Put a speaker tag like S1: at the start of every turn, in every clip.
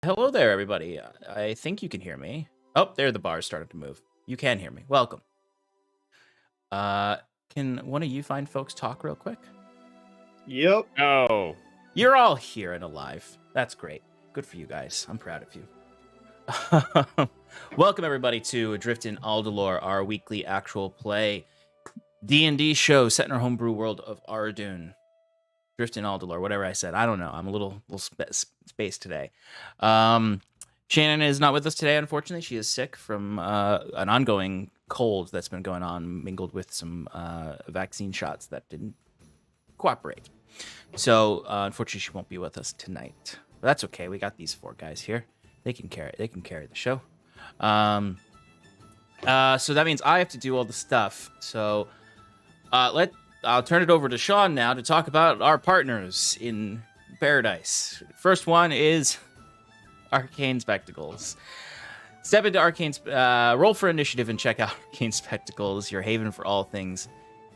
S1: Hello there, everybody. I think you can hear me. Oh, there the bars started to move. You can hear me. Welcome. Can one of you fine folks talk real quick?
S2: Yep.
S3: Oh.
S1: You're all here and alive. That's great. Good for you guys. I'm proud of you. Welcome, everybody, to Adrift in Aldhalor, our weekly actual play D&D show set in our homebrew world of Ardoon. Adrift in Aldhalor, whatever I said. I don't know. I'm a little space today. Shannon is not with us today, unfortunately. She is sick from an ongoing cold that's been going on, mingled with some vaccine shots that didn't cooperate. So, unfortunately, she won't be with us tonight. But that's okay. We got these four guys here. They can carry the show. So that means I have to do all the stuff. So, I'll turn it over to Sean now to talk about our partners in Paradise. First one is Arcane Spectacles. Step into Arcane's, roll for initiative and check out Arcane Spectacles, your haven for all things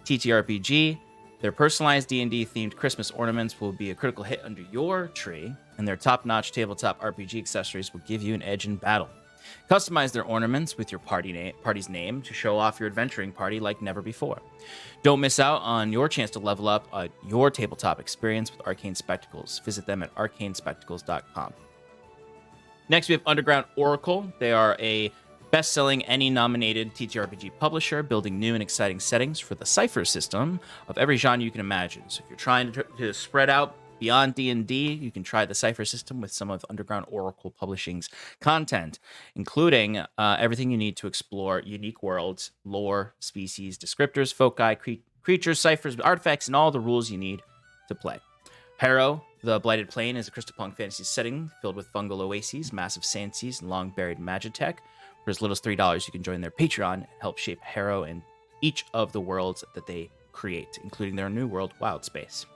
S1: TTRPG. Their personalized D&D themed Christmas ornaments will be a critical hit under your tree, and their top-notch tabletop RPG accessories will give you an edge in battle. Customize their ornaments with your party's name to show off your adventuring party like never before. Don't miss out on your chance to level up your tabletop experience with Arcane Spectacles. Visit them at arcanespectacles.com. Next, we have Underground Oracle. They are a best-selling Emmy-nominated TTRPG publisher, building new and exciting settings for the Cypher system of every genre you can imagine. So if you're trying to spread out beyond D&D, you can try the Cypher system with some of Underground Oracle Publishing's content, including everything you need to explore unique worlds, lore, species, descriptors, foci, creatures, ciphers, artifacts, and all the rules you need to play. Harrow, the Blighted Plain, is a crystalpunk fantasy setting filled with fungal oases, massive sand seas, and long-buried magitech. For as little as $3, you can join their Patreon and help shape Harrow and each of the worlds that they create, including their new world, Wildspace.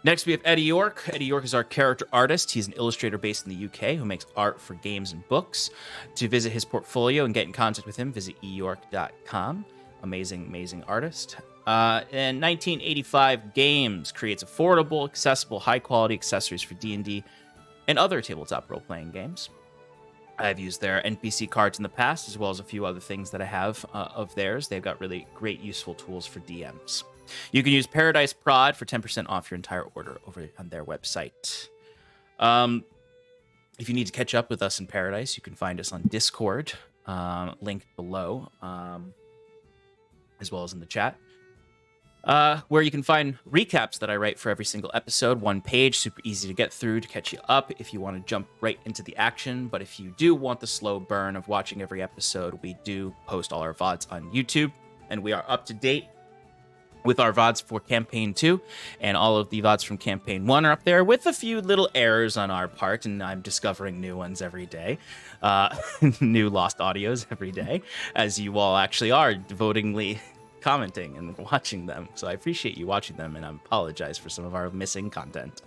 S1: Next, we have Eddie Yorke. Eddie Yorke is our character artist. He's an illustrator based in the UK who makes art for games and books. To visit his portfolio and get in contact with him, visit eyorke.com. Amazing, amazing artist. And 1985 Games creates affordable, accessible, high-quality accessories for D&D and other tabletop role-playing games. I've used their NPC cards in the past, as well as a few other things that I have of theirs. They've got really great, useful tools for DMs. You can use Paradice Prod for 10% off your entire order over on their website. If you need to catch up with us in Paradise, you can find us on Discord, linked below, as well as in the chat. Where you can find recaps that I write for every single episode, one page, super easy to get through to catch you up if you want to jump right into the action. But if you do want the slow burn of watching every episode, we do post all our VODs on YouTube, and we are up to date with our VODs for Campaign 2, and all of the VODs from Campaign 1 are up there with a few little errors on our part, and I'm discovering new ones every day, new lost audios every day, as you all actually are devotingly commenting and watching them. So I appreciate you watching them, and I apologize for some of our missing content.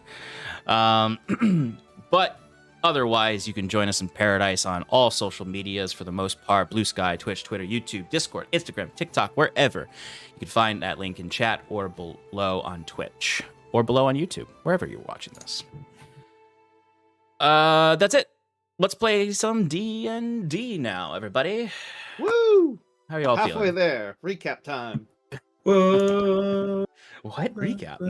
S1: But otherwise, you can join us in Paradise on all social medias for the most part: Bluesky, Twitch, Twitter, YouTube, Discord, Instagram, TikTok, wherever. You can find that link in chat or below on Twitch or below on YouTube, wherever you're watching this. That's it. Let's play some D&D now, everybody.
S2: Woo!
S1: How are y'all feeling?
S2: Halfway there. Recap time.
S1: Whoa. What? Recap?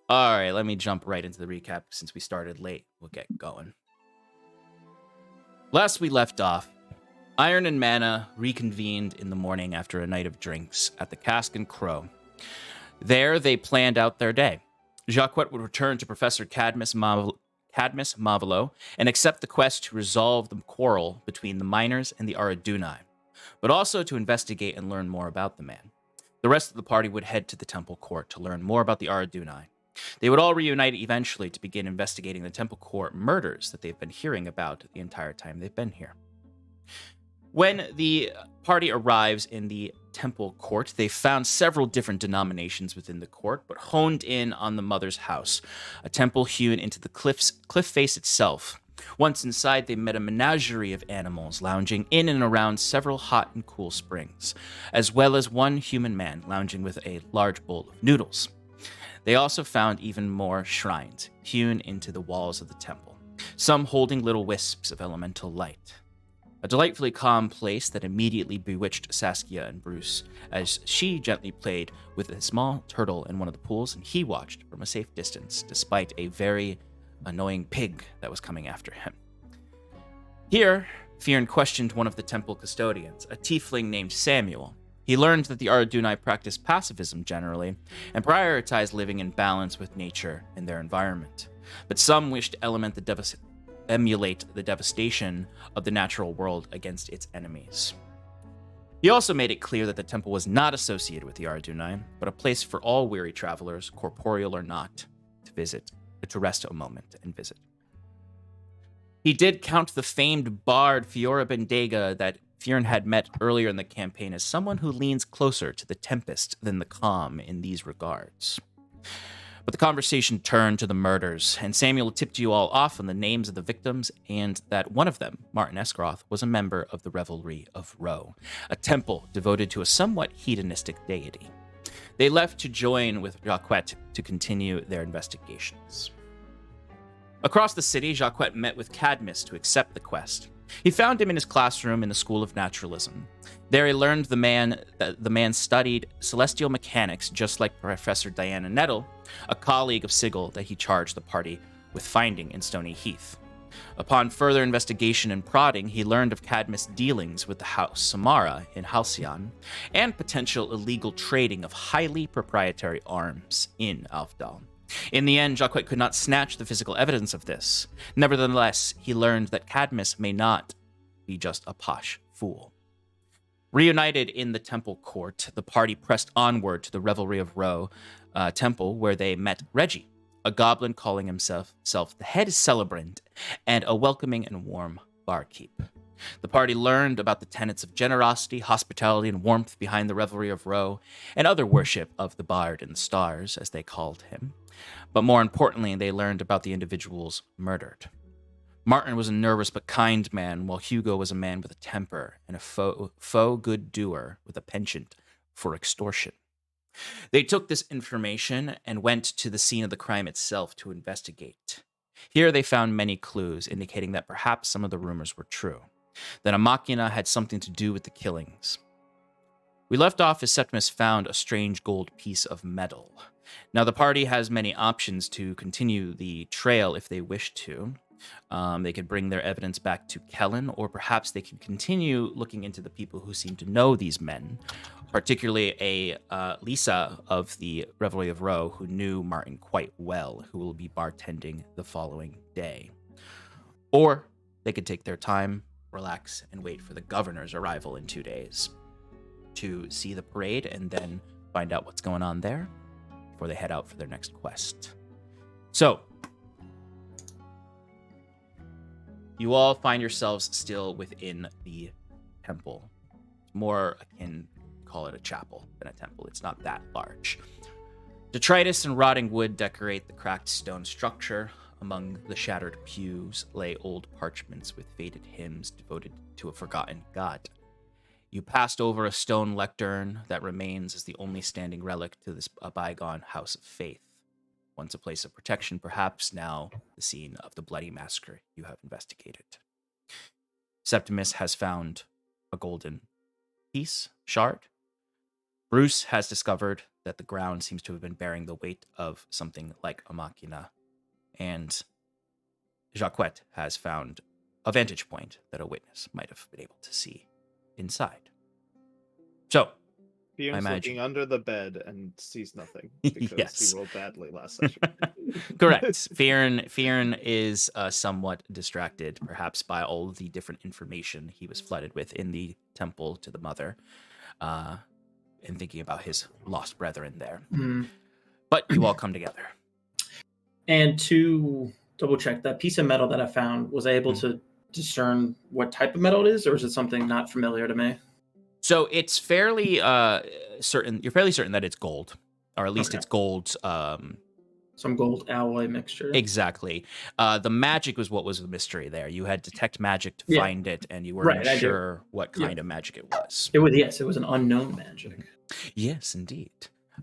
S1: All right, let me jump right into the recap since we started late. We'll get going. Last we left off, Iron and Mana reconvened in the morning after a night of drinks at the Cask and Crow. There, they planned out their day. Jacques would return to Professor Cadmus Mavolo and accept the quest to resolve the quarrel between the miners and the Aradunai, but also to investigate and learn more about the man. The rest of the party would head to the Temple Court to learn more about the Aradunai. They would all reunite eventually to begin investigating the Temple Court murders that they've been hearing about the entire time they've been here. When the party arrives in the Temple Court, they found several different denominations within the court, but honed in on the Mother's House, a temple hewn into the cliff face itself. Once inside, they met a menagerie of animals lounging in and around several hot and cool springs, as well as one human man lounging with a large bowl of noodles. They also found even more shrines hewn into the walls of the temple, some holding little wisps of elemental light. A delightfully calm place that immediately bewitched Saskia and Bruce, as she gently played with a small turtle in one of the pools, and he watched from a safe distance, despite a very annoying pig that was coming after him. Here, Fearn questioned one of the temple custodians, a tiefling named Samuel. He learned that the Ardunai practiced pacifism generally, and prioritized living in balance with nature and their environment. But some wished to emulate the devastation of the natural world against its enemies. He also made it clear that the temple was not associated with the Ardunai, but a place for all weary travelers, corporeal or not, to rest a moment and visit. He did count the famed bard Fiora Bendega that Fearn had met earlier in the campaign as someone who leans closer to the tempest than the calm in these regards. But the conversation turned to the murders, and Samuel tipped you all off on the names of the victims, and that one of them, Martin Escroth, was a member of the Revelry of Ro, a temple devoted to a somewhat hedonistic deity. They left to join with Jacquet to continue their investigations. Across the city, Jacquet met with Cadmus to accept the quest. He found him in his classroom in the School of Naturalism. There he learned the man studied celestial mechanics just like Professor Diana Nettle, a colleague of Sigil that he charged the party with finding in Stony Heath. Upon further investigation and prodding, he learned of Cadmus' dealings with the House Samara in Halcyon and potential illegal trading of highly proprietary arms in Alfdal. In the end, Jacquet could not snatch the physical evidence of this. Nevertheless, he learned that Cadmus may not be just a posh fool. Reunited in the temple court, the party pressed onward to the Revelry of Ro temple, where they met Reggie, a goblin calling himself the head celebrant and a welcoming and warm barkeep. The party learned about the tenets of generosity, hospitality, and warmth behind the Revelry of Ro, and other worship of the Bard and the Stars, as they called him. But more importantly, they learned about the individuals murdered. Martin was a nervous but kind man, while Hugo was a man with a temper and a faux good doer with a penchant for extortion. They took this information and went to the scene of the crime itself to investigate. Here they found many clues indicating that perhaps some of the rumors were true, that a machina had something to do with the killings. We left off as Septimus found a strange gold piece of metal. Now, the party has many options to continue the trail if they wish to. They could bring their evidence back to Kellen, or perhaps they could continue looking into the people who seem to know these men, particularly a Lisa of the Revelry of Ro, who knew Martin quite well, who will be bartending the following day. Or they could take their time, relax, and wait for the governor's arrival in 2 days to see the parade and then find out what's going on there before they head out for their next quest. So, you all find yourselves still within the temple. It's more akin, call it a chapel than a temple. It's not that large. Detritus and rotting wood decorate the cracked stone structure. Among the shattered pews lay old parchments with faded hymns devoted to a forgotten god. You passed over a stone lectern that remains as the only standing relic to this bygone house of faith. Once a place of protection, perhaps now the scene of the bloody massacre you have investigated. Septimus has found a golden shard. Bruce has discovered that the ground seems to have been bearing the weight of something like a machina. And Jacquet has found a vantage point that a witness might have been able to see inside. So,
S2: Fearn's looking under the bed and sees nothing because
S1: yes.
S2: he rolled badly last session.
S1: Correct. Fearn is somewhat distracted, perhaps by all the different information he was flooded with in the temple to the mother, and thinking about his lost brethren there. But you all come together.
S3: And to double check, that piece of metal that I found, was I able to discern what type of metal it is, or is it something not familiar to me?
S1: So it's fairly certain. You're fairly certain that it's gold, or at least it's gold.
S3: Some gold alloy mixture.
S1: Exactly. The magic was what was the mystery there. You had detect magic to find it, and you weren't sure what kind of magic it was.
S3: It was an unknown magic.
S1: Yes, indeed.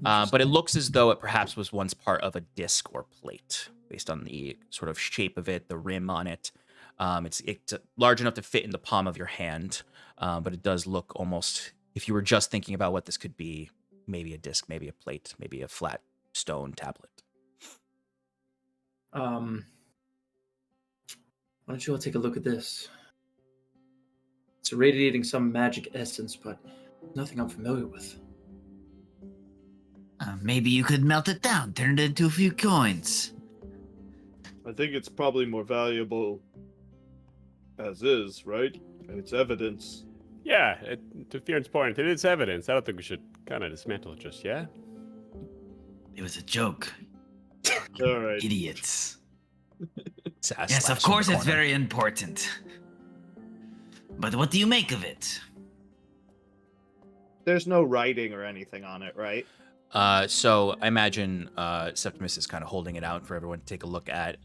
S1: But it looks as though it perhaps was once part of a disc or plate, based on the sort of shape of it, the rim on it. It's large enough to fit in the palm of your hand, but it does look almost, if you were just thinking about what this could be, maybe a disc, maybe a plate, maybe a flat stone tablet.
S3: Why don't you all take a look at this? It's radiating some magic essence, but nothing I'm familiar with.
S4: Maybe you could melt it down, turn it into a few coins.
S2: I think it's probably more valuable as is, right? And it's evidence.
S5: Yeah, to Fion's point, it is evidence. I don't think we should kind of dismantle it just yet.
S4: It was a joke.
S2: All right.
S4: Idiots.
S1: Sass
S4: Yes, of
S1: slaps in the
S4: course it's
S1: corner.
S4: very important. But what do you make of it?
S2: There's no writing or anything on it, right?
S1: So I imagine Septimus is kind of holding it out for everyone to take a look at.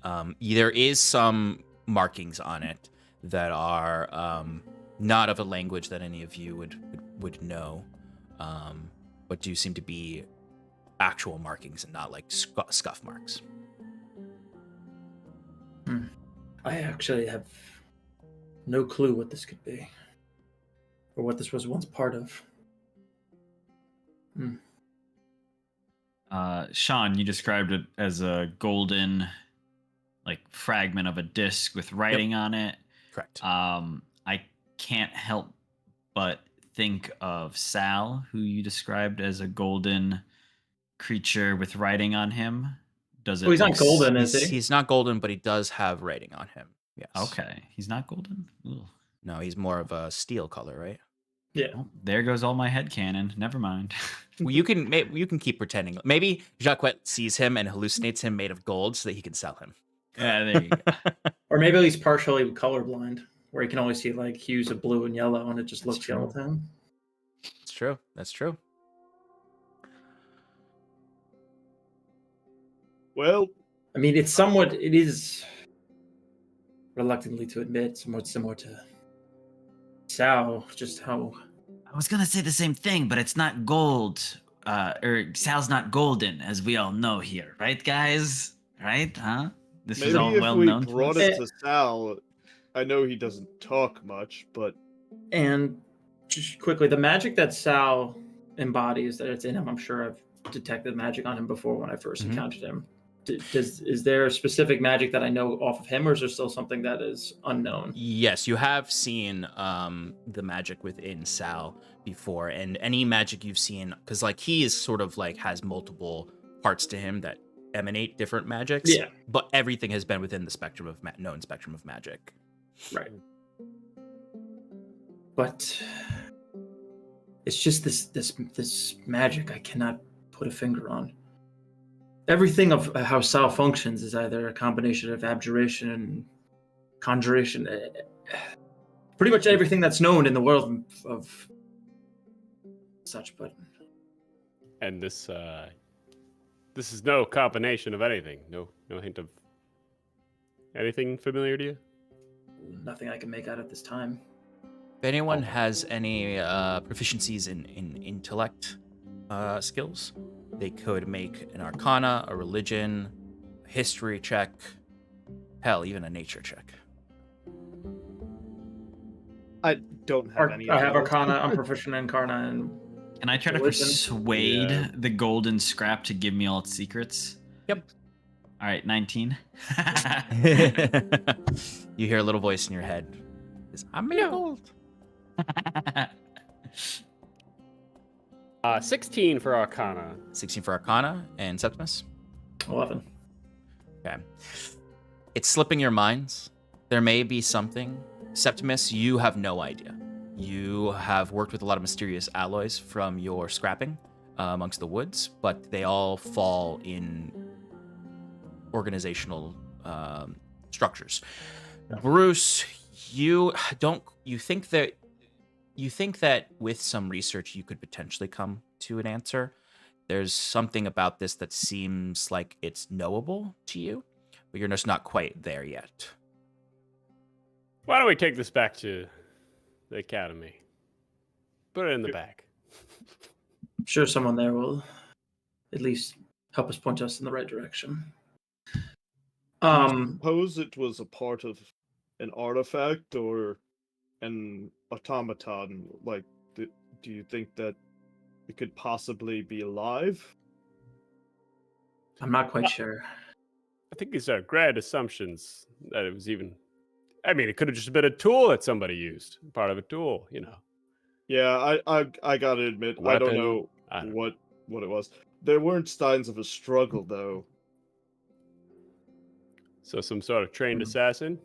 S1: There is some markings on it that are not of a language that any of you would know, but do seem to be actual markings and not like scuff marks.
S3: I actually have no clue what this could be, or what this was once part of.
S6: Sean, you described it as a golden, like, fragment of a disc with writing on it.
S1: Correct.
S6: I can't help but think of Sal, who you described as a golden creature with writing on him. Does it?
S3: Oh, he's not
S6: look
S3: golden, is he?
S1: He's not golden, but he does have writing on him. Yes.
S6: Okay, he's not golden. Ooh.
S1: No, he's more of a steel color, right?
S3: Yeah.
S6: Well, there goes all my headcanon. Never mind.
S1: Well, you can keep pretending. Maybe Jacquet sees him and hallucinates him made of gold so that he can sell him.
S6: Yeah, there you go.
S3: Or maybe he's partially colorblind, where he can only see like hues of blue and yellow, and it just looks
S6: true.
S3: yellow to him.
S1: That's true. That's true.
S2: Well,
S3: I mean, it is reluctantly to admit, somewhat similar to Sal, just how
S4: I was gonna say the same thing, but it's not gold. Or Sal's not golden, as we all know here, right, guys? Right? Huh? This is
S2: maybe
S4: all
S2: if
S4: well
S2: we
S4: known.
S2: brought
S4: to us.
S2: it to Sal, I know he doesn't talk much, but
S3: and just quickly, the magic that Sal embodies, that it's in him, I'm sure I've detected magic on him before when I 1st
S1: Mhm.
S3: encountered him. Is there a specific magic that I know off of him, or is there still something that is unknown?
S1: Yes, you have seen the magic within Sal before, and any magic you've seen, because like he is sort of like has multiple parts to him that emanate different magics.
S3: Yeah.
S1: But everything has been within the spectrum of known spectrum of magic.
S3: Right. But it's just this magic I cannot put a finger on. Everything of how Sal functions is either a combination of abjuration and conjuration. Pretty much everything that's known in the world of such, but
S5: And this is no combination of anything. No hint of anything familiar to you?
S3: nothing I can make out at this time.
S1: If anyone has any proficiencies in intellect skills, they could make an arcana, a religion, a history check, hell, even a nature check.
S2: I don't have any.
S3: I
S2: of
S3: have
S2: those.
S3: Arcana. I'm proficient in Arcana, and
S6: Can I try to
S3: Religion?
S6: persuade
S2: Yeah.
S6: the golden scrap to give me all its secrets?
S1: Yep.
S6: All right, 19.
S1: You hear a little voice in your head. I'm made of gold.
S5: 16 for Arcana.
S1: 16 for Arcana and Septimus.
S3: 11.
S1: Okay. It's slipping your minds. There may be something. Septimus, you have no idea. You have worked with a lot of mysterious alloys from your scrapping amongst the woods, but they all fall in organizational structures. Bruce, you think that with some research you could potentially come to an answer. There's something about this that seems like it's knowable to you, but you're just not quite there yet.
S5: Why don't we take this back to the academy? Put it in the bag.
S3: I'm sure someone there will at least help us point us in the right direction.
S2: Do you suppose it was a part of an artifact or an automaton? Like, do you think that it could possibly be alive?
S3: I'm not quite sure.
S5: I think these are grand assumptions that it was even. I mean, it could have just been a tool that somebody used, part of a tool, you know.
S2: Yeah, I gotta admit, I don't know what it was. There weren't signs of a struggle, though.
S5: So some sort of trained assassin.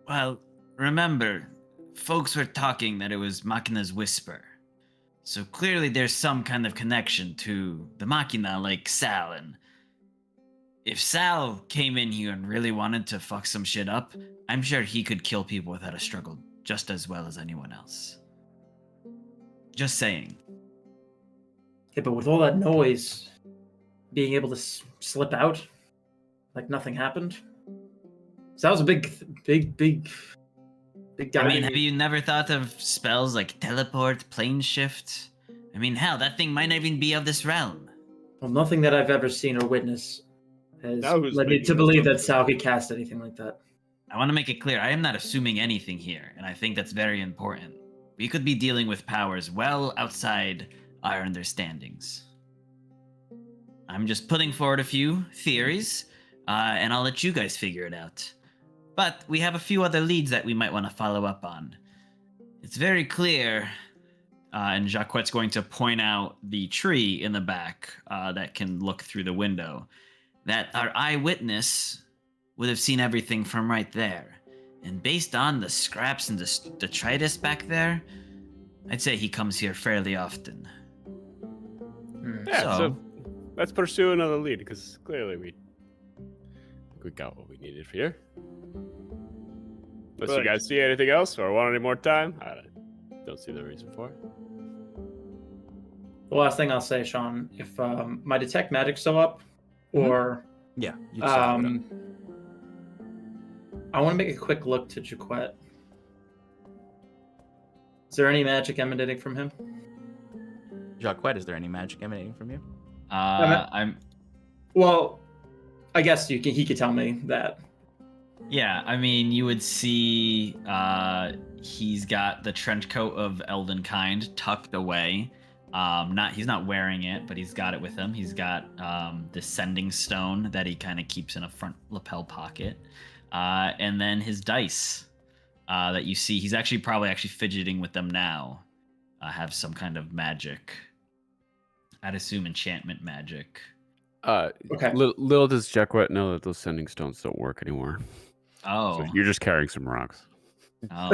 S4: Well, remember, folks were talking that it was Machina's whisper. So clearly there's some kind of connection to the Machina like Sal. And if Sal came in here and really wanted to fuck some shit up, I'm sure he could kill people without a struggle just as well as anyone else. Just saying.
S3: Yeah, but with all that noise, being able to slip out like nothing happened. So that was a big guy.
S4: I mean, have you never thought of spells like teleport, plane shift? I mean, hell, that thing might not even be of this realm.
S3: Well, nothing that I've ever seen or witnessed has
S2: Now who's
S3: led me
S2: making
S3: to
S2: this
S3: believe
S2: up?
S3: that Sal could cast anything like that.
S4: I want to make it clear, I am not assuming anything here, and I think that's very important. We could be dealing with powers well outside our understandings. I'm just putting forward a few theories, and I'll let you guys figure it out. But we have a few other leads that we might want to follow up on. It's very clear, and Jacquette's going to point out the tree in the back that can look through the window, that our eyewitness would have seen everything from right there. And based on the scraps and the detritus back there, I'd say he comes here fairly often.
S5: Yeah, so let's pursue another lead because clearly we got what we needed here. Unless you
S2: Right.
S5: guys see anything else or want any more time, I don't see the reason for it.
S3: The last thing I'll say, Sean, if my detect magic's still up, or
S1: Yeah, you still have it up.
S3: I want to make a quick look to Jacquette. Is there any magic emanating from him?
S1: Jacquette, is there any magic emanating from you?
S3: Well, I guess he could tell me that.
S4: Yeah, I mean, you would see he's got the trench coat of Elden Kind tucked away. He's not wearing it, but he's got it with him. He's got the sending stone that he kind of keeps in a front lapel pocket. And then his dice that you see, he's probably fidgeting with them now. Have some kind of magic. I'd assume enchantment magic.
S3: Okay.
S5: Little does Jacquette know that those sending stones don't work anymore.
S4: Oh.
S5: So you're just carrying some rocks.
S4: Oh.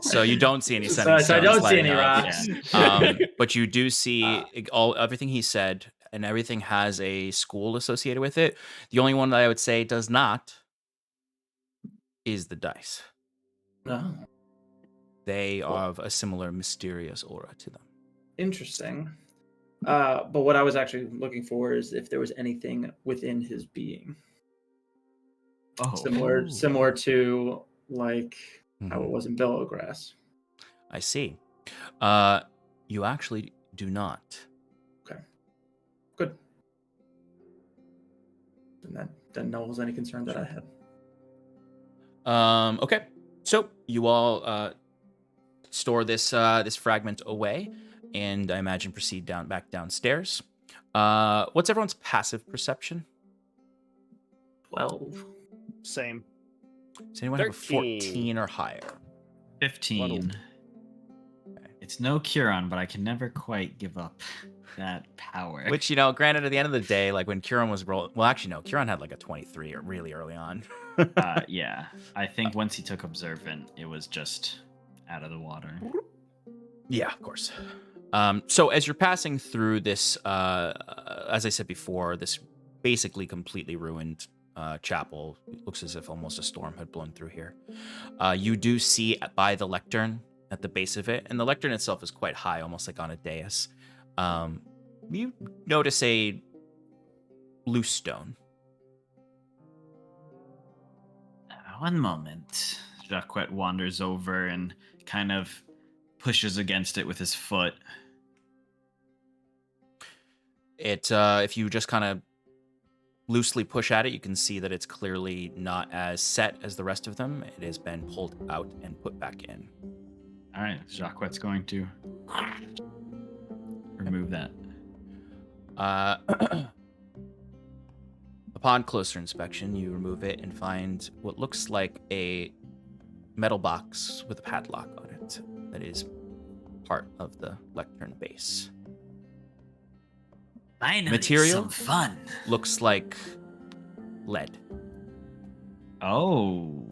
S1: So you don't see any
S3: So
S1: sending
S3: I don't
S1: stones
S3: see any
S1: lighting up.
S3: rocks.
S1: But you do see everything he said, and everything has a school associated with it. The only one that I would say does not is the dice.
S3: Oh,
S1: They are of a similar mysterious aura to them.
S3: interesting. But what I was actually looking for is if there was anything within his being
S4: Oh.
S3: similar to like how it
S1: Mhm.
S3: was in Billowgrass.
S1: I see. You actually do not.
S3: Okay. Good. And that nulls any concern that I had.
S1: Okay. So you all store this fragment away, and I imagine proceed back downstairs. What's everyone's passive perception?
S3: 12.
S2: Same.
S1: Does anyone have a
S5: 13.
S1: 14 or higher?
S4: 15. It's no Curon, but I can never quite give up that power.
S1: Which, granted, at the end of the day, like when Curon was rolling, well, actually, no, Curon had like a 23 or really early on.
S4: Yeah. I think once he took Observant, it was just out of the water.
S1: Yeah, of course. So as you're passing through this, as I said before, this basically completely ruined chapel. It looks as if almost a storm had blown through here. You do see by the lectern at the base of it, and the lectern itself is quite high, almost like on a dais. You notice a loose stone.
S4: One moment. Jacquette wanders over and kind of pushes against it with his foot.
S1: If you just kind of loosely push at it, you can see that it's clearly not as set as the rest of them. It has been pulled out and put back in.
S6: All right, Jacquette's going to remove that.
S1: Upon closer inspection, you remove it and find what looks like a metal box with a padlock on it that is part of the lectern base.
S4: Finally,
S1: Material?
S4: some fun.
S1: Looks like lead.
S6: Oh.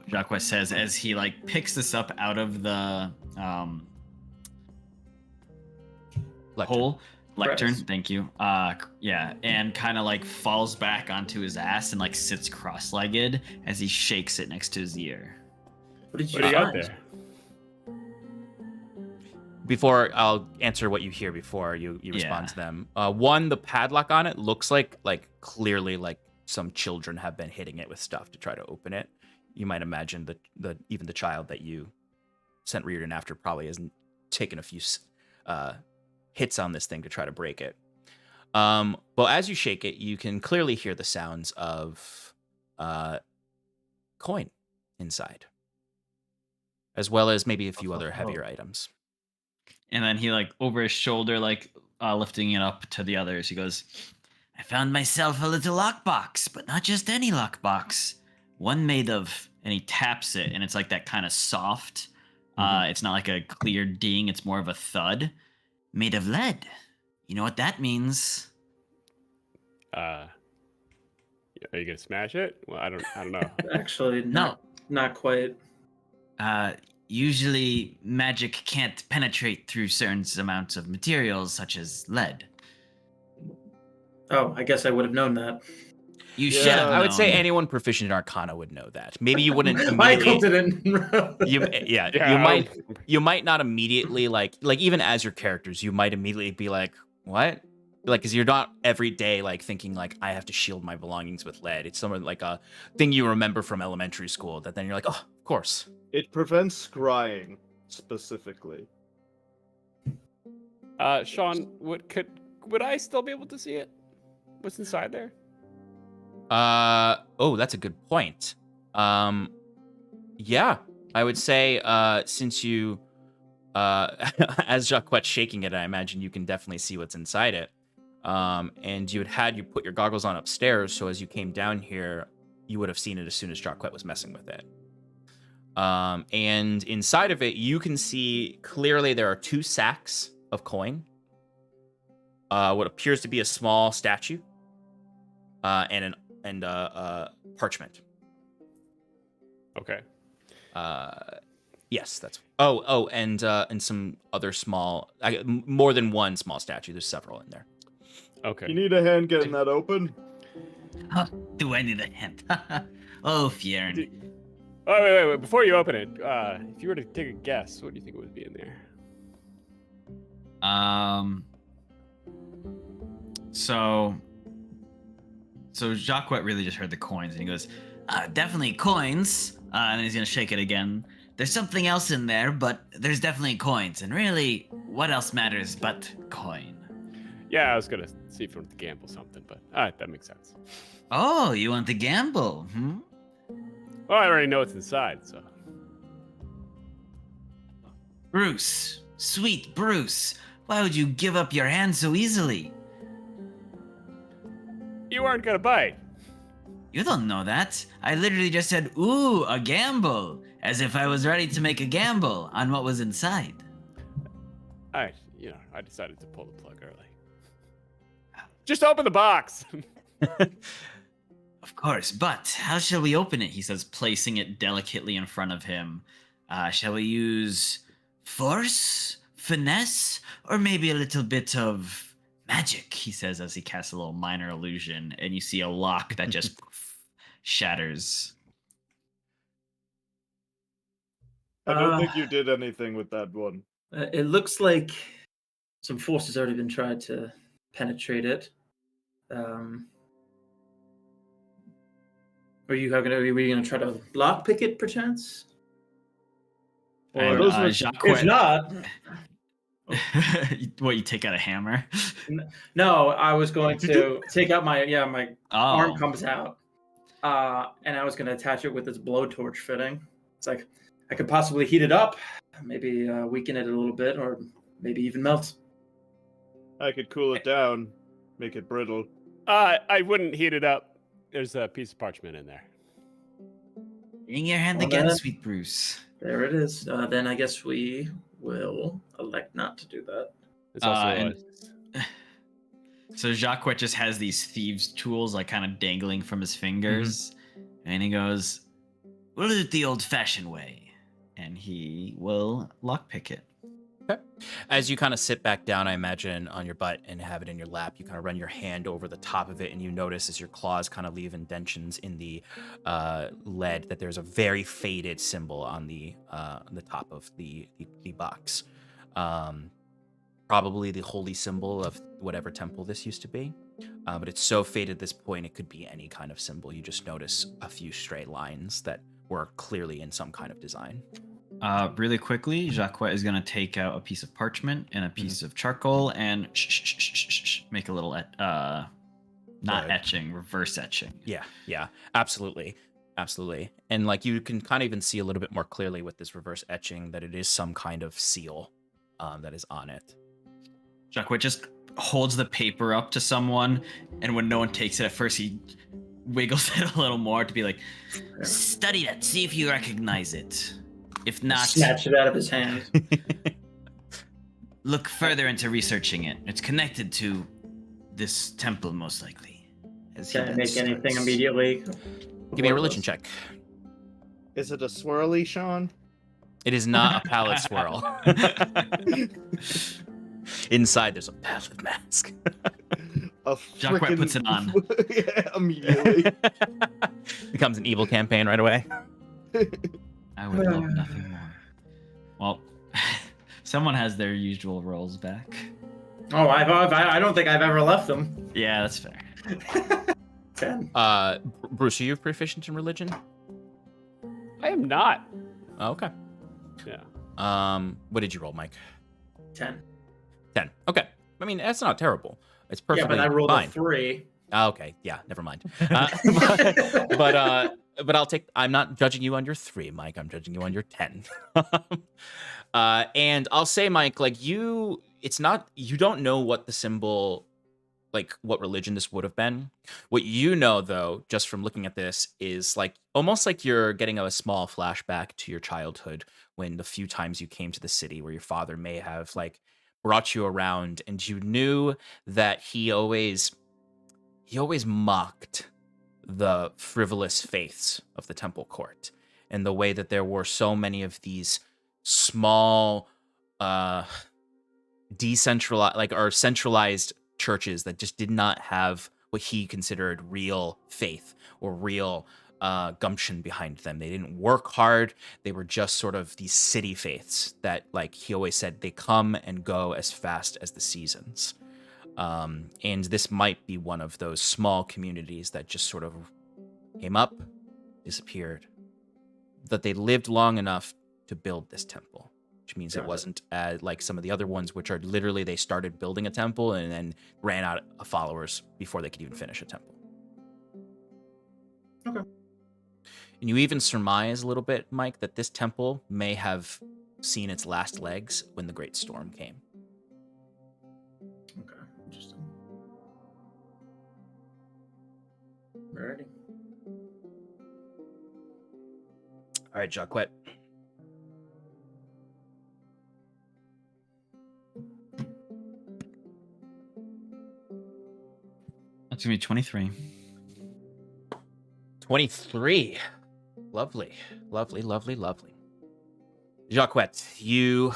S6: Jacquet says as he like picks this up out of the hole. Lectern,
S3: Press.
S6: thank you. Yeah, and kind of like falls back onto his ass and like sits cross-legged as he shakes it next to his ear.
S3: What did you
S5: What do you got
S3: find?
S5: there?
S1: Before I'll answer what you hear before you respond
S6: Yeah.
S1: to them. One, the padlock on it looks like clearly like some children have been hitting it with stuff to try to open it. You might imagine that even the child that you sent Reardon after probably hasn't taken a few hits on this thing to try to break it. But as you shake it, you can clearly hear the sounds of coin inside, as well as maybe a few other heavier items.
S6: And then he like over his shoulder, like lifting it up to the others, he goes,
S4: I found myself a little lockbox, but not just any lockbox.
S6: one made of, and he taps it, and it's like that kind of soft. It's not like a clear ding, it's more of a thud.
S4: Made of lead. You know what that means?
S5: Are you gonna smash it? Well, I don't know.
S3: Actually, not quite.
S4: Usually magic can't penetrate through certain amounts of materials, such as lead.
S3: Oh, I guess I would have known that.
S4: You
S2: Yeah,
S4: should have
S1: I would say
S4: known.
S1: anyone proficient in Arcana would know that. Maybe you wouldn't
S3: Michael
S1: immediately.
S3: didn't.
S1: You might not immediately like even as your characters, you might immediately be like, what? Like, because you're not every day like thinking like I have to shield my belongings with lead. It's somewhere like a thing you remember from elementary school that then you're like, oh, of course.
S2: It prevents scrying specifically.
S5: Sean, would I still be able to see it? What's inside there?
S1: Oh, that's a good point. Yeah, I would say since you as Jacquette's shaking it, I imagine you can definitely see what's inside it. And you put your goggles on upstairs, so as you came down here, you would have seen it as soon as Jacquet was messing with it. And inside of it, you can see clearly there are 2 sacks of coin, what appears to be a small statue, and parchment.
S5: Okay.
S1: Yes, that's. And some other small, more than one small statue. There's several in there.
S5: Okay.
S2: You need a hand getting that open?
S4: Do I need a hint? Oh, Fjern.
S5: Oh, wait. Before you open it, if you were to take a guess, what do you think would be in there?
S6: So Jacquet really just heard the coins, and he goes,
S4: Definitely coins.
S6: and then he's gonna shake it again.
S4: There's something else in there, but there's definitely coins. And really, what else matters but coin?
S5: Yeah, I was gonna see if you wanted to gamble something, but all right, that makes sense.
S4: Oh, you want to gamble, hmm?
S5: Well, I already know what's inside, so.
S4: Bruce, sweet Bruce, why would you give up your hand so easily?
S5: You weren't gonna bite.
S4: You don't know that. I literally just said, ooh, a gamble, as if I was ready to make a gamble on what was inside.
S5: I decided to pull the plug early. Just open the box.
S4: Of course, but how shall we open it?
S6: He says, placing it delicately in front of him.
S4: Shall we use force, finesse, or maybe a little bit of magic?
S6: He says as he casts a little minor illusion, and you see a lock that just shatters.
S2: I don't think you did anything with that one.
S3: It looks like some force has already been tried to penetrate it. Are we gonna try to lockpick it perchance?
S6: And,
S3: Or
S6: Jacques
S3: if not,
S6: What, you take out a hammer?
S3: No, I was going to take out my arm
S6: Oh.
S3: comes out, and I was going to attach it with this blowtorch fitting. It's like I could possibly heat it up, maybe weaken it a little bit, or maybe even melt.
S2: I could cool it down, make it brittle.
S5: I wouldn't heat it up. There's a piece of parchment in there.
S6: Bring your hand
S3: Well,
S6: again,
S3: then-
S6: sweet Bruce.
S3: There it is. Then I guess we will elect not to do that.
S5: It's also
S6: and- So Jacques just has these thieves' tools like kind of dangling from his fingers, and he goes, "We'll do it the old-fashioned way," and he will lockpick it.
S1: Okay. As you kind of sit back down, I imagine, on your butt and have it in your lap, you kind of run your hand over the top of it, and you notice as your claws kind of leave indentions in the lead that there's a very faded symbol on the top of the box. Probably the holy symbol of whatever temple this used to be. But it's so faded at this point, it could be any kind of symbol. You just notice a few stray lines that were clearly in some kind of design.
S6: Really quickly, Jacques is going to take out a piece of parchment and a piece of charcoal and make a little, not
S1: Right.
S6: etching, reverse etching.
S1: Yeah, absolutely. And like you can kind of even see a little bit more clearly with this reverse etching that it is some kind of seal that is on it.
S6: Jacques just holds the paper up to someone, and when no one takes it at first, he wiggles it a little more to be like, "Study that, see if you recognize it. If not,
S3: Snatch it out of his hand.
S6: look further into researching it. It's connected to this temple, most likely." As he
S3: Can I
S6: then
S3: make anything
S6: starts.
S3: immediately?
S1: Give me a religion check.
S2: Is it a swirly, Sean?
S1: It is not a palette swirl. Inside, there's a palette mask.
S6: Jacques puts it on.
S2: Yeah, immediately.
S1: Becomes an evil campaign right away.
S6: I would love nothing more. Well, someone has their usual rolls back.
S3: Oh, I don't think I've ever left them.
S6: Yeah, that's fair.
S3: 10.
S1: Bruce, are you proficient in religion?
S5: I am not.
S1: Oh, okay.
S5: Yeah.
S1: What did you roll, Mike?
S3: 10.
S1: 10. Okay. I mean, that's not terrible. It's perfectly
S3: Yeah, but I rolled
S1: fine.
S3: a 3.
S1: Oh, okay. Yeah, never mind. But I'll take. I'm not judging you on your 3, Mike. I'm judging you on your 10. And I'll say, Mike, like you don't know what the symbol, like what religion this would have been. What you know, though, just from looking at this, is like almost like you're getting a small flashback to your childhood when the few times you came to the city where your father may have like brought you around, and you knew that he always mocked the frivolous faiths of the temple court and the way that there were so many of these small decentralized or centralized churches that just did not have what he considered real faith or real gumption behind them. They didn't work hard. They were just sort of these city faiths that, like he always said, they come and go as fast as the seasons. And this might be one of those small communities that just sort of came up, disappeared, that they lived long enough to build this temple, which means it wasn't like some of the other ones, which are literally they started building a temple and then ran out of followers before they could even finish a temple.
S3: Okay.
S1: And you even surmise a little bit, Mike, that this temple may have seen its last legs when the Great Storm came.
S3: Okay, interesting. Alrighty.
S1: All right, Jacques.
S6: That's gonna be 23.
S1: 23. Lovely. Jacques, you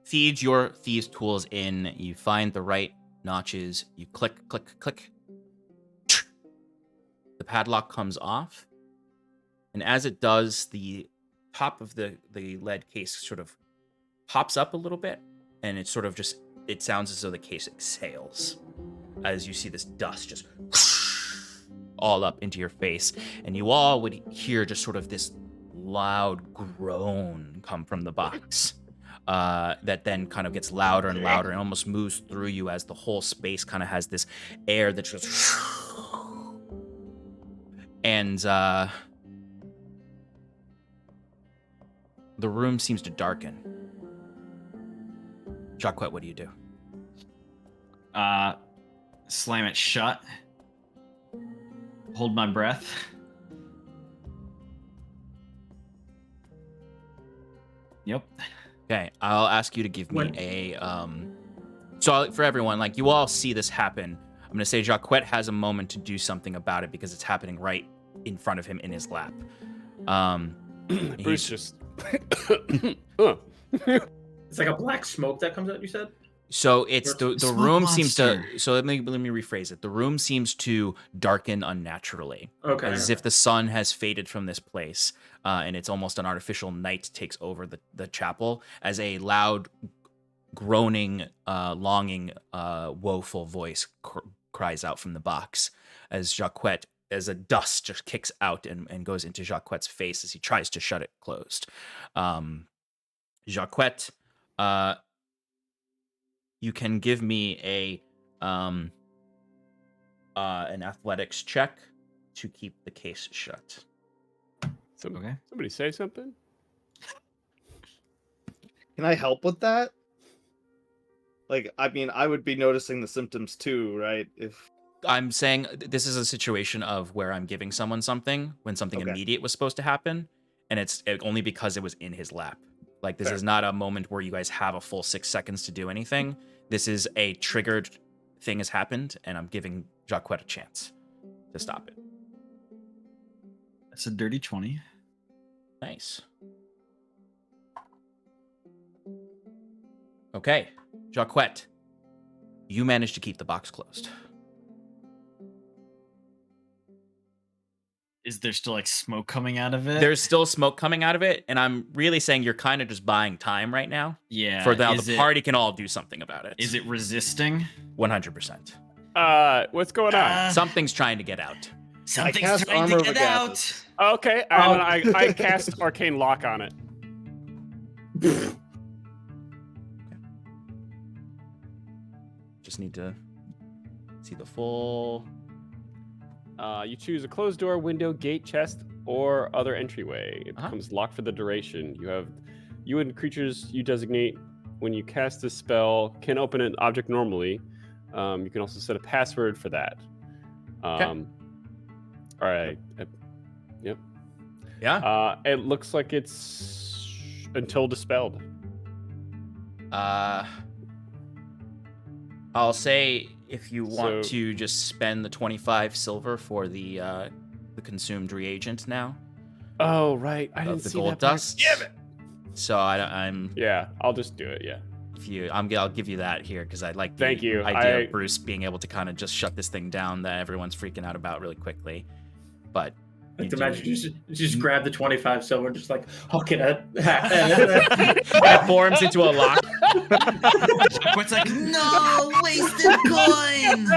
S1: feed your thieves' tools in, you find the right notches, you click. The padlock comes off, and as it does, the top of the lead case sort of pops up a little bit, and it sort of just, it sounds as though the case exhales as you see this dust just all up into your face, and you all would hear just sort of this loud groan come from the box. that then kind of gets louder and louder and almost moves through you as the whole space kind of has this air that just and the room seems to darken. Jacques, what do you do?
S6: Slam it shut. Hold my breath. Yep.
S1: Okay, I'll ask you to give me a so for everyone, like, you all see this happen. I'm gonna say Jacques has a moment to do something about it because it's happening right in front of him in his lap.
S5: Bruce just.
S3: It's like a black smoke that comes out, you said?
S1: So it's the
S6: Smoke
S1: room seems to.
S6: monster.
S1: So let me rephrase it. The room seems to darken unnaturally,
S3: Okay.
S1: as if the sun has faded from this place, and it's almost an artificial night takes over the chapel as a loud, groaning, longing, woeful voice cries out from the box as Jacques, as a dust just kicks out and goes into Jacques' face as he tries to shut it closed. Jacques, you can give me an athletics check to keep the case shut.
S6: Okay.
S5: Somebody say something.
S2: Can I help with that? Like, I mean, I would be noticing the symptoms too, right? If
S1: I'm saying this is a situation of where I'm giving someone something when something
S2: Okay.
S1: immediate was supposed to happen, and it's only because it was in his lap. Like, this
S2: Fair.
S1: is not a moment where you guys have a full 6 seconds to do anything. This is a triggered thing has happened, and I'm giving Jacques a chance to stop it.
S6: That's a dirty 20.
S1: Nice. Okay, Jacques, you managed to keep the box closed.
S6: Is there still like smoke coming out of it?
S1: There's still smoke coming out of it, and I'm really saying you're kind of just buying time right now.
S6: Yeah.
S1: For now,
S6: is
S1: the
S6: it-
S1: party can all do something about it.
S6: Is it resisting?
S1: 100%.
S5: What's going on?
S1: Something's trying to get out.
S6: Something's
S2: cast
S6: trying
S2: Armor
S6: to
S2: of
S6: get out.
S2: Agathis.
S5: Okay, and I cast Arcane Lock on it.
S1: Just need to see the full.
S5: You choose a closed door, window, gate, chest, or other entryway. It
S1: Uh-huh.
S5: becomes locked for the duration. You and creatures you designate when you cast this spell can open an object normally. You can also set a password for that. All right. Yep.
S1: Yeah.
S5: It looks like it's until dispelled.
S1: I'll say if you want
S5: So-
S1: to just spend the 25 silver for the consumed reagent now
S5: Oh, right. I
S1: of
S5: didn't
S1: the
S5: see
S1: gold
S5: that part.
S1: dust.
S5: Damn it.
S1: So I'm
S5: Yeah, I'll just do it. Yeah.
S1: I'll give you that here because I like the
S5: Thank you.
S1: idea of Bruce being able to kind of just shut this thing down that everyone's freaking out about really quickly. But
S3: Like,
S1: you
S3: imagine
S1: do-
S3: you just grab the 25 silver, just like hook it up.
S1: it forms into a lock.
S6: It's like, no, wasted coin.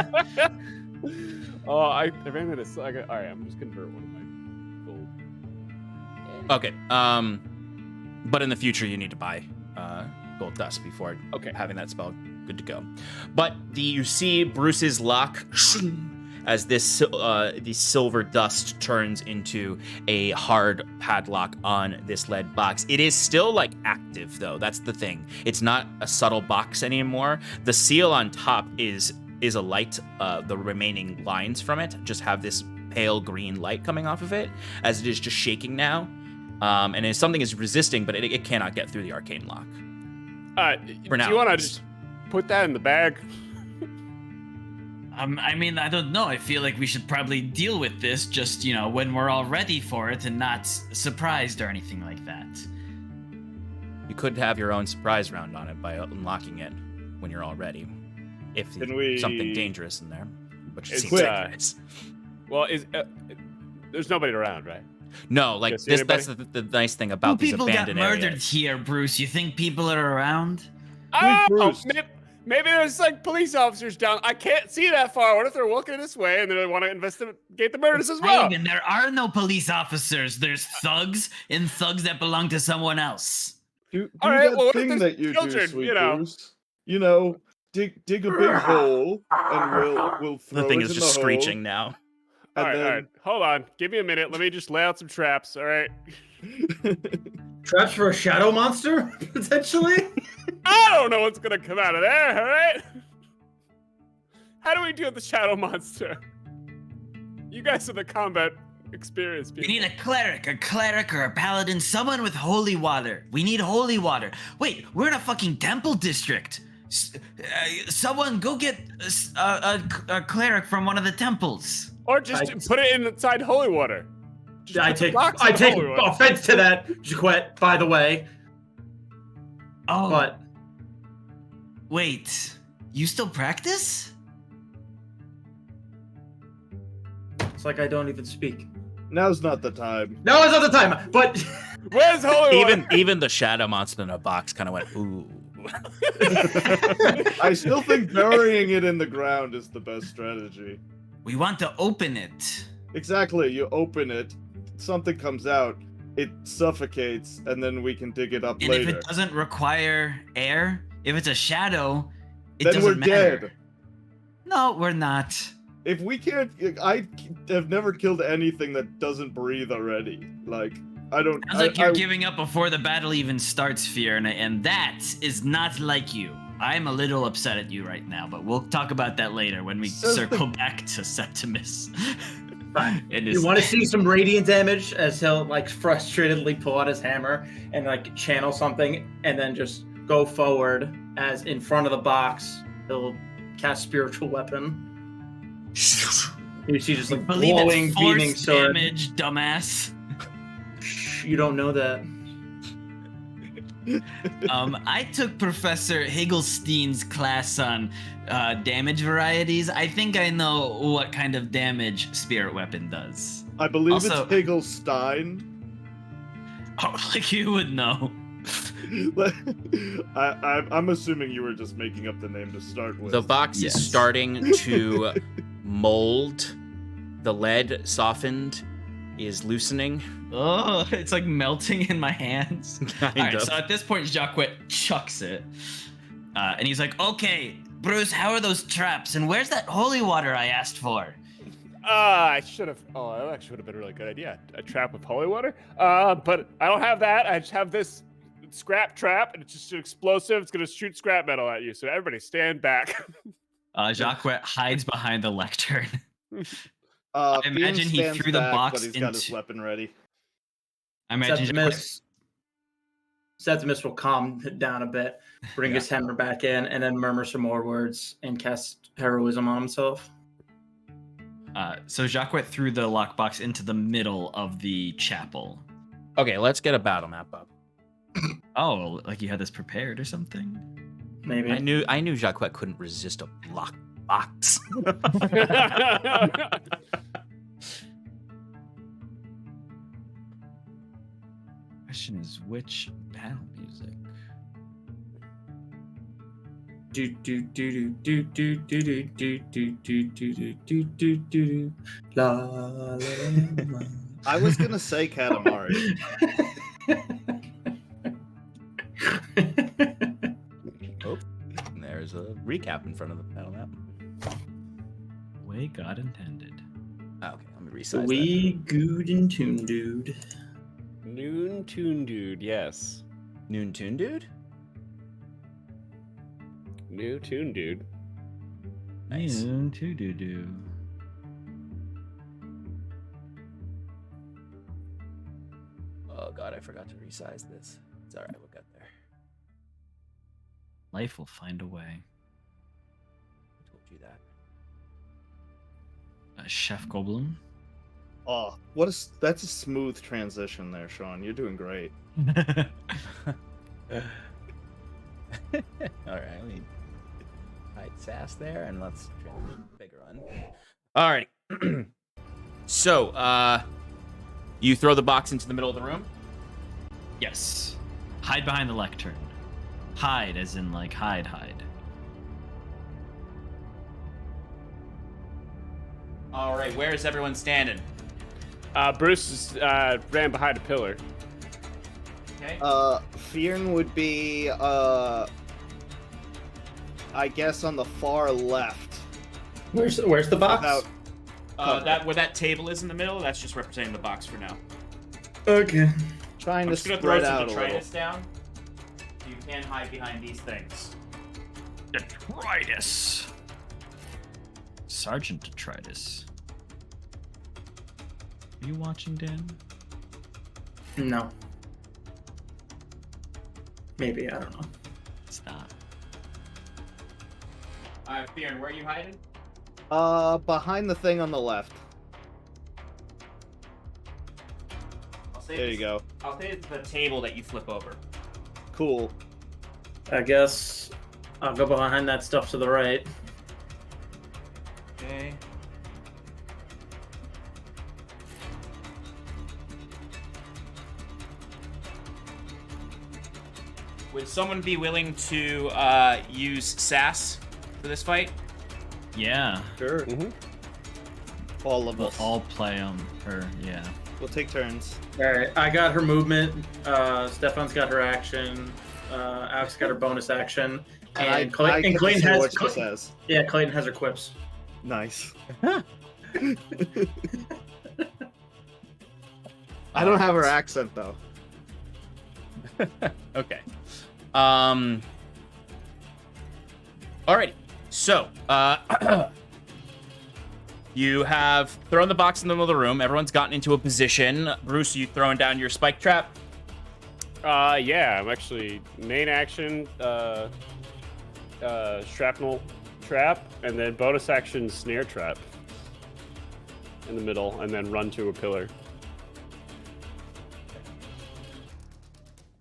S5: Oh, I ran out of. All right, I'm just convert one of my gold.
S1: Okay. But in the future, you need to buy gold dust before having that spell good to go. But you see Bruce's lock as this the silver dust turns into a hard padlock on this lead box. It is still like active though. That's the thing. It's not a subtle box anymore. The seal on top is a light. The remaining lines from it just have this pale green light coming off of it as it is just shaking now. And if something is resisting, but it cannot get through the arcane lock. For now,
S5: do you want to
S1: at least.
S5: just put that in the bag?
S6: I mean, I don't know. I feel like we should probably deal with this just, when we're all ready for it and not surprised or anything like that.
S1: You could have your own surprise round on it by unlocking it when you're all ready. If
S2: Can
S1: there's something
S2: we-
S1: dangerous in there, which
S5: It's
S1: seems
S5: quick.
S1: like it is.
S5: Well, there's nobody around, right?
S1: No, like
S5: Yes,
S1: this.
S5: anybody?
S1: That's the nice thing about these
S6: People got
S1: abandoned
S6: murdered
S1: areas.
S6: here, Bruce. You think people are around?
S5: Oh,
S2: Bruce.
S5: maybe there's like police officers down. I can't see that far. What if they're walking this way and they want to investigate the murders as well?
S6: Hagen, there are no police officers. There's thugs and thugs that belong to someone else.
S2: Do
S5: All right,
S2: that
S5: well, what if
S2: thing
S5: there's
S2: that you
S5: children,
S2: do, sweet
S5: you know?
S2: Bruce. You know, dig a big hole, and we'll throw
S1: The thing
S2: it
S1: is
S2: in
S1: just
S2: the
S1: screeching
S2: hole,
S1: now.
S5: All
S2: and
S5: right. Hold on. Give me a minute. Let me just lay out some traps. All right.
S3: Traps for a shadow monster, potentially?
S5: I don't know what's gonna come out of there. All right. How do we deal with the shadow monster? You guys are the combat experienced
S6: We
S5: people.
S6: need a cleric or a paladin, someone with holy water. We need holy water. Wait, we're in a fucking temple district. Someone go get a cleric from one of the temples.
S5: Or just put it inside holy water. Just
S3: I
S5: put the
S3: take
S5: box in holy water.
S3: offense to that, Jaquette, by the way.
S6: Oh,
S3: But
S6: wait, you still practice?
S3: it's like I don't even speak.
S2: Now's not the time.
S3: No, it's not the time, but
S5: Where's holy water?
S1: Even the shadow monster in a box kind of went, ooh.
S2: I still think burying it in the ground is the best strategy.
S6: We want to open it.
S2: Exactly. You open it, something comes out, it suffocates, and then we can dig it up
S6: And
S2: later.
S6: if it doesn't require air, if it's a shadow, it
S2: Then
S6: doesn't
S2: we're
S6: matter.
S2: dead.
S6: No, we're not.
S2: If we can't, I have never killed anything that doesn't breathe already. Like, I don't.
S6: Sounds like you're giving up before the battle even starts, Fear, and that is not like you. I'm a little upset at you right now, but we'll talk about that later when we circle back to Septimus.
S3: you want to see some radiant damage as he'll like frustratedly pull out his hammer and like channel something, and then just go forward as in front of the box he'll cast spiritual weapon. You see just like
S6: Believe
S3: glowing,
S6: it's
S3: beaming
S6: force
S3: sword.
S6: damage, dumbass.
S3: You don't know that.
S6: I took Professor Higglestein's class on damage varieties. I think I know what kind of damage spirit weapon does.
S2: I believe
S6: Also-
S2: it's Higglestein.
S6: Oh, like you would know.
S2: I'm assuming you were just making up the name to start with.
S1: The box
S6: Yes.
S1: is starting to mold. The lead softened is loosening.
S6: Oh, it's like melting in my hands.
S1: Kind
S6: All right,
S1: of.
S6: so at this point, Jacques chucks it. And he's like, okay, Bruce, how are those traps? And where's that holy water I asked for?
S5: I should have. Oh, that actually would have been a really good idea. A trap with holy water. But I don't have that. I just have this scrap trap, and it's just an explosive. It's gonna shoot scrap metal at you. So everybody, stand back.
S6: Jacques hides behind the lectern.
S2: I
S6: imagine he threw the box
S2: but he's got his
S6: into-
S2: weapon ready.
S6: I imagine
S3: Septimus will calm down a bit, bring his hammer back in, and then murmur some more words and cast heroism on himself.
S6: So Jacques threw the lockbox into the middle of the chapel.
S1: Okay, let's get a battle map up.
S6: Oh, like you had this prepared or something?
S3: Maybe.
S1: I knew Jacques couldn't resist a lock box.
S6: Question is, which battle music?
S3: Do do do do do do do do do do do do do do la la la.
S2: I was gonna say Katamari.
S1: And there's a recap in front of the battle map.
S6: Way God intended.
S1: Oh, okay, let me resize
S3: We good and tune dude.
S5: Noon Toon Dude, yes.
S1: that. Noon Tune Dude?
S5: New Toon Dude.
S1: Nice.
S6: Do.
S1: Oh god, I forgot to resize this. It's alright, we'll get there.
S6: Life will find a way.
S1: I told you that.
S6: Chef Goblin.
S2: Oh, that's a smooth transition there, Sean. You're doing great.
S1: Alright, let me hide sass there and let's transition bigger on. Alright. So, you throw the box into the middle of the room?
S6: Yes. Hide behind the lectern. Hide as in like hide.
S1: Alright, where is everyone standing?
S5: Bruce ran behind a pillar.
S1: Okay.
S2: Fearn would be, I guess on the far left.
S3: Where's the box?
S2: Without
S1: Where that table is in the middle, that's just representing the box for now.
S3: Okay.
S2: trying
S1: I'm
S2: to
S1: just gonna throw
S2: spread
S1: some
S2: out a little.
S1: detritus down. So you can hide behind these things.
S6: Detritus. Sergeant Detritus. Are you watching, Dan?
S3: No. Maybe, I don't know.
S6: Stop.
S1: Fearn, where are you hiding?
S2: Behind the thing on the left.
S1: I'll say
S2: There
S1: this-
S2: you go.
S1: I'll say it's the table that you flip over.
S2: Cool.
S3: I guess I'll go behind that stuff to the right.
S1: Okay. Would someone be willing to use sass for this fight?
S6: Yeah.
S2: Sure.
S5: Mm-hmm.
S2: All of
S6: We'll
S2: us.
S6: all play on her. Yeah.
S2: We'll take turns.
S3: Alright, I got her movement. Stefan's got her action. Alex got her bonus action. And,
S2: I get to
S3: Clayton
S2: see
S3: has
S2: what she says.
S3: Yeah, Clayton has her quips.
S2: Nice. I don't have her accent though.
S1: Okay. Alrighty. So, you have thrown the box in the middle of the room. Everyone's gotten into a position. Bruce, you throwing down your spike trap?
S5: Yeah, I'm actually main action, shrapnel trap, and then bonus action snare trap in the middle, and then run to a pillar.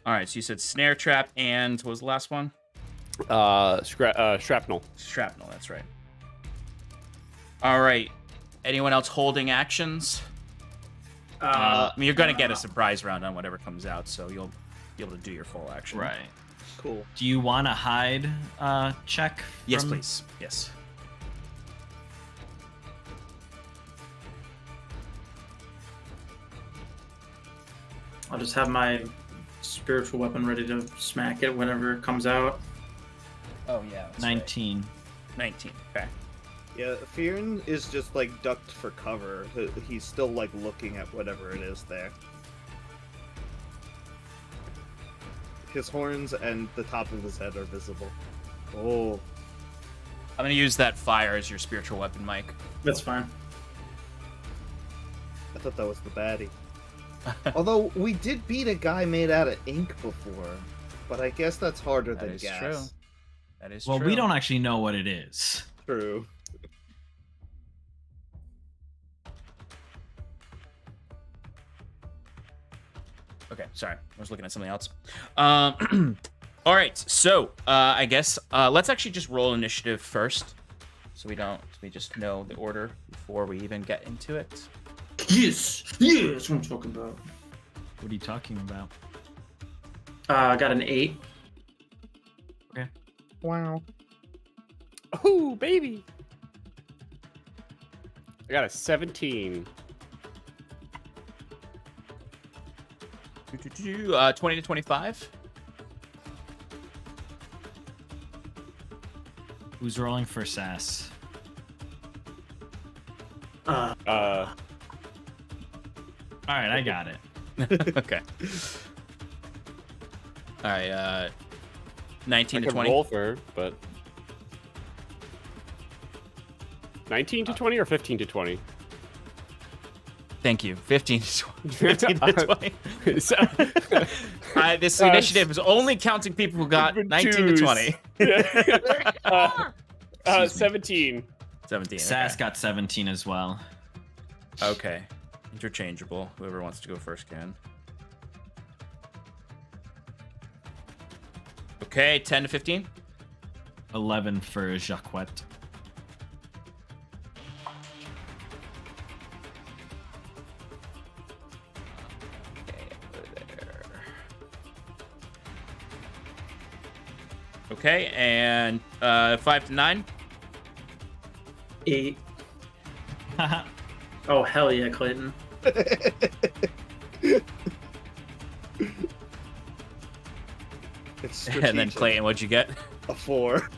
S1: All right. So you said snare trap and what was the last one?
S5: Shrapnel.
S1: Shrapnel. That's right. All right. Anyone else holding actions? I mean, you're gonna get a surprise round on whatever comes out, so you'll be able to do your full action.
S6: Right.
S2: Cool.
S6: Do you want to hide check?
S1: Yes,
S6: from-
S1: please. Yes.
S3: I'll just have my spiritual weapon ready to smack it whenever it comes out.
S1: Oh yeah. that's
S6: 19.
S1: right. 19. Okay.
S2: Yeah, Fearn is just like ducked for cover. He's still like looking at whatever it is there. His horns and the top of his head are visible. Oh,
S1: I'm gonna use that fire as your spiritual weapon, Mike.
S3: That's fine.
S2: I thought that was the baddie. Although we did beat a guy made out of ink before, but I guess that's harder
S1: That
S2: than
S1: is
S2: gas.
S1: true. That is
S6: Well,
S1: true.
S6: we don't actually know what it is.
S2: True.
S1: Okay, sorry. I was looking at something else. All right, so I guess let's actually just roll initiative first, so we just know the order before we even get into it.
S3: Yes! Yeah, that's what I'm talking about.
S6: What are you talking about?
S3: I got an 8.
S2: Wow.
S5: Oh, baby! I got a 17.
S1: 20 to 25.
S6: Who's rolling for sass?
S5: Uh,
S6: All right, I got it.
S1: Okay. All right. 19
S5: I
S1: to
S5: could
S1: 20.
S5: roll for her, but 19 to 20 or 15 to 20?
S1: Thank you. 15 to 20. 15 to 20.
S5: So-
S1: This initiative is only counting people who got 19 to
S5: Twos.
S1: 20.
S5: Yeah.
S1: Excuse me.
S5: 17.
S1: 17.
S6: Sass
S1: Okay.
S6: got 17 as well.
S1: Okay. Interchangeable. Whoever wants to go first can. Okay, 10 to 15.
S6: 11 for Jacquette.
S1: Okay, and 5 to 9.
S3: 8. Oh, hell yeah, Clayton.
S2: It's
S1: And then
S2: strategic.
S1: Clayton, what'd you get?
S2: A 4.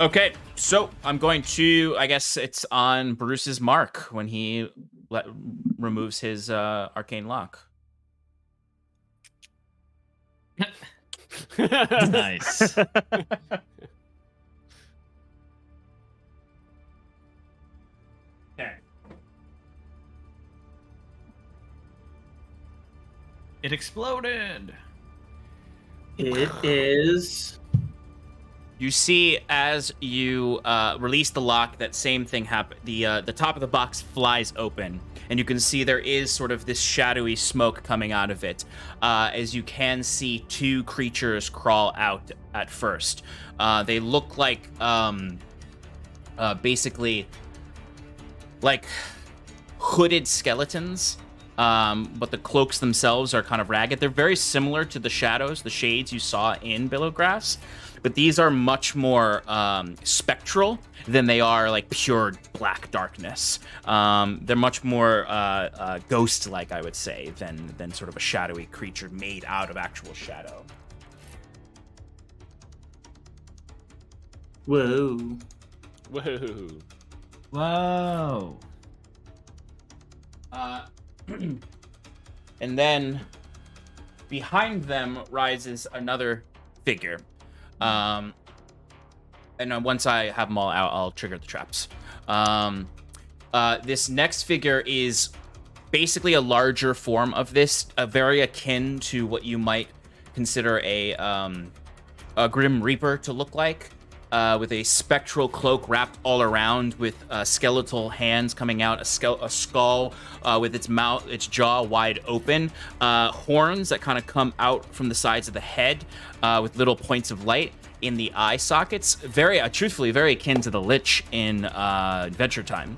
S1: Okay, so I'm going to, I guess it's on Bruce's mark when he removes his arcane lock.
S6: Nice.
S1: Okay.
S6: It exploded.
S3: It is.
S1: You see, as you release the lock, that same thing happened. The top of the box flies open, and you can see there is sort of this shadowy smoke coming out of it. As you can see, 2 creatures crawl out at first. They look like basically like hooded skeletons. But the cloaks themselves are kind of ragged. They're very similar to the shadows, the shades you saw in Billowgrass, but these are much more spectral than they are like pure black darkness. They're much more ghost-like, I would say, than sort of a shadowy creature made out of actual shadow.
S3: Whoa.
S5: Whoa.
S6: Whoa.
S1: And then behind them rises another figure. And once I have them all out, I'll trigger the traps. This next figure is basically a larger form of this, very akin to what you might consider a Grim Reaper to look like. With a spectral cloak wrapped all around, with skeletal hands coming out, a skull with its mouth, its jaw wide open, horns that kind of come out from the sides of the head, with little points of light in the eye sockets. Very, truthfully, very akin to the Lich in Adventure Time,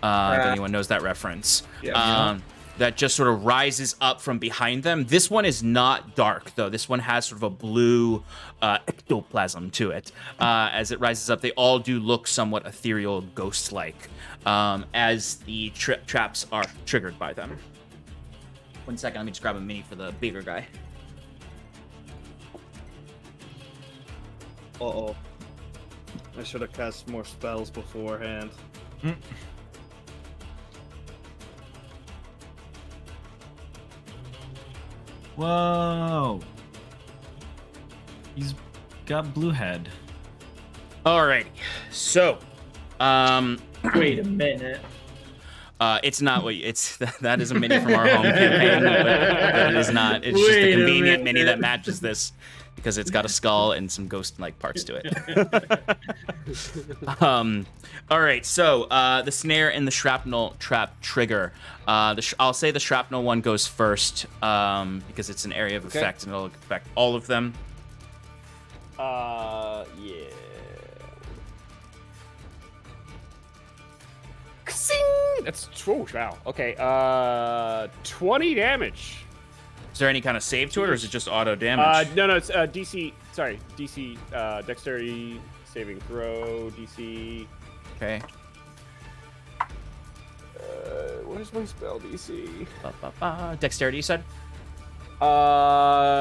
S1: if anyone knows that reference.
S3: Yeah.
S1: That just sort of rises up from behind them. This one is not dark, though. This one has sort of a blue ectoplasm to it. As it rises up, they all do look somewhat ethereal, ghost-like, as the traps are triggered by them. 1 second, let me just grab a mini for the bigger guy.
S2: Uh-oh. I should have cast more spells beforehand.
S6: Whoa. He's got blue head.
S1: Alrighty, so,
S3: Wait a minute.
S1: it's not what it's that is a mini from our home campaign, but it is not. It's just a
S3: Wait a
S1: convenient mini
S3: minute.
S1: that matches this because it's got a skull and some ghost-like parts to it. All right, so the snare and the shrapnel trap trigger. I'll say the shrapnel one goes first because it's an area of effect and it'll affect all of them.
S5: Yeah. That's wow. Okay. 20 damage.
S1: Is there any kind of save to it, or is it just auto damage?
S5: No, it's DC. Sorry, DC. Dexterity saving throw. DC.
S1: Okay.
S5: Where's my spell DC?
S1: Dexterity, you said?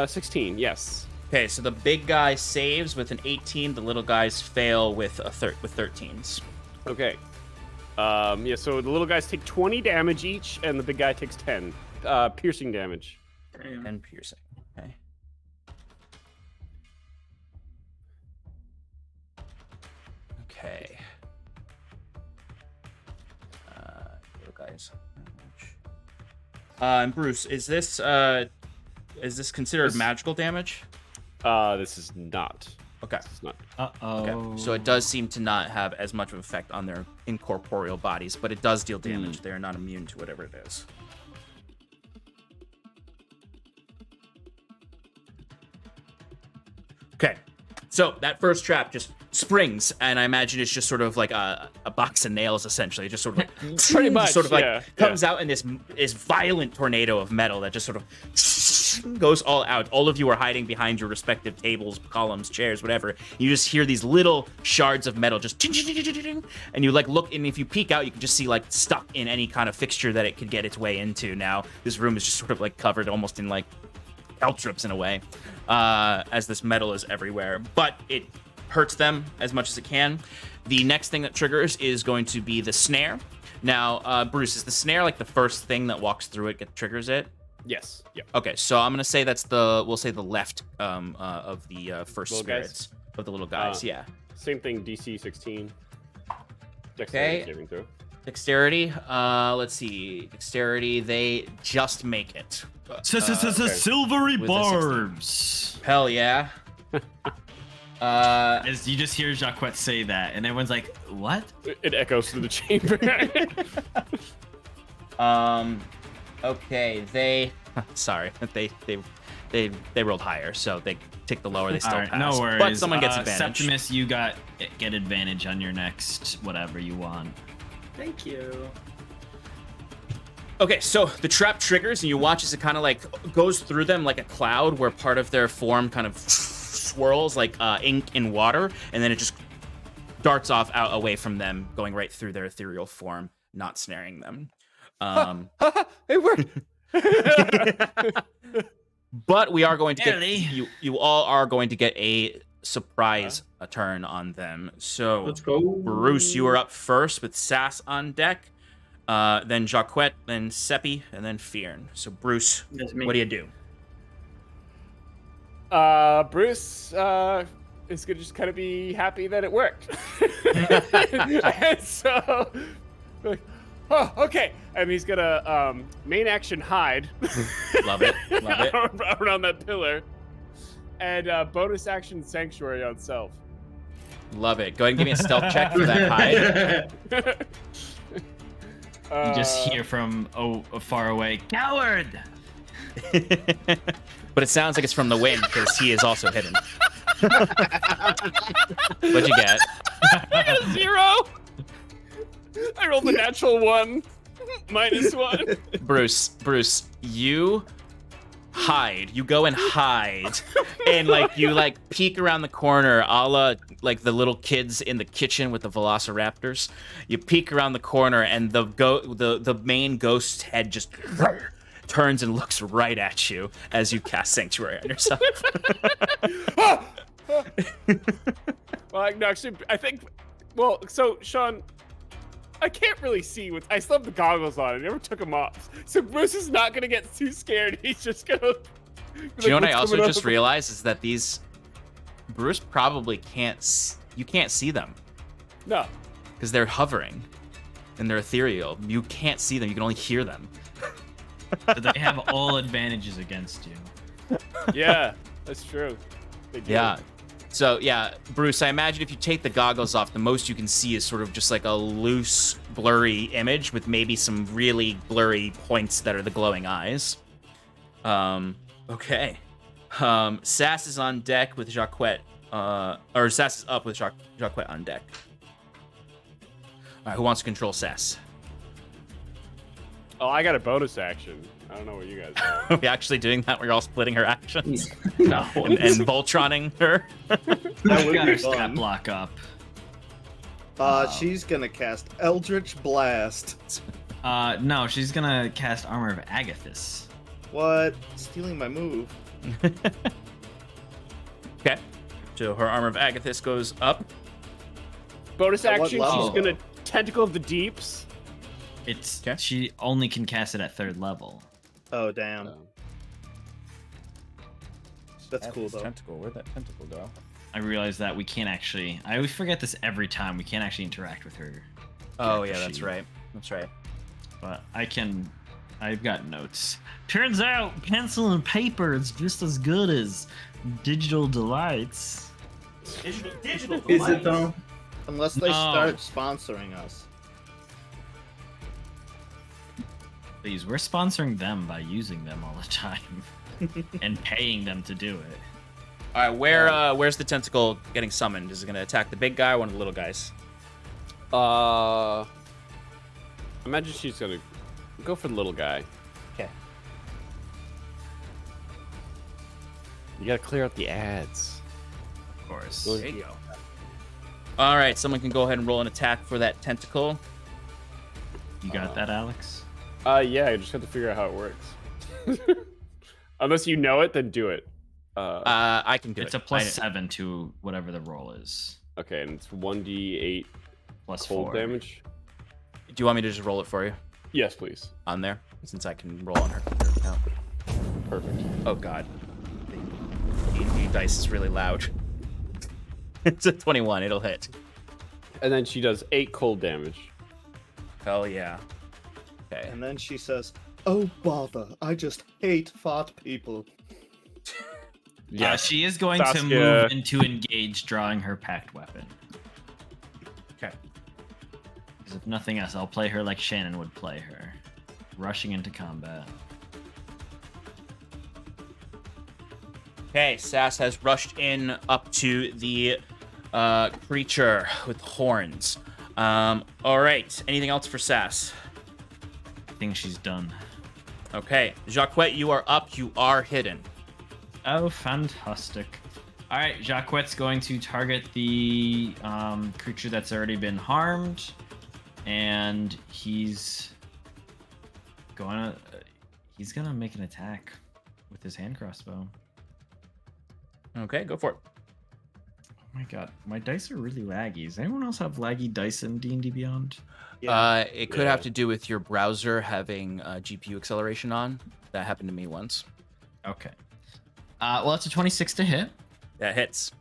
S5: 16. Yes.
S1: Okay, so the big guy saves with an 18. The little guys fail with with 13s.
S5: Okay. Yeah. So the little guys take 20 damage each, and the big guy takes 10 piercing damage.
S1: And piercing. Okay. Okay. Little guys. And Bruce, is this considered magical damage?
S5: This is not.
S1: Okay.
S5: It's not.
S6: Uh-oh.
S1: Okay. So it does seem to not have as much of an effect on their incorporeal bodies, but it does deal damage. They are not immune to whatever it is. Okay. So that first trap just springs, and I imagine it's just sort of like a box of nails, essentially. It just sort of like,
S5: Pretty much,
S1: sort of like
S5: yeah,
S1: comes out in this violent tornado of metal that just sort of goes all out. All of you are hiding behind your respective tables, columns, chairs, whatever. You just hear these little shards of metal just and you like look, and if you peek out, you can just see like stuck in any kind of fixture that it could get its way into. Now this room is just sort of like covered almost in like caltrops in a way, as this metal is everywhere, but it hurts them as much as it can. The next thing that triggers is going to be the snare. Now, Bruce, is the snare like the first thing that walks through it triggers it?
S5: Yes. Yeah.
S1: Okay, so I'm gonna say that's we'll say the left of the first
S5: Little
S1: spirits
S5: guys?
S1: of the little guys. Yeah.
S5: Same thing. DC 16.
S1: Okay.
S5: Dexterity saving throw.
S1: Dexterity. Let's see. Dexterity. They just make it.
S6: Silvery
S1: with a 16.
S6: barbs.
S1: Hell yeah.
S6: As you just hear Jacquet say that, and everyone's like, "What?"
S5: It echoes through the chamber.
S1: Okay. Sorry. They rolled higher, so they take the lower. They still
S6: All right,
S1: pass.
S6: no worries.
S1: But someone gets advantage.
S6: Septimus, you get advantage on your next whatever you want.
S3: Thank you.
S1: Okay, so the trap triggers, and you watch as it kind of like goes through them like a cloud, where part of their form kind of swirls like ink in water, and then it just darts off out away from them, going right through their ethereal form, not snaring them.
S5: It worked.
S1: But we are going to get
S6: Barely.
S1: you all are going to get a surprise a turn on them. So
S3: Let's go.
S1: Bruce, you are up first with Sass on deck. Then Jacquet, then Seppi, and then Fearn. So Bruce,
S3: That's me.
S1: what do you do?
S5: Bruce is gonna just kind of be happy that it worked. And so, like, oh, okay. And he's gonna main action hide.
S1: Love it. Love it.
S5: Around that pillar. And bonus action sanctuary on self.
S1: Love it. Go ahead and give me a stealth check for that hide.
S6: You just hear from far away, "Coward!"
S1: But it sounds like it's from the wind because he is also hidden. What'd you get?
S5: I got a 0. I rolled a natural 1. -1.
S1: Bruce, you hide. You go and hide, and like you like peek around the corner, a la like the little kids in the kitchen with the velociraptors. You peek around the corner, and the main ghost head just turns and looks right at you as you cast Sanctuary on yourself.
S5: Well, no, actually, I think. Well, so Sean, I can't really see what. I still have the goggles on. I never took them off. So Bruce is not gonna get too scared. He's just gonna.
S1: Do you know what I also just realized is that Bruce probably can't. You can't see them
S5: No.
S1: because they're hovering and they're ethereal. You can't see them. You can only hear them.
S6: But they have all advantages against you.
S5: Yeah, that's true. They do.
S1: Yeah. So yeah, Bruce, I imagine if you take the goggles off, the most you can see is sort of just like a loose, blurry image with maybe some really blurry points that are the glowing eyes. Okay. Sass is on deck with Jacquet. Or Sass is up with Jacquet on deck. All right, who wants to control Sass?
S5: Oh, I got a bonus action. I don't know what you guys are.
S1: Are we actually doing that? We're all splitting her actions
S3: No.
S1: and Voltroning her.
S2: That
S6: I've
S2: would
S6: got
S2: be
S6: her stat
S2: fun.
S6: block up.
S2: She's gonna cast Eldritch Blast.
S6: No, she's gonna cast Armor of Agathis.
S2: What? Stealing my move.
S1: Okay. So her Armor of Agathis goes up.
S5: Bonus
S2: At what
S5: action,
S2: level?
S5: she's gonna Tentacle of the Deeps.
S6: It's
S1: Okay.
S6: She only can cast it at 3rd level.
S2: Oh damn. That's cool though.
S1: Tentacle. Where'd that tentacle go?
S6: I realize that we can't actually. I always forget this every time. We can't actually interact with her.
S1: Oh
S6: character
S1: yeah, that's
S6: sheet.
S1: right. That's right.
S6: But I can. I've got notes. Turns out pencil and paper is just as good as digital delights.
S1: Digital.
S3: Is it though?
S2: Unless they
S6: No.
S2: start sponsoring us.
S6: Please, we're sponsoring them by using them all the time and paying them to do it.
S1: All right, where's the tentacle getting summoned? Is it gonna attack the big guy or one of the little guys?
S5: Imagine she's gonna go for the little guy.
S1: Okay.
S5: You gotta clear out the ads.
S4: Of course.
S5: Really?
S1: There you go. All right, someone can go ahead and roll an attack for that tentacle.
S4: You got that, Alex?
S5: Yeah, I just have to figure out how it works. Unless you know it, then do it.
S1: I can do
S4: It's
S1: it.
S4: a +7 to whatever the roll is.
S5: Okay, and it's 1d8
S4: Plus
S5: cold
S4: 4.
S5: damage.
S1: Do you want me to just roll it for you
S5: Yes, please.
S1: on there? Since I can roll on her computer account.
S5: Perfect.
S1: Oh, God. The D&D dice is really loud. It's a 21. It'll hit.
S5: And then she does 8 cold damage.
S1: Hell yeah. Okay.
S2: And then she says, "Oh bother! I just hate fat people."
S5: Yeah,
S4: She is going to
S5: Saskia-
S4: move into engage, drawing her packed weapon.
S1: Okay.
S4: Because if nothing else, I'll play her like Shannon would play her. Rushing into combat.
S1: Okay, Sass has rushed in up to the creature with horns. All right. Anything else for Sass?
S4: I think she's done.
S1: Okay. Jacquette, you are up. You are hidden.
S4: Oh, fantastic. All right, Jacquette's going to target the creature that's already been harmed, and he's gonna make an attack with his hand crossbow.
S1: Okay, go for it.
S4: Oh my god, my dice are really laggy. Does anyone else have laggy dice in D&D Beyond?
S1: It could
S5: Yeah.
S1: have to do with your browser having GPU acceleration on. That happened to me once.
S4: Okay. Well, it's a 26 to hit.
S1: That hits.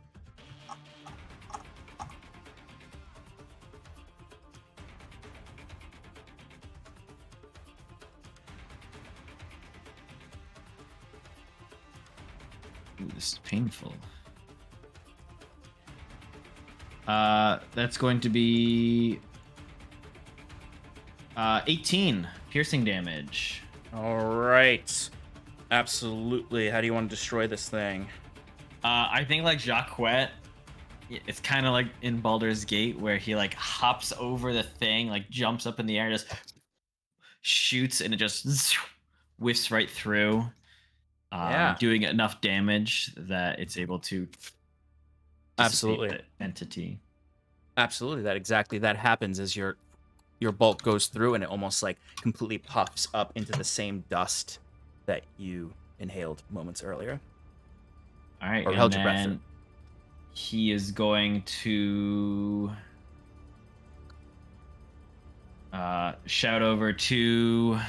S4: Ooh, this is painful. That's going to be 18 piercing damage.
S1: All right. Absolutely. How do you want to destroy this thing?
S4: I think like Jacquette, it's kind of like in Baldur's Gate where he like hops over the thing, like jumps up in the air, just shoots, and it just whiffs right through,
S1: Yeah.
S4: doing enough damage that it's able to dissipate
S1: Absolutely.
S4: the entity.
S1: Absolutely. That happens as your bolt goes through and it almost like completely puffs up into the same dust that you inhaled moments earlier.
S4: All right,
S1: Or
S4: and
S1: held your breath
S4: then
S1: through.
S4: he is going to shout over to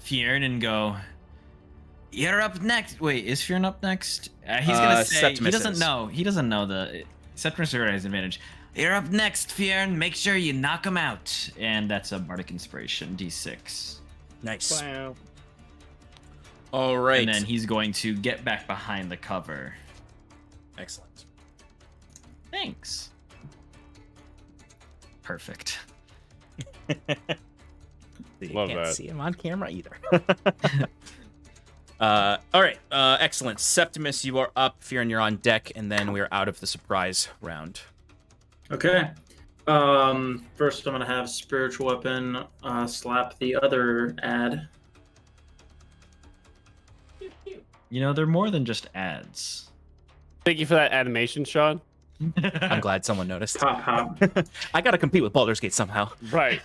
S4: Fjern and go, "You're up next." Wait, is Fjern up next? He's gonna say
S1: Septimus
S4: he doesn't
S1: is.
S4: know. He doesn't know the Septimus already has advantage. "You're up next, Fjern. Make sure you knock him out." And that's a bardic inspiration, D6.
S1: Nice.
S2: Wow.
S1: All right.
S4: And then he's going to get back behind the cover.
S1: Excellent.
S4: Thanks. Perfect.
S1: You
S5: Love
S1: can't
S5: that.
S1: see him on camera either. All right. Excellent. Septimus, you are up. Fjern, you're on deck, and then we're out of the surprise round.
S3: Okay. First, I'm gonna have spiritual weapon slap the other ad.
S4: You know, they're more than just ads.
S5: Thank you for that animation, Sean.
S1: I'm glad someone noticed.
S3: Pop hop.
S1: I gotta compete with Baldur's Gate somehow.
S5: Right.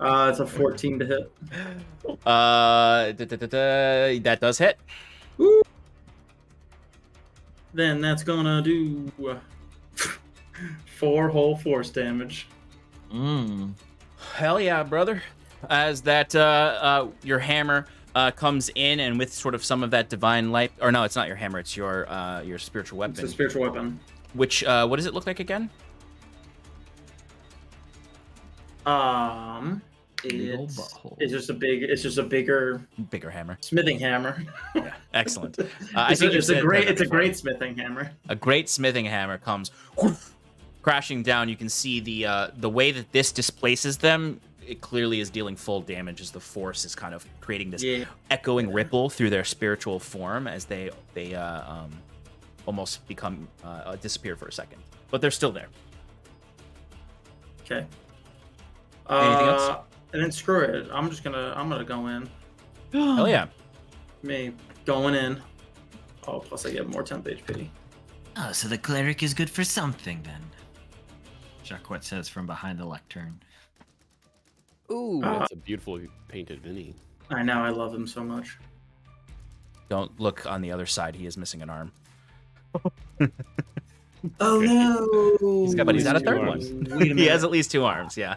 S3: It's a 14 to hit.
S1: That does hit.
S3: Then that's gonna do 4 whole force damage.
S1: Hell yeah, brother. As that your hammer comes in, and with sort of some of that divine light, or no, it's not your hammer, it's your spiritual weapon.
S3: It's a spiritual weapon.
S1: Which what does it look like again?
S4: Big ol'
S3: It's
S4: butthole.
S3: it's just a bigger
S1: Bigger hammer.
S3: smithing hammer.
S1: Yeah, excellent. I
S3: It's
S1: think you've
S3: a
S1: said
S3: great
S1: that
S3: it's a
S1: before.
S3: great smithing hammer.
S1: A great smithing hammer comes crashing down. You can see the way that this displaces them. It clearly is dealing full damage as the force is kind of creating this
S3: Yeah.
S1: echoing ripple through their spiritual form as they almost become disappear for a second, but they're still there.
S3: Okay.
S1: Anything else?
S3: And then screw it. I'm gonna go in.
S1: Hell yeah.
S3: Me going in. Oh, plus I get more temp HP.
S6: Oh, so the cleric is good for something then. Jacquet says from behind the lectern.
S5: Ooh, that's a beautiful painted Vinny.
S3: I know, I love him so much.
S1: Don't look on the other side. He is missing an arm.
S3: Oh no!
S1: But he's got a
S5: Two
S1: third
S5: arms.
S1: one.
S3: Wait a
S1: He has
S3: minute.
S1: at least 2 arms, yeah.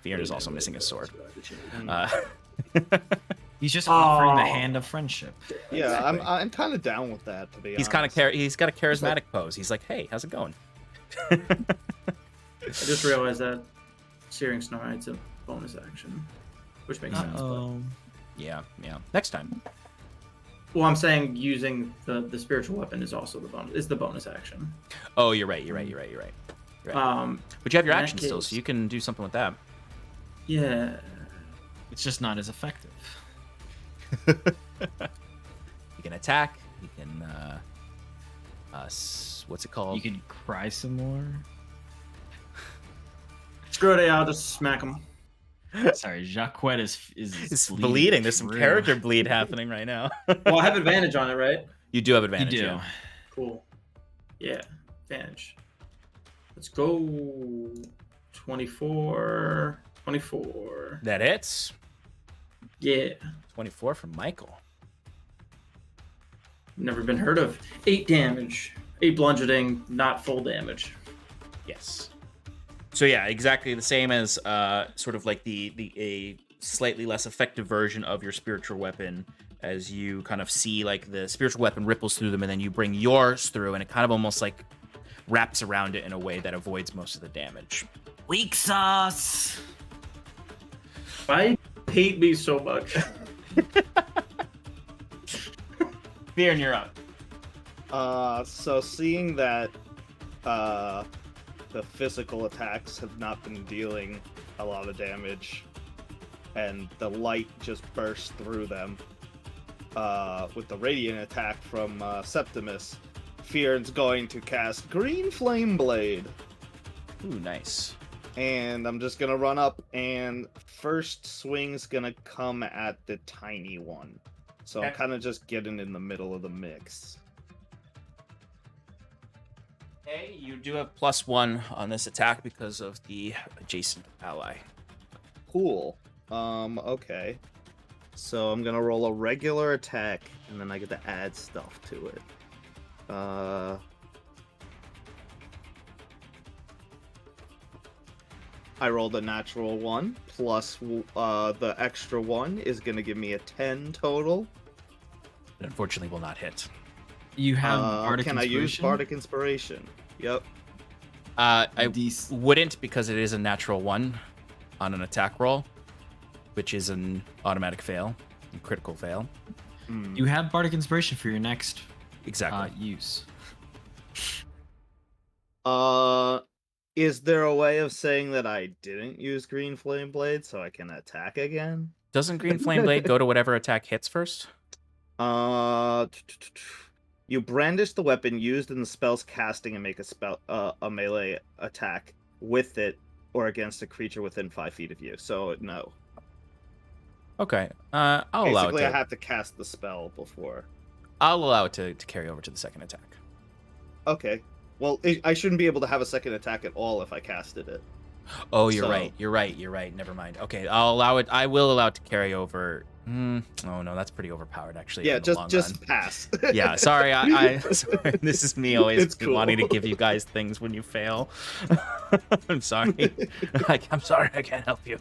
S1: Fear is also missing a sword.
S6: He's just offering the
S3: Oh.
S6: hand of friendship.
S2: Yeah, I'm kind of down with that, to be
S1: He's
S2: honest.
S1: kind of he's got a charismatic pose. He's like, "Hey, how's it going?"
S3: I just realized that Searing Snore it's a bonus action, which makes sense. But...
S1: Yeah. Next time.
S3: Well, I'm saying using the spiritual weapon is also the bonus action.
S1: Oh, you're right. Right. But you have your
S3: in that
S1: action still, so
S3: case-
S1: you can do something with that.
S3: Yeah.
S6: It's just not as effective.
S1: You can attack. You can what's it called?
S6: You can cry some more.
S3: Screw it, I'll just smack him.
S6: Sorry, Jacquet is
S1: It's bleeding. There's some
S6: through.
S1: character bleed happening right now.
S3: Well, I have advantage on it, right?
S1: You do have
S6: You
S1: advantage.
S6: do.
S1: Yeah.
S3: Cool. Yeah, advantage. Let's go. 24.
S1: That hits.
S3: Yeah.
S1: 24 from Michael.
S3: Never been heard of. 8 damage. 8 bludgeoning, not full damage.
S1: Yes. So yeah, exactly the same as sort of like a slightly less effective version of your spiritual weapon, as you kind of see like the spiritual weapon ripples through them, and then you bring yours through, and it kind of almost like wraps around it in a way that avoids most of the damage.
S6: Weak sauce.
S3: Why hate me so much?
S1: Fear, and you're up.
S2: So seeing that the physical attacks have not been dealing a lot of damage, and the light just bursts through them, with the radiant attack from Septimus, Fear's going to cast Green Flame Blade.
S1: Ooh, nice.
S2: And I'm just gonna run up, and first swing's gonna come at the tiny one. So I'm
S1: Okay.
S2: kind of just getting in the middle of the mix.
S1: Okay, you do have +1 on this attack because of the adjacent ally.
S2: Cool. Okay. So I'm gonna roll a regular attack, and then I get to add stuff to it. I rolled a natural 1, plus the extra 1 is gonna give me a 10 total.
S1: It unfortunately will not hit.
S6: You have Bardic
S2: Can I use
S6: Inspiration?
S2: Bardic Inspiration? Yep.
S1: I
S6: Dec-
S1: wouldn't, because it is a natural 1 on an attack roll, which is an automatic fail, a critical fail.
S6: You have Bardic Inspiration for your next
S1: Exactly.
S6: use.
S2: Is there a way of saying that I didn't use Green Flame Blade so I can attack again?
S1: Doesn't Green Flame Blade go to whatever attack hits first?
S2: You brandish the weapon used in the spell's casting and make a melee attack with it or against a creature within 5 feet of you. So no.
S1: Okay. I'll allow it
S2: Basically,
S1: to.
S2: I have to cast the spell before.
S1: I'll allow it to carry over to the second attack.
S2: Okay. Well, I shouldn't be able to have a second attack at all if I casted it.
S1: Oh, you're
S2: So-
S1: right. You're right. Never mind. Okay, I'll allow it. I will allow it to carry over. Oh no, that's pretty overpovered actually.
S2: Yeah,
S1: in the long
S2: just
S1: run.
S2: pass.
S1: Yeah, sorry. I sorry. This is me always
S2: It's cool.
S1: wanting to give you guys things when you fail. I'm sorry. I'm sorry. I can't help you.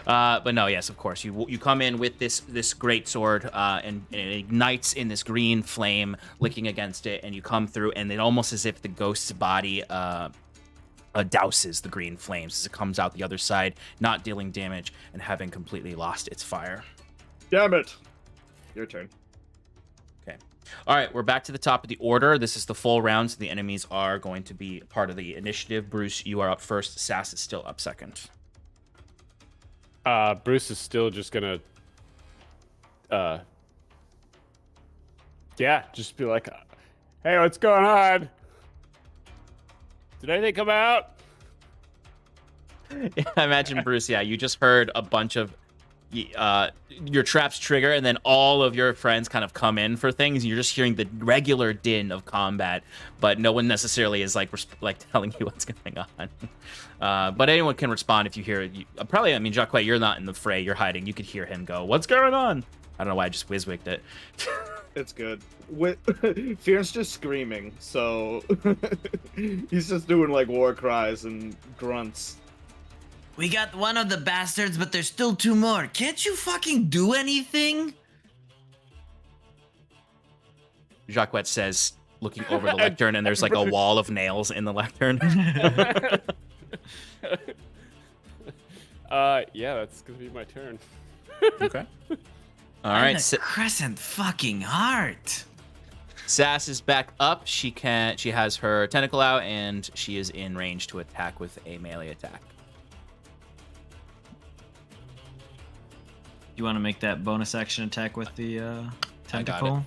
S1: But no, yes, of course. You come in with this great sword, and it ignites in this green flame, licking against it, and you come through, and it almost as if the ghost's body douses the green flames as it comes out the other side, not dealing damage and having completely lost its fire.
S2: Damn it. Your turn.
S1: All right, we're back to the top of the order. This is the full round, so the enemies are going to be part of the initiative. Bruce, you are up first. Sass is still up second.
S5: Bruce is still just gonna, just be like, "Hey, what's going on? Did anything come out?"
S1: I imagine, Bruce, yeah, you just heard a bunch of your traps trigger, and then all of your friends kind of come in for things. And you're just hearing the regular din of combat, but no one necessarily is like telling you what's going on. But anyone can respond if you hear it. Probably, I mean, Jacques, you're not in the fray. You're hiding. You could hear him go, "What's going on?" I don't know why I just whiz-wigged it.
S2: It's good. Fear's just screaming, so he's just doing like war cries and grunts.
S6: We got one of the bastards, but there's still 2 more. Can't you fucking do anything?
S1: Jacques says, looking over the lectern, and there's like a wall of nails in the lectern.
S5: Yeah, that's gonna be my turn.
S1: Okay. All right.
S6: Crescent fucking heart.
S1: Sass is back up. She has her tentacle out, and she is in range to attack with a melee attack.
S6: You want to make that bonus action attack with the tentacle?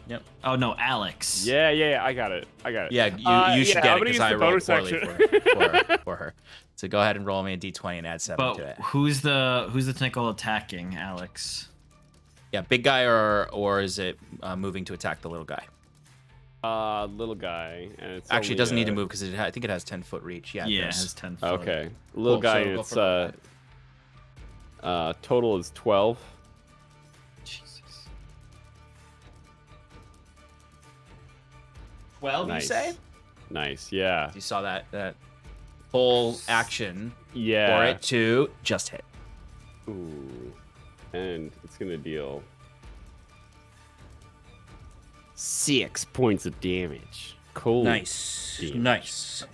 S1: Yep.
S6: Oh no, Alex.
S5: Yeah, I got it.
S1: Yeah, you should get it because I rolled poorly
S5: action.
S1: for her. So go ahead and roll me a d20 and add 7 to it.
S6: But who's the tentacle attacking, Alex?
S1: Yeah, big guy or is it moving to attack the little guy?
S5: Little guy. And it's
S1: Actually, it
S5: only,
S1: doesn't need to move because I think it has 10-foot reach. Yeah,
S6: it
S1: does.
S6: has 10 foot.
S5: Okay, little
S1: Cool,
S5: guy.
S1: so
S5: And
S1: go
S5: it's
S1: for
S5: total is 12.
S6: Jesus.
S1: 12,
S5: Nice.
S1: you say?
S5: Nice. Yeah.
S1: You saw that full action
S5: Yeah.
S1: for it to just hit.
S5: Ooh. And it's gonna deal 6 points of damage. Cool.
S1: Nice.
S5: Damage.
S1: Nice.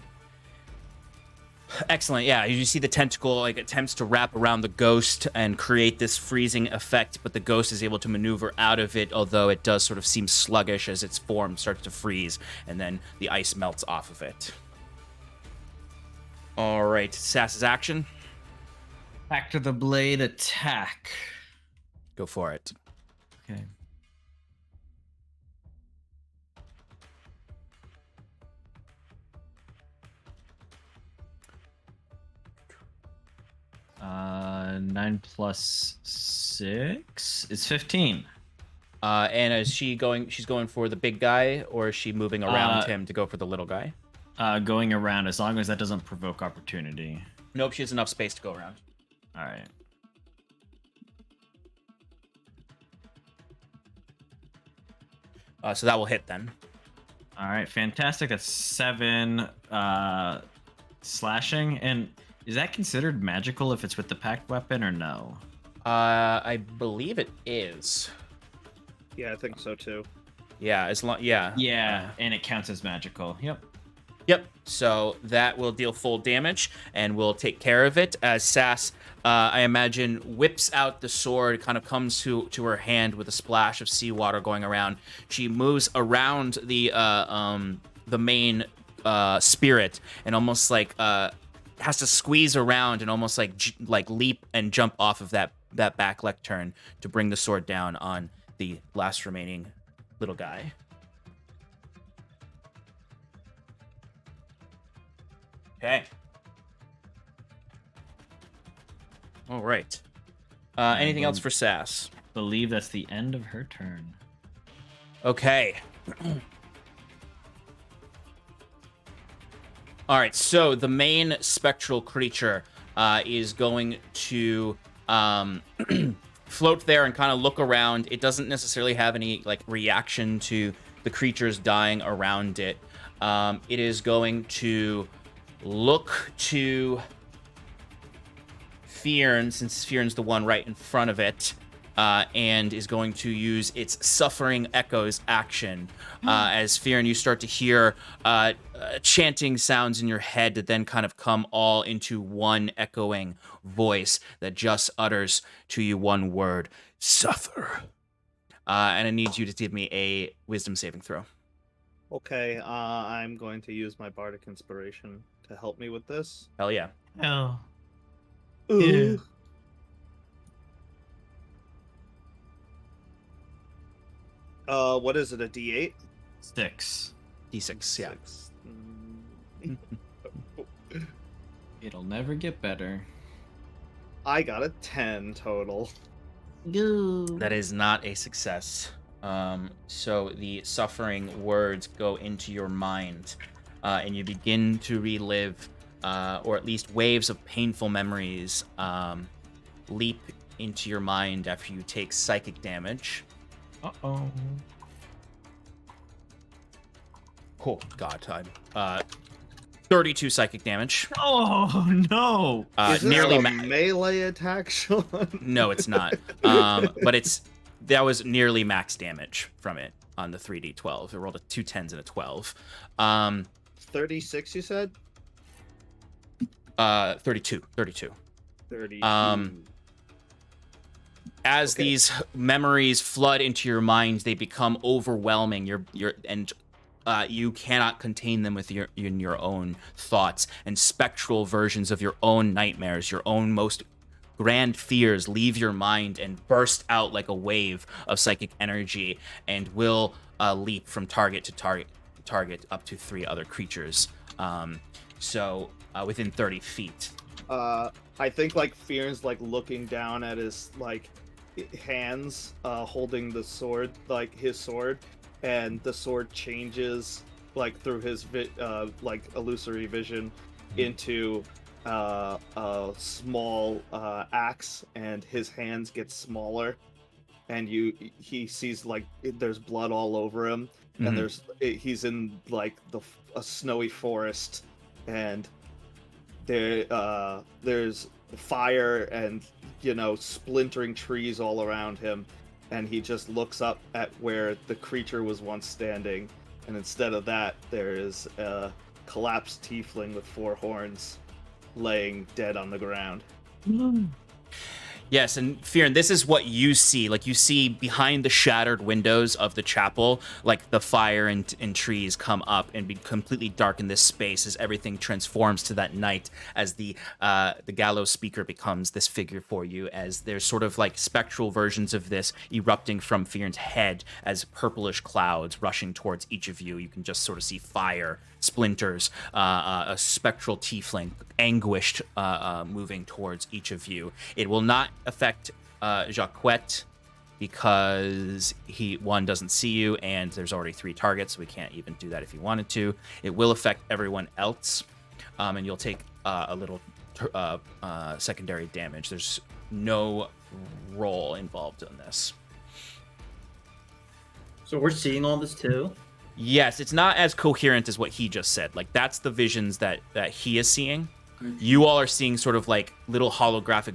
S1: Excellent. Yeah, you see the tentacle like attempts to wrap around the ghost and create this freezing effect, but the ghost is able to maneuver out of it, although it does sort of seem sluggish as its form starts to freeze, and then the ice melts off of it. All right, Sass's action.
S6: Back to the blade attack.
S1: Go for it.
S6: Okay. Uh, 9 plus 6 is 15.
S1: And is she's going for the big guy, or is she moving around him to go for the little guy?
S6: Going around, as long as that doesn't provoke opportunity.
S1: Nope, she has enough space to go around.
S6: All right.
S1: So that will hit then.
S6: All right, fantastic. That's 7 slashing. And is that considered magical if it's with the packed weapon or no?
S1: I believe it is.
S2: Yeah, I think so too.
S1: Yeah, as long
S6: Yeah, and it counts as magical. Yep.
S1: Yep. So that will deal full damage, and we'll take care of it as Sass, I imagine, whips out the sword, kind of comes to her hand with a splash of seawater going around. She moves around the main spirit and almost like has to squeeze around and almost like leap and jump off of that back lectern to bring the sword down on the last remaining little guy. Okay. All right. Anything else for Sass?
S6: Believe that's the end of her turn.
S1: Okay. All right. So the main spectral creature is going to float there and kind of look around. It doesn't necessarily have any like reaction to the creatures dying around it. It is going to look to Fearn, since Fearn's the one right in front of it, and is going to use its Suffering Echoes action. As Fearn, you start to hear chanting sounds in your head that then kind of come all into one echoing voice that just utters to you one word: suffer. And it needs you to give me a wisdom saving throw.
S2: Okay, I'm going to use my bardic inspiration to help me with this.
S1: Hell yeah.
S6: Oh.
S2: Ooh. What is it, a D8?
S6: 6.
S1: D6, yeah.
S2: 6.
S6: It'll never get better.
S2: I got a 10 total.
S1: That is not a success. So the suffering words go into your mind, and you begin to relive, or at least waves of painful memories leap into your mind after you take psychic damage.
S6: Uh-oh.
S1: Oh, God. 32 psychic damage.
S6: Oh, no.
S2: Is this
S1: Nearly
S2: a melee attack, Sean?
S1: No, it's not. But that was nearly max damage from it on the 3d12. It rolled a 2 10s and a 12.
S2: 36, you said?
S1: 32.
S2: 32.
S1: As
S2: Okay.
S1: these memories flood into your mind, they become overwhelming. You cannot contain them in your own thoughts, and spectral versions of your own nightmares, your own most grand fears leave your mind and burst out like a wave of psychic energy, and will leap from target to target up to 3 other creatures. Within 30 feet.
S2: I think like Fearn's like looking down at his like hands, holding the sword, like his sword, and the sword changes like through his like illusory vision into a small axe, and his hands get smaller, and he sees like there's blood all over him, and he's in like a snowy forest, and there's fire and splintering trees all around him, and he just looks up at where the creature was once standing, and instead of that there is a collapsed tiefling with 4 horns laying dead on the ground.
S1: Yes, and Fearn, this is what you see. Like, you see behind the shattered windows of the chapel, like the fire and trees come up and be completely darken this space as everything transforms to that night, as the gallows speaker becomes this figure for you, as there's sort of like spectral versions of this erupting from Fearn's head as purplish clouds rushing towards each of you. You can just sort of see fire, splinters, a spectral tiefling, anguished, moving towards each of you. It will not affect Jacquette because he doesn't see you, and there's already 3 targets, so we can't even do that if he wanted to. It will affect everyone else, and you'll take a little secondary damage. There's no roll involved in this.
S3: So we're seeing all this too?
S1: Yes, it's not as coherent as what he just said. Like, that's the visions that he is seeing. You all are seeing sort of like little holographic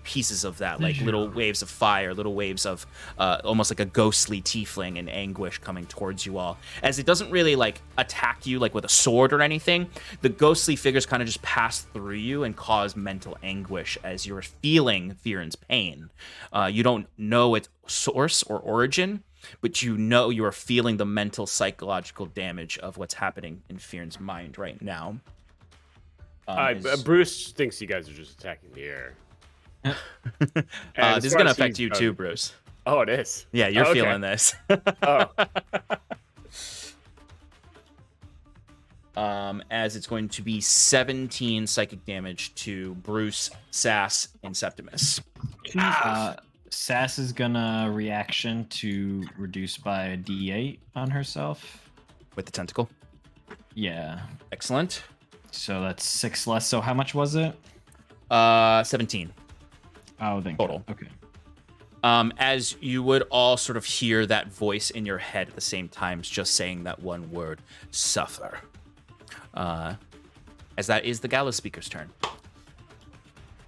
S1: pieces of that, like little waves of fire, little waves of almost like a ghostly tiefling in anguish coming towards you all. As it doesn't really like attack you like with a sword or anything, the ghostly figures kind of just pass through you and cause mental anguish as you're feeling Fearn's pain. You don't know its source or origin, but you know you are feeling the mental psychological damage of what's happening in Fearn's mind right now.
S5: Bruce thinks you guys are just attacking the air.
S1: This is going to affect you too, Bruce.
S5: Oh, it is?
S1: Yeah, you're feeling this. As it's going to be 17 psychic damage to Bruce, Sass, and Septimus.
S6: Sass is gonna reaction to reduce by a D8 on herself.
S1: With the tentacle?
S6: Yeah.
S1: Excellent.
S6: So that's 6 less. So how much was it?
S1: 17.
S6: Oh, thank
S1: total.
S6: you. Okay.
S1: As you would all sort of hear that voice in your head at the same time, just saying that one word, suffer. As that is the gallows speaker's turn.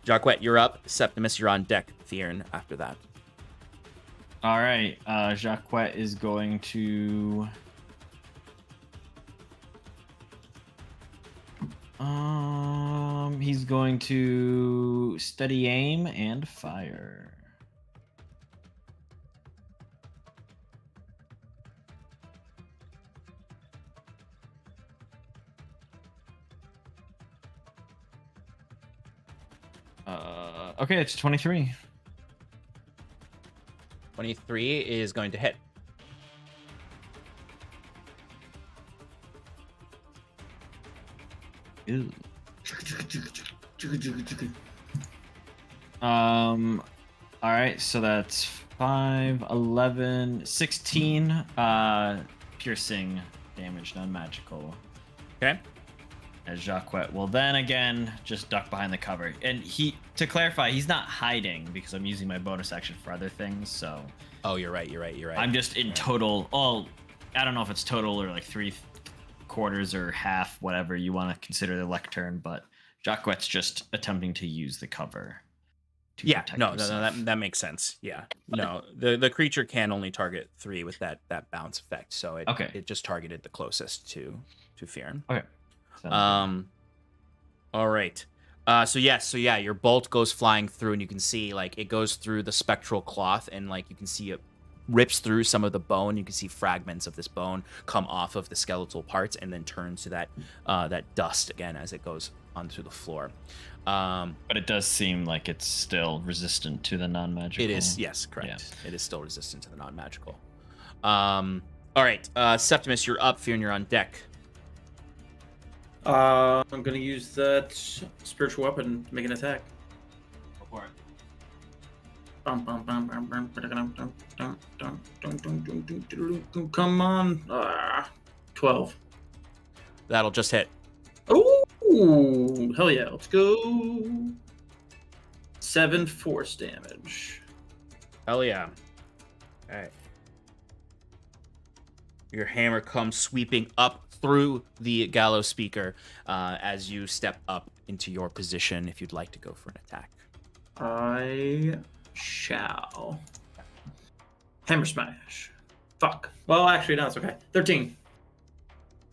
S1: Jacquette, you're up. Septimus, you're on deck. Fearn after that.
S6: All right. Jacquette is going to. He's going to steady aim and fire. Okay, it's 23.
S1: 23 is going to hit.
S6: Ew. All right, so that's 5, 11, 16 piercing damage, non-magical.
S1: Okay.
S6: As Jacquet will then again just duck behind the cover. And to clarify, he's not hiding because I'm using my bonus action for other things, so...
S1: Oh, you're right.
S6: I'm just in total... I don't know if it's total or like 3/4 or half, whatever you want to consider the lectern, but Jacquet's just attempting to use the cover.
S1: Yeah, no, that makes sense. Yeah, no, the creature can only target 3 with that bounce effect, so it just targeted the closest to Fearin.
S6: Okay.
S1: All right. So yeah, your bolt goes flying through, and you can see like it goes through the spectral cloth, and like you can see it rips through some of the bone. You can see fragments of this bone come off of the skeletal parts, and then turn to that dust again as it goes onto the floor.
S6: But it does seem like it's still resistant to the non-magical.
S1: It is, yes, correct. Yeah. It is still resistant to the non-magical. All right, Septimus, you're up. Fearin, you're on deck.
S3: I'm gonna use that spiritual weapon to make an attack.
S6: Go for it.
S3: Come on. 12.
S1: That'll just hit.
S3: Ooh, hell yeah, let's go. 7 force damage.
S1: Hell yeah. All right. Your hammer comes sweeping up through the gallows speaker as you step up into your position if you'd like to go for an attack.
S3: I shall. Hammer smash. Fuck. Well, actually, no, it's okay. 13.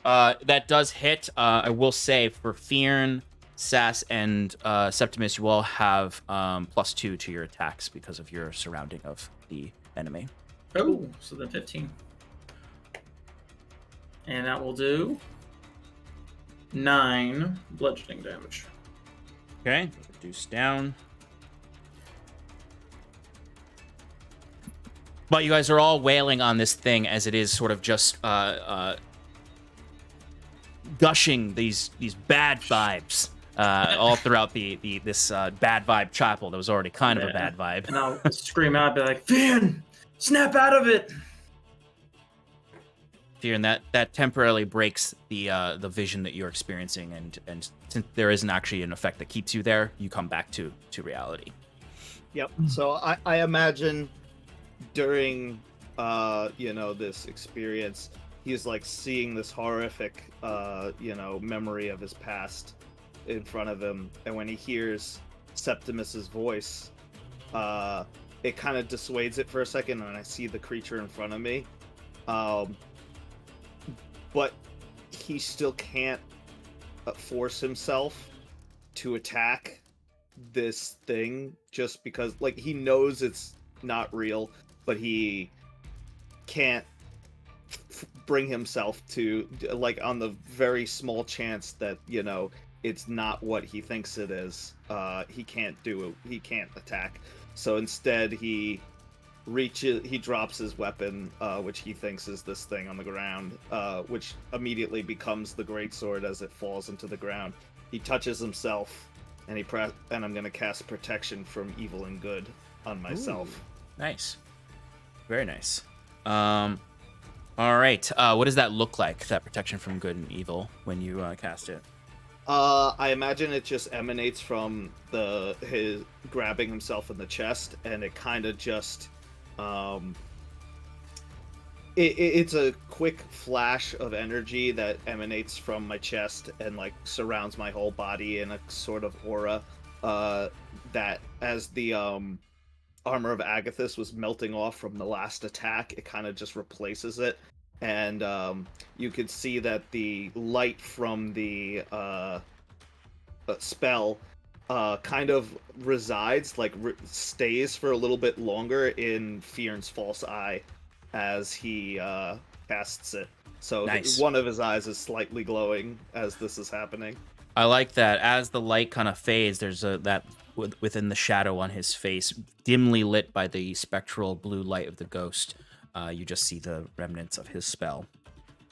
S1: That does hit. I will say for Fearin, Sass, and Septimus, you all have +2 to your attacks because of your surrounding of the enemy.
S3: Oh, so then 15. And that will do 9 bludgeoning damage.
S1: Okay, reduce down. But you guys are all wailing on this thing as it is sort of just gushing these bad vibes all throughout this bad vibe chapel that was already kind of a bad vibe.
S3: And I'll scream out, be like, Fearin, snap out of it!
S1: Fearin, that temporarily breaks the vision that you're experiencing, and since there isn't actually an effect that keeps you there, you come back to reality.
S2: Yep. So I imagine during this experience, he's like seeing this horrific memory of his past in front of him, and when he hears Septimus's voice, it kind of dissuades it for a second, and I see the creature in front of me. But he still can't force himself to attack this thing just because, like, he knows it's not real, but he can't bring himself to, like, on the very small chance that, it's not what he thinks it is. He can't attack. So instead he drops his weapon, which he thinks is this thing on the ground, which immediately becomes the greatsword as it falls into the ground. He touches himself, and I'm gonna cast protection from evil and good on myself.
S1: Ooh, nice, very nice. All right, what does that look like? That protection from good and evil when you cast it?
S2: I imagine it just emanates from his grabbing himself in the chest, and it kind of just. It's a quick flash of energy that emanates from my chest and like surrounds my whole body in a sort of aura that as the armor of Agathis was melting off from the last attack, it kind of just replaces it, and you could see that the light from the spell kind of resides, like stays for a little bit longer in Fearin's false eye as he casts it. So nice. One of his eyes is slightly glowing as this is happening.
S1: I like that. As the light kind of fades, there's that within the shadow on his face, dimly lit by the spectral blue light of the ghost. You just see the remnants of his spell.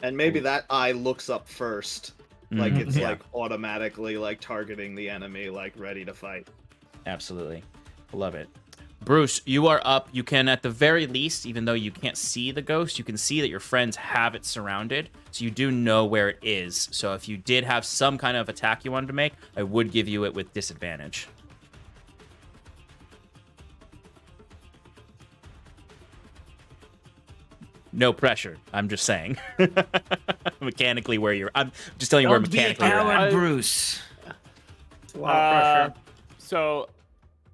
S2: And maybe that eye looks up first. Like it's like automatically like targeting the enemy, like ready to fight.
S1: Absolutely. Love it. Bruce, you are up. You can, at the very least, even though you can't see the ghost, you can see that your friends have it surrounded. So you do know where it is. So if you did have some kind of attack you wanted to make, I would give you it with disadvantage. No pressure. I'm just saying. Mechanically where you're... I'm just telling you where mechanically you're at.
S6: Bruce.
S3: It's a lot of pressure.
S5: So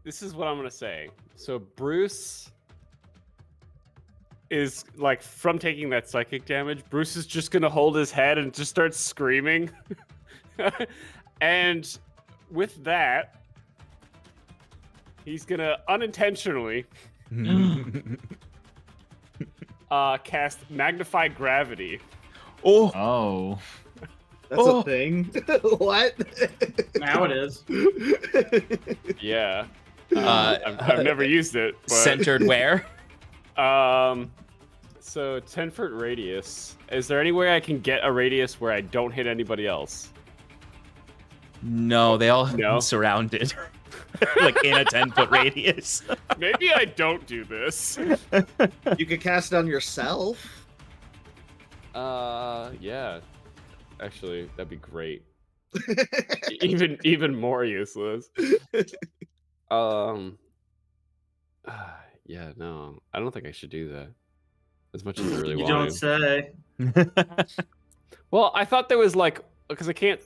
S5: this is what I'm gonna say. So Bruce is like, from taking that psychic damage, Bruce is just gonna hold his head and just start screaming. And with that, he's gonna unintentionally cast Magnify Gravity.
S6: Oh.
S2: That's a thing. What?
S3: Now it is.
S5: Yeah. I've never used it. But,
S1: Centered where?
S5: So 10-foot radius. Is there any way I can get a radius where I don't hit anybody else?
S1: No, they all
S5: No?
S1: surrounded. Like in a 10-foot radius.
S5: Maybe I don't do this.
S2: You could cast it on yourself.
S5: Yeah. Actually, that'd be great. even more useless. Yeah, no. I don't think I should do that. As much as I really
S3: You
S5: want
S3: don't
S5: to.
S3: say.
S5: Well, I thought there was like, because I can't.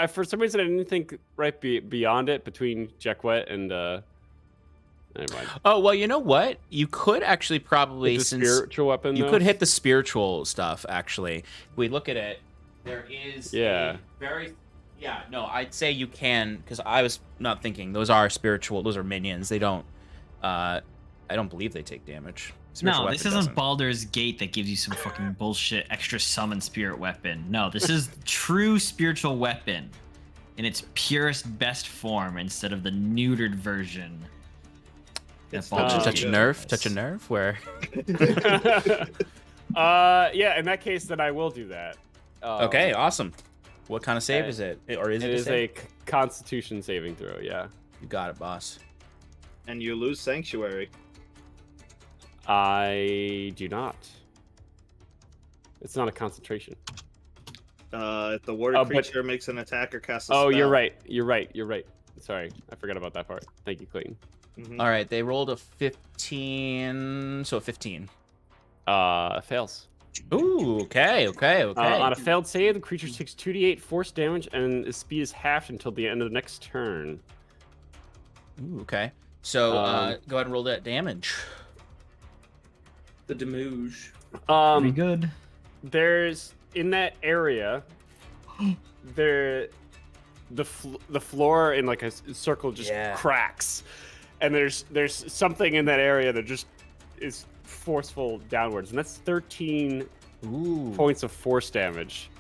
S5: For some reason, I didn't think right beyond it between Jacquet and. Never mind.
S1: Oh, well, you know what? You could actually probably,
S5: Hit the
S1: since
S5: spiritual weapon.
S1: you
S5: though?
S1: could hit the spiritual stuff. Actually, if we look at it, there is
S5: Yeah.
S1: a very, yeah. No, I'd say you can, because I was not thinking those are spiritual. Those are minions. They don't. I don't believe they take damage. Spiritual
S6: No, this
S1: weapon
S6: isn't
S1: doesn't.
S6: Baldur's Gate that gives you some fucking bullshit extra summon spirit weapon. No, this is true spiritual weapon in its purest best form instead of the neutered version. that
S2: It's
S6: Baldur's
S1: Touch a
S6: Gate
S1: nerve.
S6: has.
S1: Touch a nerve. Where?
S5: Yeah. In that case, then I will do that.
S1: Okay, awesome. What kind of save
S5: Uh,
S1: is it? Or is it?
S5: It
S1: a
S5: is
S1: save?
S5: a Constitution saving throw. Yeah.
S1: You got it, boss.
S2: And you lose Sanctuary.
S5: I do not. It's not a concentration.
S2: If the warded
S5: but-
S2: creature makes an attack or casts a
S5: Oh, you're
S2: spell.
S5: right. You're right. You're right. Sorry, I forgot about that part. Thank you, Clayton.
S2: Mhm.
S1: All right, they rolled a 15, so a 15.
S5: Fails.
S1: Ooh, okay.
S5: On a failed save, the creature takes 2d8 force damage, and its speed is halved until the end of the next turn.
S1: Ooh, okay. So go ahead and roll that damage.
S3: The Demouge.
S6: Pretty good.
S5: There's in that area, the floor in like a circle just
S1: Yeah.
S5: cracks, and there's something in that area that just is forceful downwards, and that's 13
S1: Ooh,
S5: points of force damage.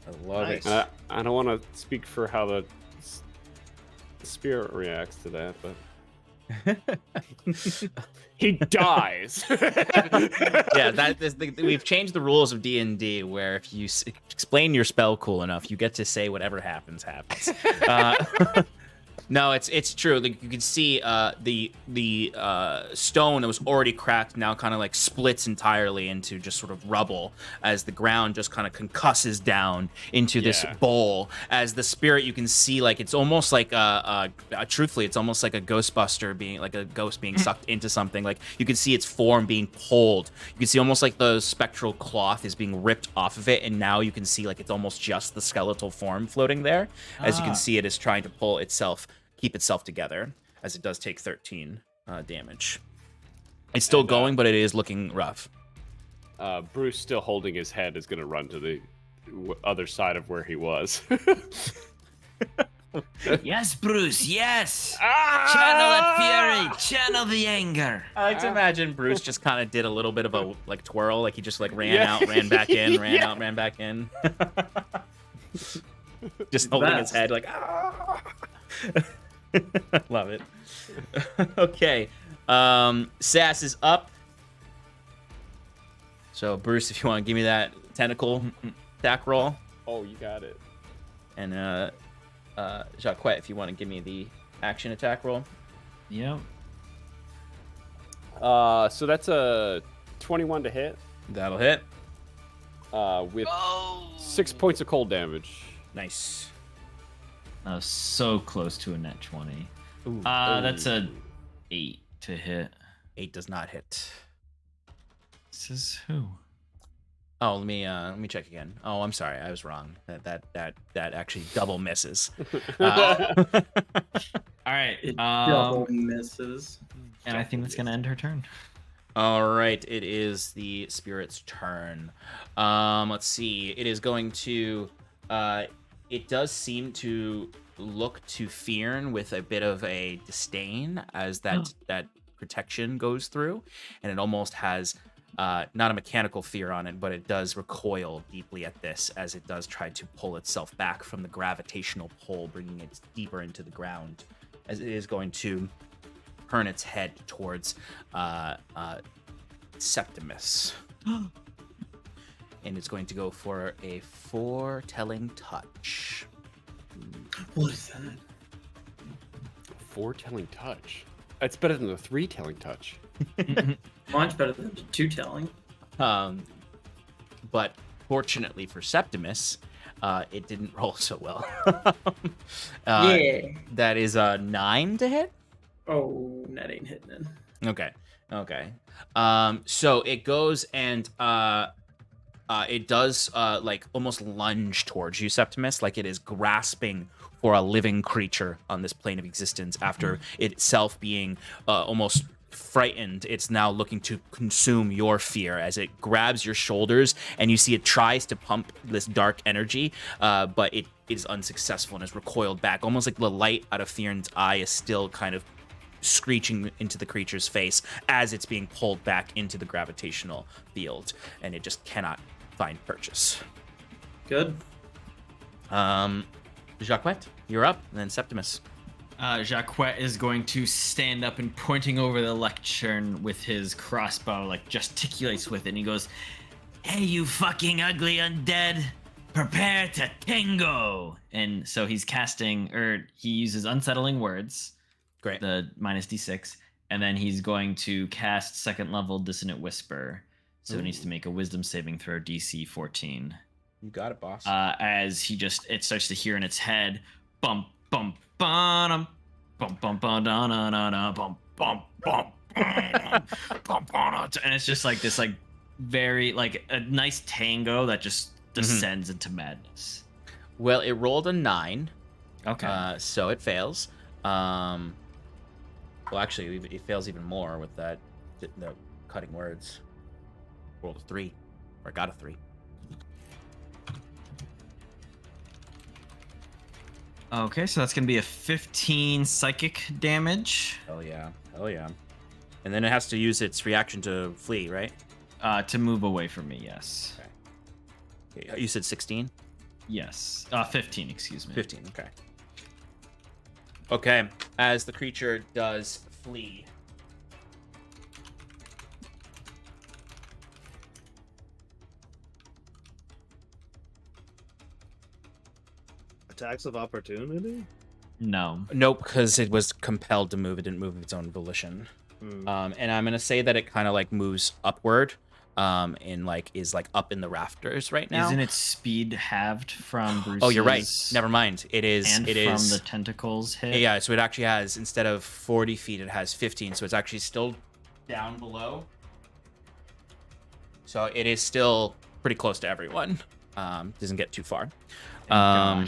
S1: I love
S2: Nice.
S1: it.
S5: I don't want to speak for how the spirit reacts to that, but he dies.
S1: Yeah, we've changed the rules of D&D where if you explain your spell cool enough, you get to say whatever happens. No, it's true. Like, you can see the stone that was already cracked now kind of like splits entirely into just sort of rubble as the ground just kind of concusses down into this
S5: Yeah.
S1: bowl. As the spirit, you can see like it's almost like truthfully, it's almost like a ghostbuster being like a ghost being sucked into something. Like you can see its form being pulled. You can see almost like the spectral cloth is being ripped off of it, and now you can see like it's almost just the skeletal form floating there. As you can see, it is trying to pull itself. Keep itself together, as it does take 13 damage. It's still going, but it is looking rough.
S5: Bruce, still holding his head, is going to run to the other side of where he was.
S6: Yes, Bruce, yes!
S5: Ah!
S6: Channel that fury, channel the anger.
S1: I like to imagine Bruce just kind of did a little bit of a like twirl, like he just like ran
S5: Yeah.
S1: out, ran back in, ran
S5: Yeah.
S1: out, ran back in. Just holding his
S3: Best.
S1: head like ah. Love it. Okay. Sass is up. So Bruce, if you want to give me that tentacle attack roll.
S5: Oh, you got it.
S1: And Jacquet, if you want to give me the action attack roll.
S6: Yep.
S5: So that's a 21 to hit
S1: That'll hit.
S5: with 6 points of cold damage.
S1: Nice.
S6: I was so close to a net 20.
S1: Ooh.
S6: That's a 8 to hit.
S1: 8 does not hit.
S6: This is who?
S1: Oh, let me check again. Oh, I'm sorry, I was wrong. That actually double misses.
S6: All right.
S3: It double misses.
S6: And I think that's gonna end her turn.
S1: All right, it is the spirit's turn. Let's see. It is going to. It does seem to look to Fearn with a bit of a disdain as that protection goes through, and it almost has not a mechanical fear on it, but it does recoil deeply at this as it does try to pull itself back from the gravitational pull, bringing it deeper into the ground, as it is going to turn its head towards Septimus. And it's going to go for a foretelling touch.
S3: What is that?
S5: Foretelling touch. It's better than the 3-telling touch.
S3: Much better than the 2-telling.
S1: But fortunately for Septimus, it didn't roll so well.
S3: Yeah.
S1: That is a 9 to hit.
S3: Oh, that ain't hitting it.
S1: Okay. So it goes and it does like almost lunge towards you, Septimus, like it is grasping for a living creature on this plane of existence after itself being almost frightened. It's now looking to consume your fear as it grabs your shoulders, and you see it tries to pump this dark energy, but it is unsuccessful and is recoiled back, almost like the light out of Fearn's eye is still kind of screeching into the creature's face as it's being pulled back into the gravitational field, and it just cannot find purchase.
S3: Good.
S1: Jacquette, you're up, and then Septimus.
S6: Jacquette is going to stand up and pointing over the lectern with his crossbow, like gesticulates with it, and he goes, "Hey, you fucking ugly undead, prepare to tango!" And so he's casting, or he uses unsettling words.
S1: Great.
S6: The minus d6, and then he's going to cast second level Dissonant Whisper. So it needs to make a Wisdom saving throw DC 14.
S1: You got it, boss.
S6: As it starts to hear in its head, bum bum bum bum bum bum da na na na bum bum bum bum bum, and it's just like this, like very like a nice tango that just descends into madness.
S1: Well, it rolled a 9.
S6: Okay.
S1: So it fails. Well, actually, it fails even more with that, the cutting words. Rolled a 3, or got a 3.
S6: Okay, so that's gonna be a 15 psychic damage.
S1: Hell yeah. And then it has to use its reaction to flee, right?
S6: To move away from me, yes.
S1: Okay. You said 16?
S6: Yes. 15, excuse me.
S1: 15, okay. Okay, as the creature does flee.
S2: Attacks of opportunity?
S6: No.
S1: Nope, because it was compelled to move. It didn't move of its own volition. And I'm gonna say that it kind of like moves upward, and like is like up in the rafters right now.
S6: Isn't its speed halved from Bruce's?
S1: Oh, you're right. Never mind. It is.
S6: And
S1: it
S6: from
S1: is
S6: the tentacles hit.
S1: Yeah. So it actually has, instead of 40 feet, it has 15. So it's actually still down below. So it is still pretty close to everyone. Doesn't get too far. Right.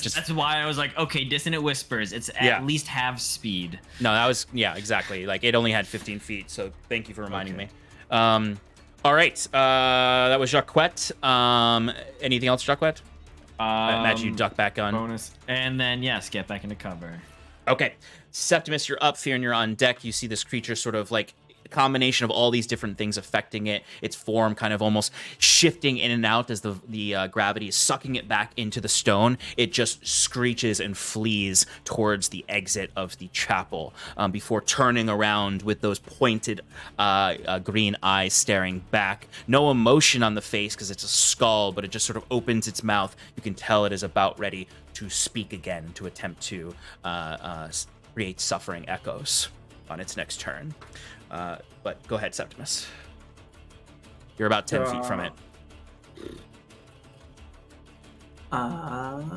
S6: That's why I was like, okay, Dissonant Whispers. It's at least half speed.
S1: No, that was exactly. Like it only had 15 feet. So thank you for reminding me. All right. That was Jacquette. Anything else, Jacquette? I imagine you duck back on.
S6: Bonus, and then yes, get back into cover.
S1: Okay, Septimus, you're up. Fear, and you're on deck. You see this creature sort of like a combination of all these different things affecting it. Its form kind of almost shifting in and out as the gravity is sucking it back into the stone. It just screeches and flees towards the exit of the chapel before turning around with those pointed green eyes staring back. No emotion on the face because it's a skull, but it just sort of opens its mouth. You can tell it is about ready to speak again, to attempt to create suffering echoes. on its next turn. But go ahead, Septimus. You're about 10 feet from it.
S3: I'm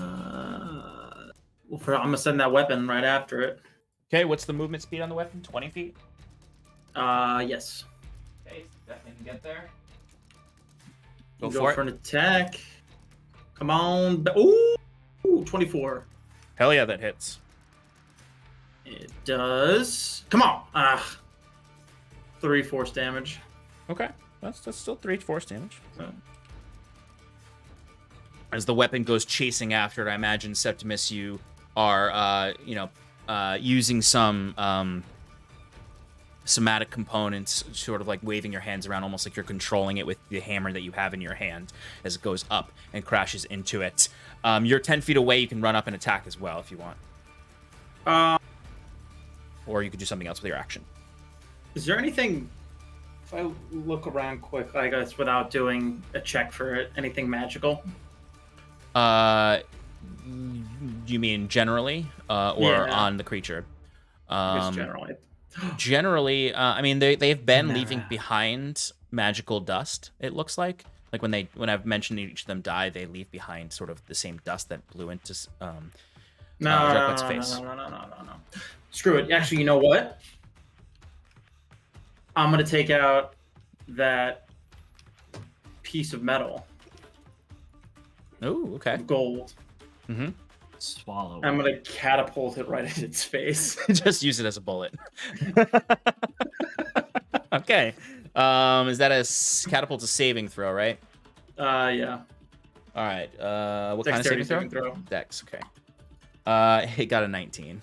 S3: gonna send that weapon right after it.
S1: Okay, what's the movement speed on the weapon? 20 feet?
S3: Yes.
S1: Okay, definitely can get there.
S3: Go for an attack. Come on. Ooh, 24.
S1: Hell yeah, that hits.
S3: It does. Come on. 3 force damage.
S1: Okay, that's still 3 force damage. As the weapon goes chasing after it, I imagine, Septimus, you are, using some somatic components, sort of like waving your hands around, almost like you're controlling it with the hammer that you have in your hand as it goes up and crashes into it. You're 10 feet away. You can run up and attack as well if you want. Or you could do something else with your action.
S3: Is there anything, if I look around quick, I guess, without doing a check for it, anything magical?
S1: You mean generally, or on the creature?
S3: I guess generally.
S1: Generally, I mean, they've been leaving behind magical dust. It looks like when I've mentioned each of them die, they leave behind sort of the same dust that blew into
S3: No. Screw it. Actually, you know what? I'm gonna take out that piece of metal.
S1: Oh, okay.
S3: Gold.
S1: Mm-hmm.
S6: Swallow.
S3: I'm gonna catapult it right at its face.
S1: Just use it as a bullet. Okay. Is that a catapult a saving throw, right?
S3: Yeah.
S1: All right. What kind of
S3: Dexterity
S1: saving throw?
S3: throw.
S1: Dex. Okay. It got a 19.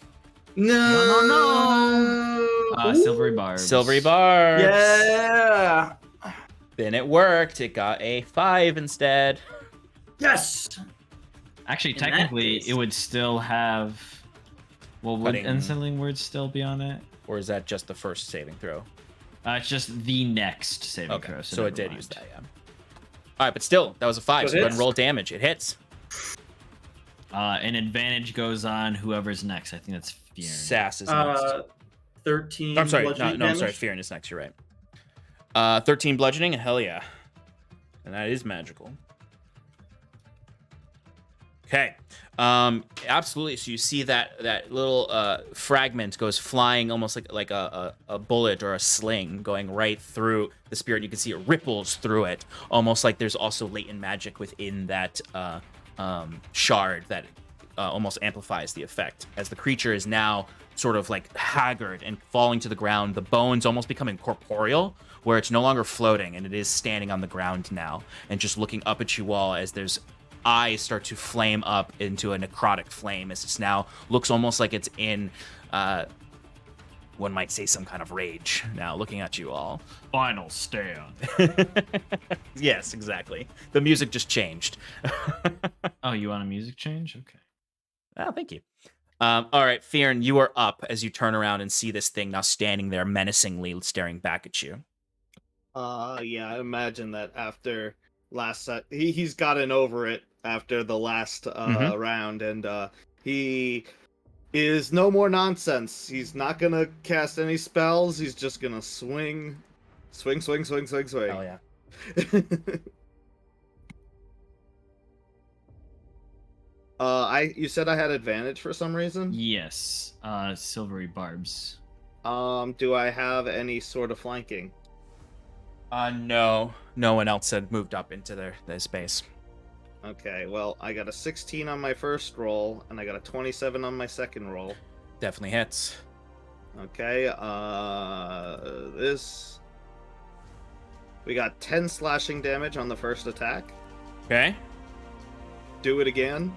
S3: No.
S6: Silvery barbs.
S1: Silvery barbs.
S3: Yeah.
S1: Then it worked. It got a 5 instead.
S3: Yes.
S6: Actually,
S3: In that
S6: technically,
S3: case-
S6: it would still have. Well, would
S1: Cutting.
S6: Unsettling Word still be on it?
S1: Or is that just the first saving throw?
S6: It's just the next saving
S1: Okay.
S6: throw.
S1: So it
S6: never
S1: did
S6: mind.
S1: use that, yeah. All right, but still, that was a 5.
S3: So
S1: So go ahead
S3: hits.
S1: and roll damage. It hits.
S6: An advantage goes on whoever's next. I think that's Fear.
S1: Sass is next.
S3: 13.
S1: I'm sorry.
S3: bludgeoning
S1: No, I'm sorry.
S3: damage.
S1: Fearin is next. You're right. 13 bludgeoning. Hell yeah. And that is magical. Okay. Absolutely. So you see that little fragment goes flying almost like a bullet or a sling going right through the spirit. You can see it ripples through it, almost like there's also latent magic within that shard that almost amplifies the effect. As the creature is now sort of like haggard and falling to the ground, the bones almost become incorporeal, where it's no longer floating and it is standing on the ground now and just looking up at you all as there's eyes start to flame up into a necrotic flame as it's now looks almost like it's in one might say some kind of rage now looking at you all.
S6: Final stand.
S1: Yes, exactly. The music just changed.
S6: Oh, you want a music change? Okay.
S1: Oh, thank you. All right, Fearin, you are up as you turn around and see this thing now standing there menacingly staring back at you.
S2: Yeah, I imagine that after last set, he's gotten over it after the last round, and he is no more nonsense. He's not gonna cast any spells. He's just gonna swing.
S1: Hell yeah.
S2: You said I had advantage for some reason?
S6: Yes. Silvery barbs.
S2: Do I have any sort of flanking?
S1: No. No one else had moved up into their space.
S2: Okay, well, I got a 16 on my first roll, and I got a 27 on my second roll.
S1: Definitely hits.
S2: Okay, we got 10 slashing damage on the first attack.
S1: Okay.
S2: Do it again.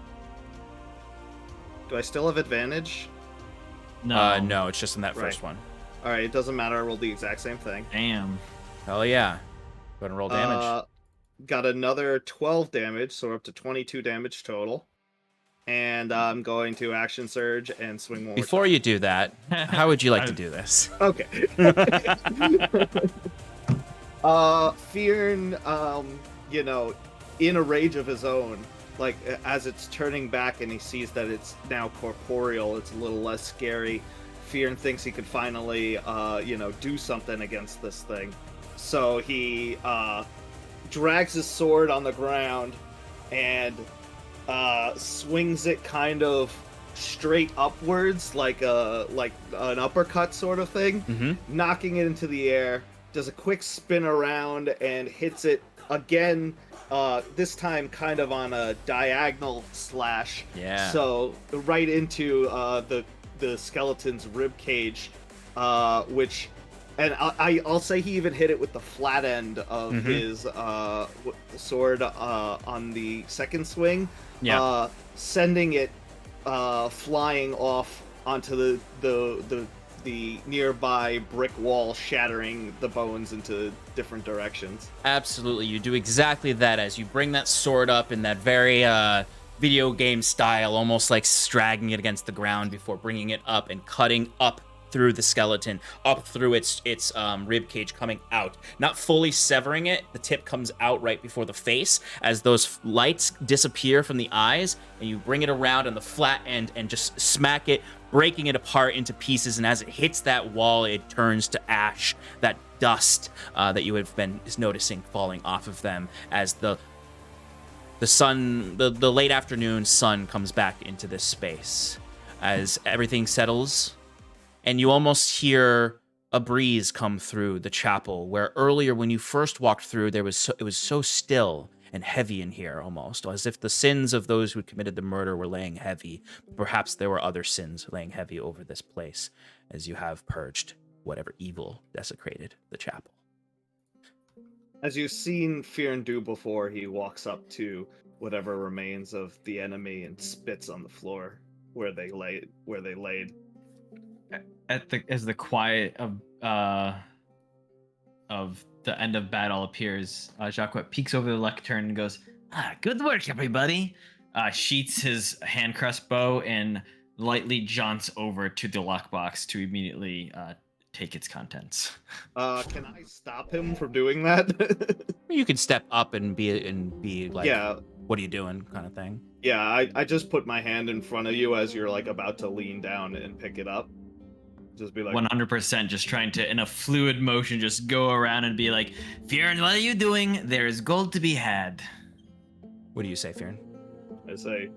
S2: Do I still have advantage?
S6: No.
S1: No, it's just in that first
S2: Right.
S1: one.
S2: Alright, it doesn't matter, I rolled the exact same thing.
S6: Damn.
S1: Hell yeah. Go ahead and roll damage.
S2: Got another 12 damage, so we're up to 22 damage total. And I'm going to action surge and swing one more
S1: Before
S2: time.
S1: you do that, how would you like to do this?
S2: Okay. Fearin, in a rage of his own, like as it's turning back and he sees that it's now corporeal, it's a little less scary. Fearn thinks he could finally, do something against this thing. So he drags his sword on the ground and swings it kind of straight upwards, like an uppercut sort of thing, knocking it into the air. Does a quick spin around and hits it again. This time kind of on a diagonal slash.
S1: Yeah.
S2: So right into the skeleton's rib cage, which, and I'll say he even hit it with the flat end of his sword on the second swing.
S1: Yeah.
S2: Sending it flying off onto the nearby brick wall, shattering the bones into different directions.
S1: Absolutely, you do exactly that as you bring that sword up in that very video game style, almost like dragging it against the ground before bringing it up and cutting up through the skeleton, up through its rib cage, coming out, not fully severing it. The tip comes out right before the face as those lights disappear from the eyes, and you bring it around on the flat end and just smack it, breaking it apart into pieces. And as it hits that wall, it turns to ash, that dust that you have been noticing falling off of them as the sun, the late afternoon sun comes back into this space as everything settles. And you almost hear a breeze come through the chapel, where earlier when you first walked through, it was so still and heavy in here, almost as if the sins of those who committed the murder were laying heavy. Perhaps there were other sins laying heavy over this place, as you have purged whatever evil desecrated the chapel.
S2: As you've seen Fearn do before, he walks up to whatever remains of the enemy and spits on the floor where they laid.
S6: As the quiet of the end of battle appears, Jacques peeks over the lectern and goes, "Good work, everybody." Sheets his hand crossbow and lightly jaunts over to the lockbox to immediately take its contents.
S2: Can I stop him from doing that?
S1: You could step up and be like,
S2: Yeah.
S1: "What are you doing?" kind of thing.
S2: Yeah, I just put my hand in front of you as you're like about to lean down and pick it up. Just be like
S6: 100% just trying to, in a fluid motion, just go around and be like, "Fearn, what are you doing? There is gold to be had."
S1: What do you say, Fearn?
S2: I say,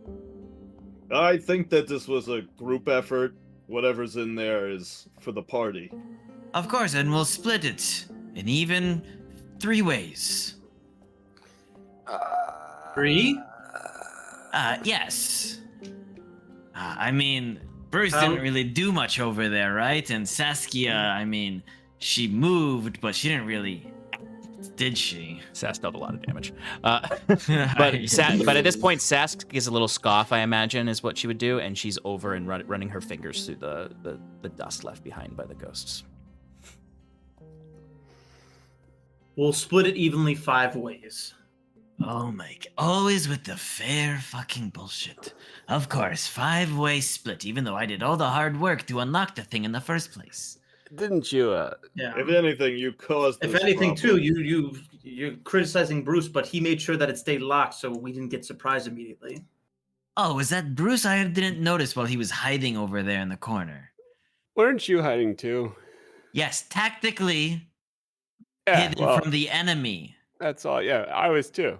S2: I think that this was a group effort. Whatever's in there is for the party.
S6: Of course, and we'll split it in even 3 ways.
S3: 3?
S6: Yes. I mean, Bruce didn't really do much over there, right? And Saskia, I mean, she moved, but she didn't really, did she?
S1: Sask dealt a lot of damage. But at this point, Sask gives a little scoff, I imagine, is what she would do, and she's over and running her fingers through the dust left behind by the ghosts.
S3: We'll split it evenly 5 ways.
S6: Oh my god. Always with the fair fucking bullshit. Of course, 5-way split, even though I did all the hard work to unlock the thing in the first place.
S5: Didn't you?
S3: Yeah.
S2: If anything, you caused
S3: If
S2: this
S3: anything,
S2: problem.
S3: too, you're criticizing Bruce, but he made sure that it stayed locked, so we didn't get surprised immediately.
S6: Oh, was that Bruce? I didn't notice while he was hiding over there in the corner.
S5: Weren't you hiding too?
S6: Yes, tactically
S5: Yeah,
S6: hidden
S5: well,
S6: from the enemy.
S5: that's all. Yeah, I was too.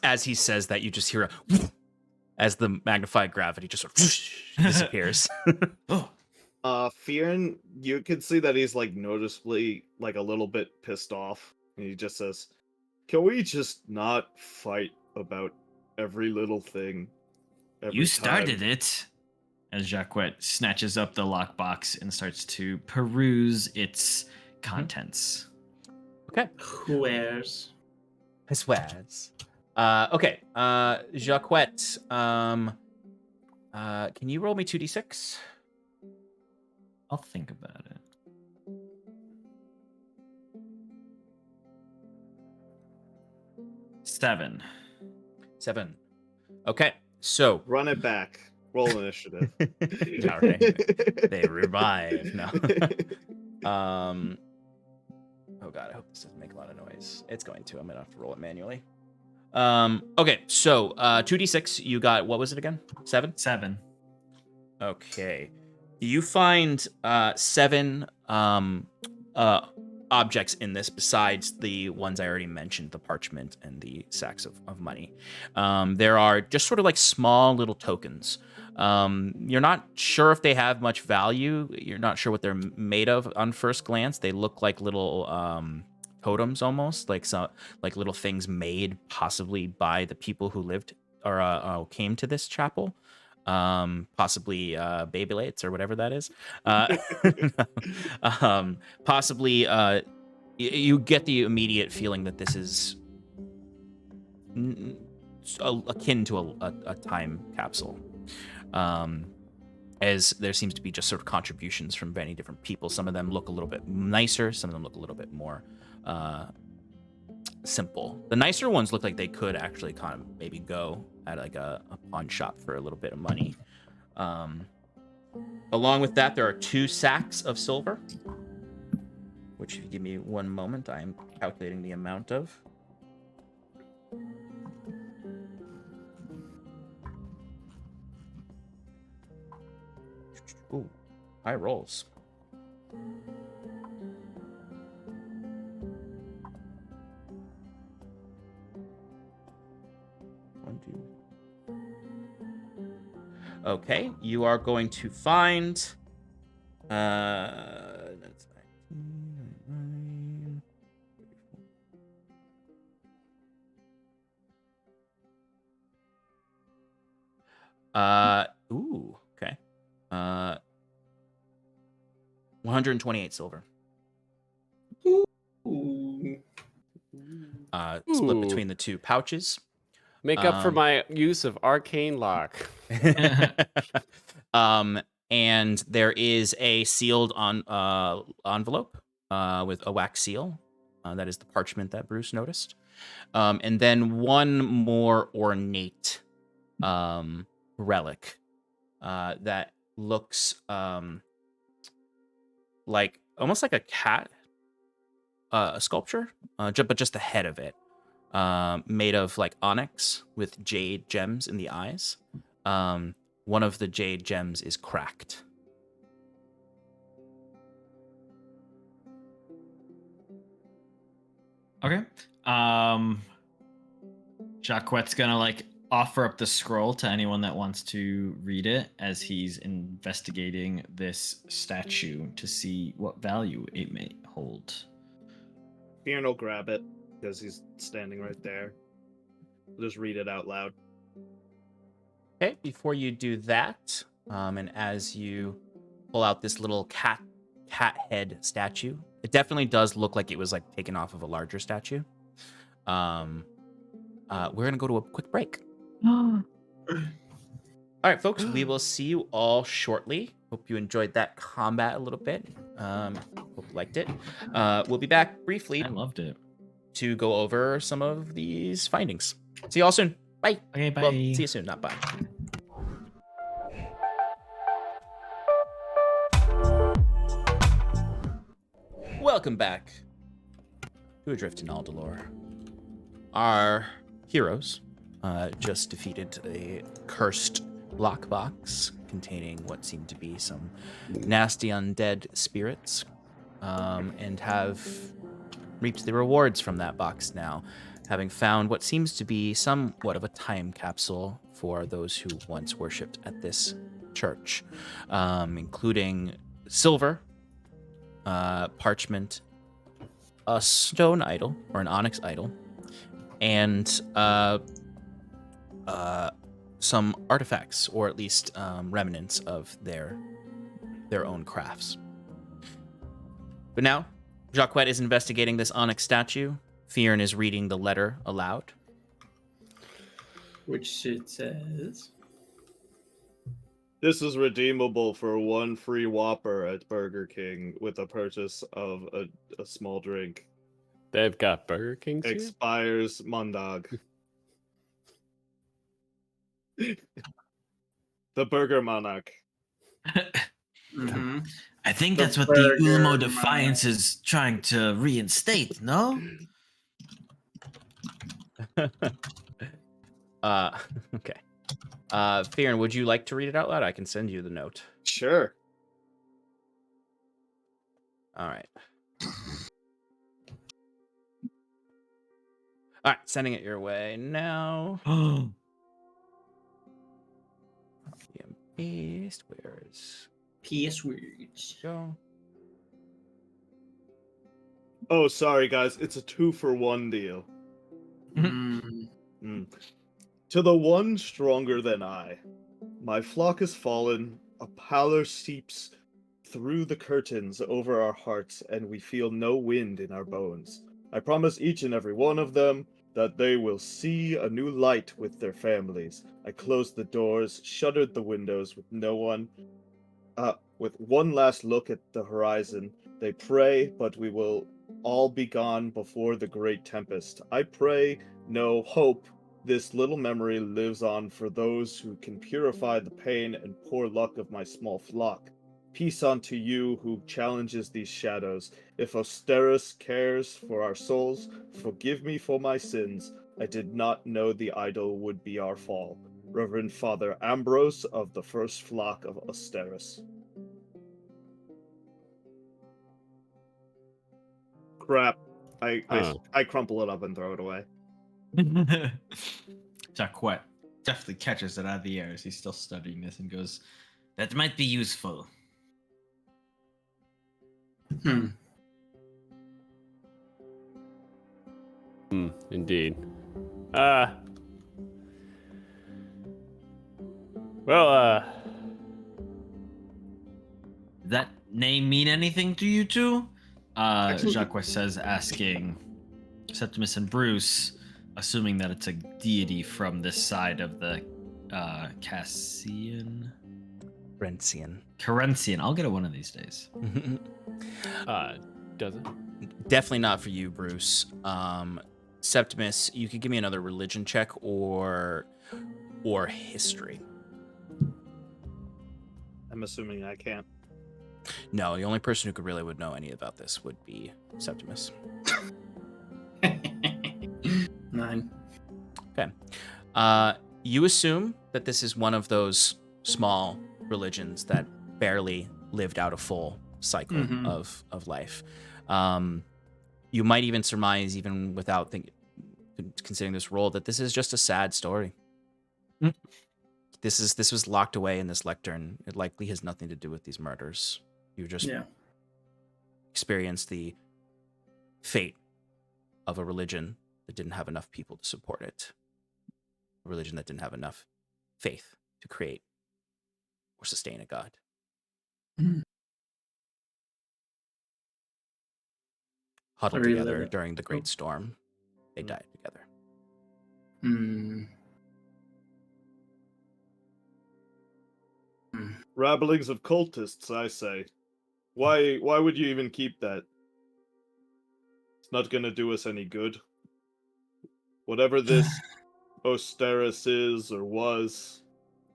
S1: As he says that, you just hear a as the magnified gravity just sort of disappears.
S6: Oh,
S2: Fearn, you can see that he's like noticeably like a little bit pissed off. And he just says, "Can we just not fight about every little thing?"
S6: you started it. As Jacques snatches up the lockbox and starts to peruse its contents.
S1: Okay.
S3: Who airs?
S1: I swears. Okay. Jacques, can you roll me 2d6?
S6: I'll think about it. 7.
S1: 7. Okay. So
S2: Run it back. Roll initiative.
S1: all right. They revive. No. Oh god, I hope this doesn't make a lot of noise. It's going to. I'm gonna have to roll it manually. Okay, so 2d6. You got, what was it again? 7?
S6: 7.
S1: Okay. You find 7 objects in this besides the ones I already mentioned, the parchment and the sacks of money. There are just sort of like small little tokens. You're not sure if they have much value. You're not sure what they're made of on first glance. They look like little totems almost, like little things made possibly by the people who lived or came to this chapel. Possibly baby lates or whatever that is. Possibly you get the immediate feeling that this is akin to a time capsule. As there seems to be just sort of contributions from many different people. Some of them look a little bit nicer, some of them look a little bit more simple. The nicer ones look like they could actually kind of maybe go at like a pawn shop for a little bit of money. Along with that, there are 2 sacks of silver, which, if you give me one moment, I am calculating the amount of. Ooh, high rolls. Okay, you are going to find that's 19, 34. Ooh, okay. 128 silver. Split between the 2 pouches.
S5: Make up for my use of arcane lock.
S1: And there is a sealed envelope with a wax seal. That is the parchment that Bruce noticed. And then one more ornate relic that looks like almost like a cat a sculpture, but just the head of it. Made of like onyx with jade gems in the eyes. One of the jade gems is cracked.
S6: Okay. Jacquette's gonna like offer up the scroll to anyone that wants to read it as he's investigating this statue to see what value it may hold.
S2: Bjorn will grab it because he's standing right there. Just read it out loud.
S1: Okay, before you do that, and as you pull out this little cat head statue, it definitely does look like it was like taken off of a larger statue. We're gonna go to a quick break. All right, folks, we will see you all shortly. Hope you enjoyed that combat a little bit. Hope you liked it. We'll be back briefly.
S6: I loved it.
S1: To go over some of these findings. See you all soon. Bye.
S6: Okay, bye.
S1: Well, see you soon, not bye. Welcome back to Adrift in Aldhalor. Our heroes just defeated a cursed lockbox containing what seemed to be some nasty undead spirits, and have reaped the rewards from that box now, having found what seems to be somewhat of a time capsule for those who once worshipped at this church, including silver, parchment, a stone idol or an onyx idol, and some artifacts, or at least remnants of their own crafts. But now, Jacquette is investigating this onyx statue. Fionn is reading the letter aloud.
S3: Which it says...
S2: This is redeemable for 1 free Whopper at Burger King with a purchase of a small drink.
S5: They've got Burger Kings here?
S2: Expires Mondag. The Burger Monarch.
S3: Mm-hmm.
S6: I think that's what the Ulmo Defiance is trying to reinstate, no?
S1: Okay. Fionn, would you like to read it out loud? I can send you the note.
S2: Sure.
S1: All right. All right, sending it your way now. Beast, where is
S3: PS words.
S1: go?
S2: Oh, sorry, guys. It's a 2-for-1 deal.
S3: Mm.
S2: To the one stronger than I, my flock has fallen, a pallor seeps through the curtains over our hearts, and we feel no wind in our bones. I promise each and every one of them that they will see a new light with their families. I closed the doors, shuttered the windows with one last look at the horizon. They pray, but we will all be gone before the great tempest. I pray, no hope. This little memory lives on for those who can purify the pain and poor luck of my small flock. Peace unto you who challenges these shadows. If Austerus cares for our souls, forgive me for my sins. I did not know the idol would be our fall. Reverend Father Ambrose of the first flock of Austerus. Crap. I crumple it up and throw it away.
S6: Jacquet definitely catches it out of the air as he's still studying this and goes, "That might be useful."
S5: Indeed. Well,
S6: Does that name mean anything to you two?
S2: Actually-
S6: Jacques says, asking Septimus and Bruce, assuming that it's a deity from this side of the Cassian? Corinthian. I'll get it one of these days.
S5: doesn't.
S1: Definitely not for you, Bruce. Septimus, you could give me another religion check or history.
S2: I'm assuming I can't.
S1: No, the only person who could really would know any about this would be Septimus.
S3: 9.
S1: Okay. You assume that this is one of those small religions that barely lived out a full cycle of life. You might even surmise, even without considering this role, that this is just a sad story. This was locked away in this lectern. It likely has nothing to do with these murders. You just experienced the fate of a religion that didn't have enough people to support it. A religion that didn't have enough faith to create or sustain a god. Huddled
S3: Sorry,
S1: together
S3: Lilith.
S1: during the great storm. They died together.
S2: Rabblings of cultists, I say. Why would you even keep that? It's not gonna do us any good. Whatever this Austerus is or was,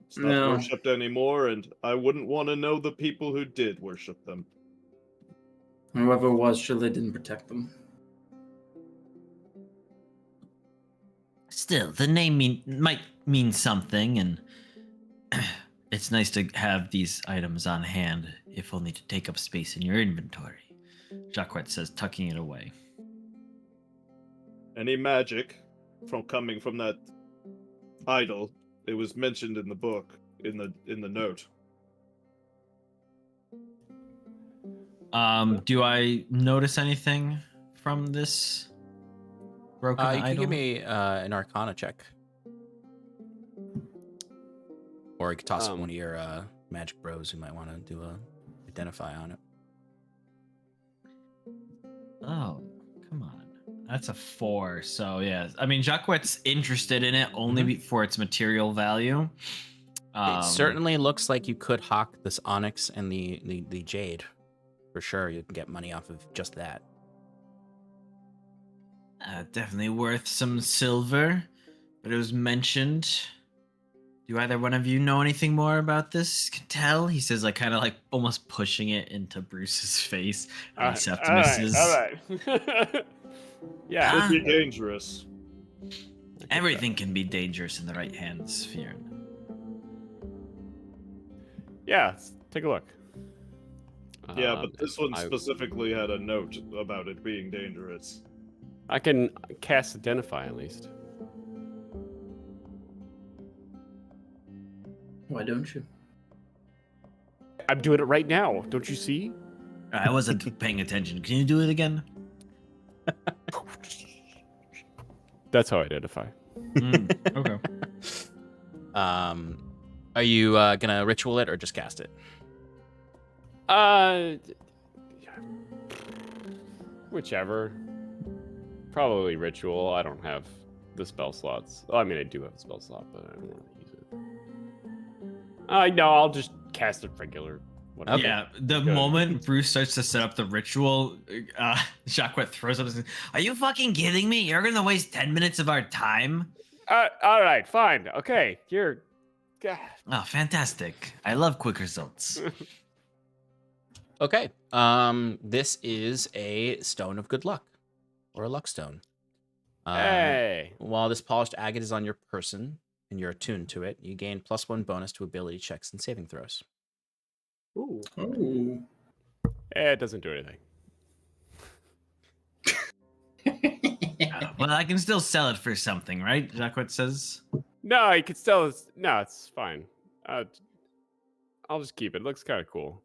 S2: it's not worshipped anymore, and I wouldn't want to know the people who did worship them.
S3: Whoever it was, surely didn't protect them.
S6: Still, the name might mean something, and it's nice to have these items on hand, if only to take up space in your inventory. Jacquet says, tucking it away.
S2: Any magic coming from that idol? It was mentioned in the book, in the note.
S6: Do I notice anything from this broken
S1: You
S6: idol?
S1: can give me an Arcana check. Or you could toss one of your magic bros who might want to do a identify on it.
S6: Oh, come on. That's a 4. So, yeah. I mean, Jacquet's interested in it only for its material value.
S1: It certainly looks like you could hawk this onyx and the jade. For sure, you can get money off of just that.
S6: Definitely worth some silver. But it was mentioned. Do either one of you know anything more about this? Can tell? He says, like, kind of like almost pushing it into Bruce's face. And Septimus's.
S5: All right. Yeah.
S2: It'd be dangerous.
S6: Everything can be dangerous in the right hands, Fearon.
S5: Yeah, let's take a look.
S2: Yeah, but this one
S5: I
S2: specifically had a note about it being dangerous.
S5: can cast Identify at least.
S3: Why don't you?
S5: I'm doing it right now. Don't you see?
S6: I wasn't paying attention. Can you do it again?
S5: That's how I identify.
S6: Okay.
S1: Are you gonna ritual it or just cast it?
S5: Whichever. Probably ritual. I don't have the spell slots. Oh, I mean, I do have a spell slot, but I don't want to use it. No, I'll just cast it regular. Whatever.
S1: Okay.
S6: Yeah, the
S5: Good.
S6: moment Bruce starts to set up the ritual, Jacquet throws up and says, "Are you fucking kidding me? You're gonna waste 10 minutes of our time?"
S5: All right, fine. Okay, you're. God.
S6: Oh, fantastic. I love quick results.
S1: Okay. This is a stone of good luck, or a luck stone.
S5: Hey.
S1: While this polished agate is on your person and you're attuned to it, you gain +1 bonus to ability checks and saving throws.
S2: Ooh.
S3: Oh.
S5: It doesn't do anything.
S6: Well, I can still sell it for something, right? Jacquet says.
S5: No, you can still. No, it's fine. I'll just keep it. It looks kind of cool.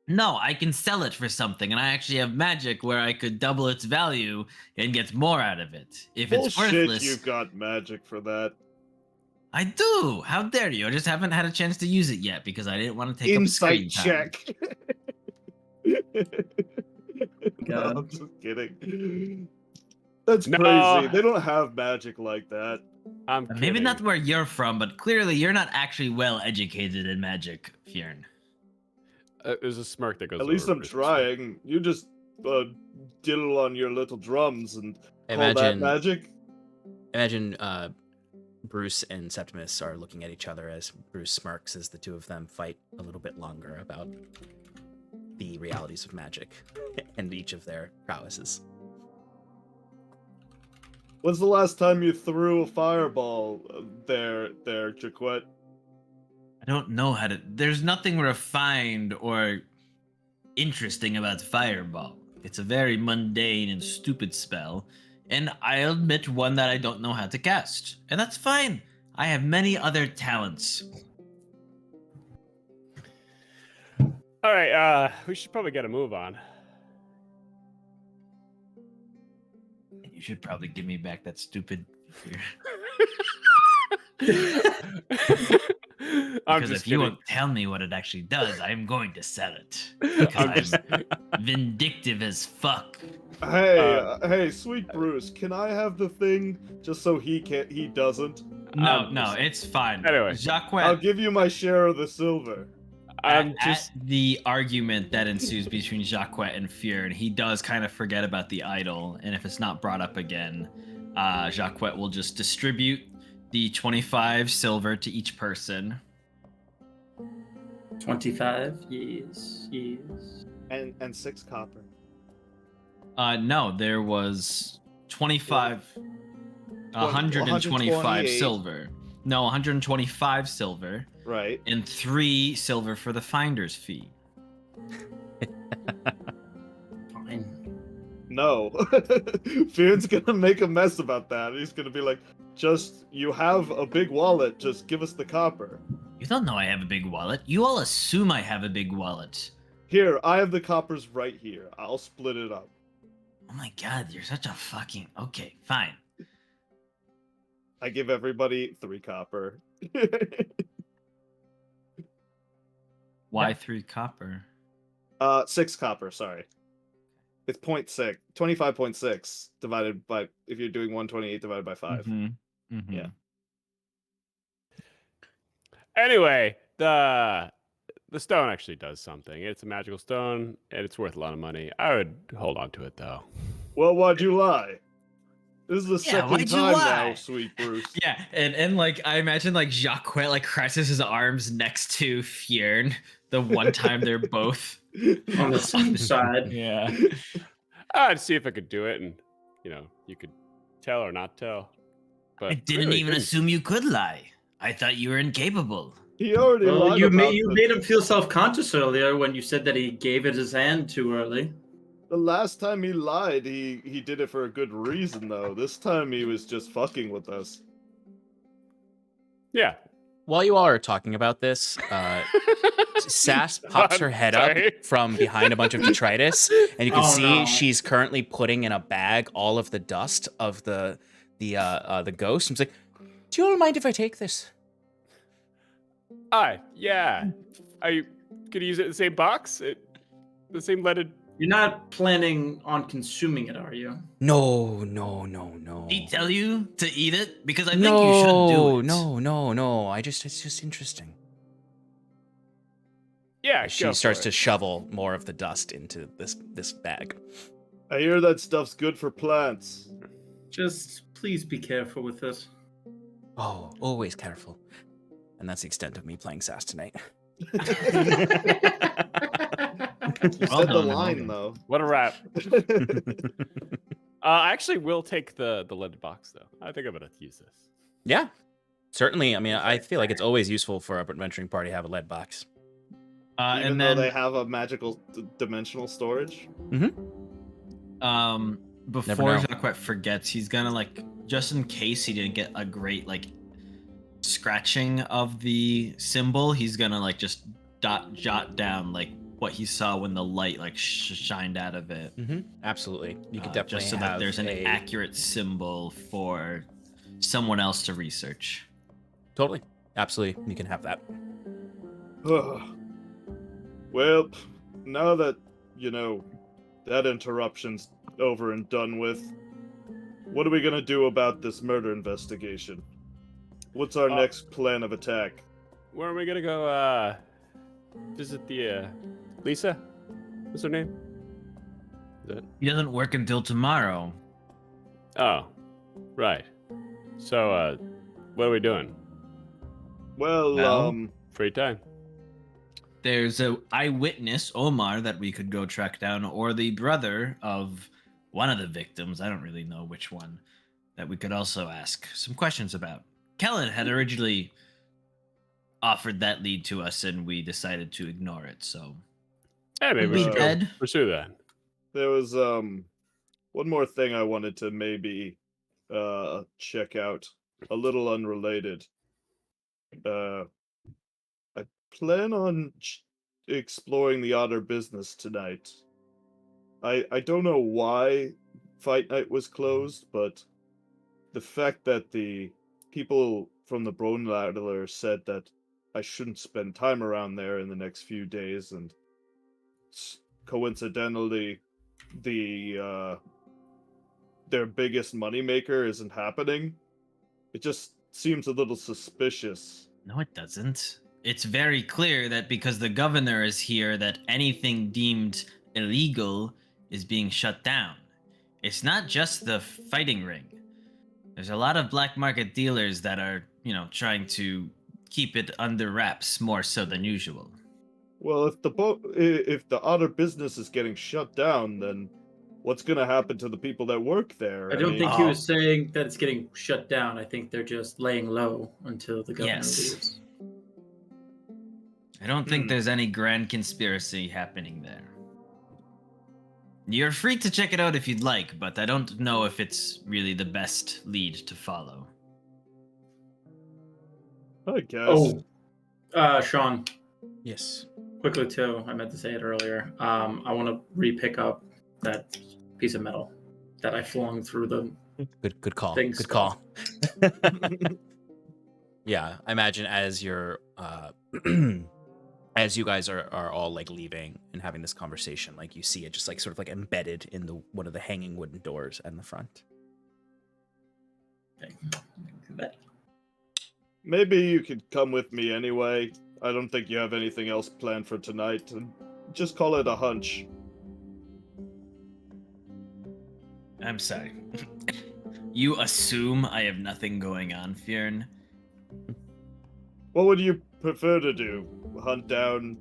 S6: No, I can sell it for something, and I actually have magic where I could double its value and get more out of it. If it's
S2: Bullshit,
S6: worthless,
S2: you got magic for that.
S6: I do. How dare you? I just haven't had a chance to use it yet because I didn't want to take
S2: Insight
S6: up screen time.
S2: check. No,
S3: God.
S2: I'm just kidding. That's
S5: No.
S2: crazy. They don't have magic like that.
S5: I'm
S6: Maybe
S5: kidding.
S6: not where you're from, but clearly you're not actually well educated in magic, Fjern.
S5: There's a smirk that goes.
S2: At least
S5: over
S2: I'm
S5: Bruce's
S2: trying. You just diddle on your little drums and call that
S1: Imagine,
S2: magic.
S1: imagine Bruce and Septimus are looking at each other as Bruce smirks as the two of them fight a little bit longer about the realities of magic and each of their prowesses.
S2: When's the last time you threw a fireball there, Jaquette?
S6: I don't know how to. There's nothing refined or interesting about Fireball. It's a very mundane and stupid spell, and I'll admit one that I don't know how to cast. And that's fine. I have many other talents.
S5: All right, we should probably get a move on.
S6: You should probably give me back that stupid. Because if you won't tell me what it actually does, I'm going to sell it. Because I'm vindictive as fuck.
S2: Hey, hey, sweet Bruce, can I have the thing just so he doesn't?
S6: No, it's fine.
S5: Anyway.
S6: Jacquet,
S2: I'll give you my share of the silver.
S5: I'm just.
S6: at the argument that ensues between Jacquet and Fjern, he does kind of forget about the idol, and if it's not brought up again, Jacquet will just distribute the 25 silver to each person.
S3: 25, yes.
S2: And 6 copper.
S6: No, there was 25, 125
S2: 128.
S6: silver. No, 125 silver.
S2: Right.
S6: And 3 silver for the finder's fee.
S3: Fine.
S2: No. Fion's gonna make a mess about that. He's gonna be like, you have a big wallet, just give us the copper.
S6: You don't know I have a big wallet. You all assume I have a big wallet.
S2: Here, I have the coppers right here. I'll split it up.
S6: Oh my god, you're such a fucking... Okay, fine.
S2: I give everybody 3 copper.
S6: Why 3 copper?
S2: 6 copper, sorry. It's 0.6, 25.6 divided by, if you're doing 128 divided by 5. Yeah.
S5: Anyway, the stone actually does something. It's a magical stone, and it's worth a lot of money. I would hold on to it, though.
S2: Well, why'd you lie? This is the
S6: Yeah,
S2: second
S6: why'd you
S2: time
S6: lie?
S2: now, sweet Bruce.
S6: Yeah, and like I imagine like Jacquet like crosses his arms next to Fjern the one time they're both
S3: On the same side.
S6: Yeah.
S5: I'd see if I could do it, and you could tell or not tell. But
S6: I didn't
S5: really
S6: even assume you could lie. I thought you were incapable.
S2: He already
S3: Well,
S2: lied
S3: you
S2: about
S3: made him feel self-conscious earlier when you said that he gave it his hand too early.
S2: the last time he lied. He did it for a good reason, though. This time he was just fucking with us.
S5: Yeah.
S1: While you all are talking about this, Sass pops her head
S5: Sorry.
S1: up from behind a bunch of detritus, and you can
S3: Oh,
S1: see
S3: no.
S1: she's currently putting in a bag all of the dust of the ghost. And she's like, "Do you all mind if I take this?"
S5: Yeah. Are you gonna use it in the same box? The same leaded?
S3: You're not planning on consuming it, are you?
S1: No.
S6: Did he tell you to eat it? Because I think you should do it.
S1: No. It's just interesting.
S5: Yeah,
S1: She starts to shovel more of the dust into this bag.
S2: I hear that stuff's good for plants.
S3: Just please be careful with this.
S1: Oh, always careful. And that's the extent of me playing Sass tonight.
S2: You
S6: Well
S2: said the
S6: done,
S2: line,
S6: well
S2: though.
S5: What a wrap. I actually will take the leaded box though. I think I'm gonna use this.
S1: Yeah, certainly. I mean, I feel like it's always useful for a adventuring party to have a lead box.
S2: Even
S6: And
S2: though
S6: then
S2: they have a magical dimensional storage.
S6: before
S1: know.
S6: Jacques forgets, he's gonna like, just in case he didn't get a great like scratching of the symbol, he's gonna like just jot down like what he saw when the light like shined out of it.
S1: Absolutely, you could definitely
S6: just so
S1: have
S6: that there's an
S1: a
S6: accurate symbol for someone else to research.
S1: totally, absolutely, you can have that.
S2: Well, now that, that interruption's over and done with, what are we gonna do about this murder investigation? What's our next plan of attack?
S5: Where are we gonna go? Visit the Lisa? What's her name? Is it?
S6: He doesn't work until tomorrow.
S5: Oh, right. So, what are we doing?
S2: Well,
S5: Free time.
S6: There's a eyewitness, Omar, that we could go track down, or the brother of one of the victims. I don't really know which one, that we could also ask some questions about. Kellen had originally offered that lead to us, and we decided to ignore it. So,
S5: Yeah, maybe we should go
S6: Ed?
S5: pursue that.
S2: there was one more thing I wanted to maybe check out, a little unrelated. I plan on exploring the Otter business tonight. I don't know why Fight Night was closed, but the fact that the people from the Aldhalor said that I shouldn't spend time around there in the next few days, and coincidentally, their biggest moneymaker isn't happening. It just seems a little suspicious.
S6: No, it doesn't. It's very clear that because the governor is here, that anything deemed illegal is being shut down. It's not just the fighting ring. There's a lot of black market dealers that are, trying to keep it under wraps more so than usual.
S2: Well, if the Otter business is getting shut down, then what's going to happen to the people that work there?
S3: I don't
S2: mean,
S3: think he was saying that it's getting shut down. I think they're just laying low until the governor
S6: Yes.
S3: leaves.
S6: I don't think there's any grand conspiracy happening there. You're free to check it out if you'd like, but I don't know if it's really the best lead to follow.
S2: I guess.
S3: Sean,
S1: Yes.
S3: quickly too, I meant to say it earlier. I want to re-pick up that piece of metal that I flung through the
S1: Good call.
S3: Things
S1: Good call. Yeah, I imagine as you're as you guys are all like leaving and having this conversation, like you see it just like sort of like embedded in one of the hanging wooden doors in the front.
S2: Maybe you could come with me anyway. I don't think you have anything else planned for tonight. And just call it a hunch.
S6: I'm sorry. You assume I have nothing going on, Fjern?
S2: What would you prefer to do? Hunt down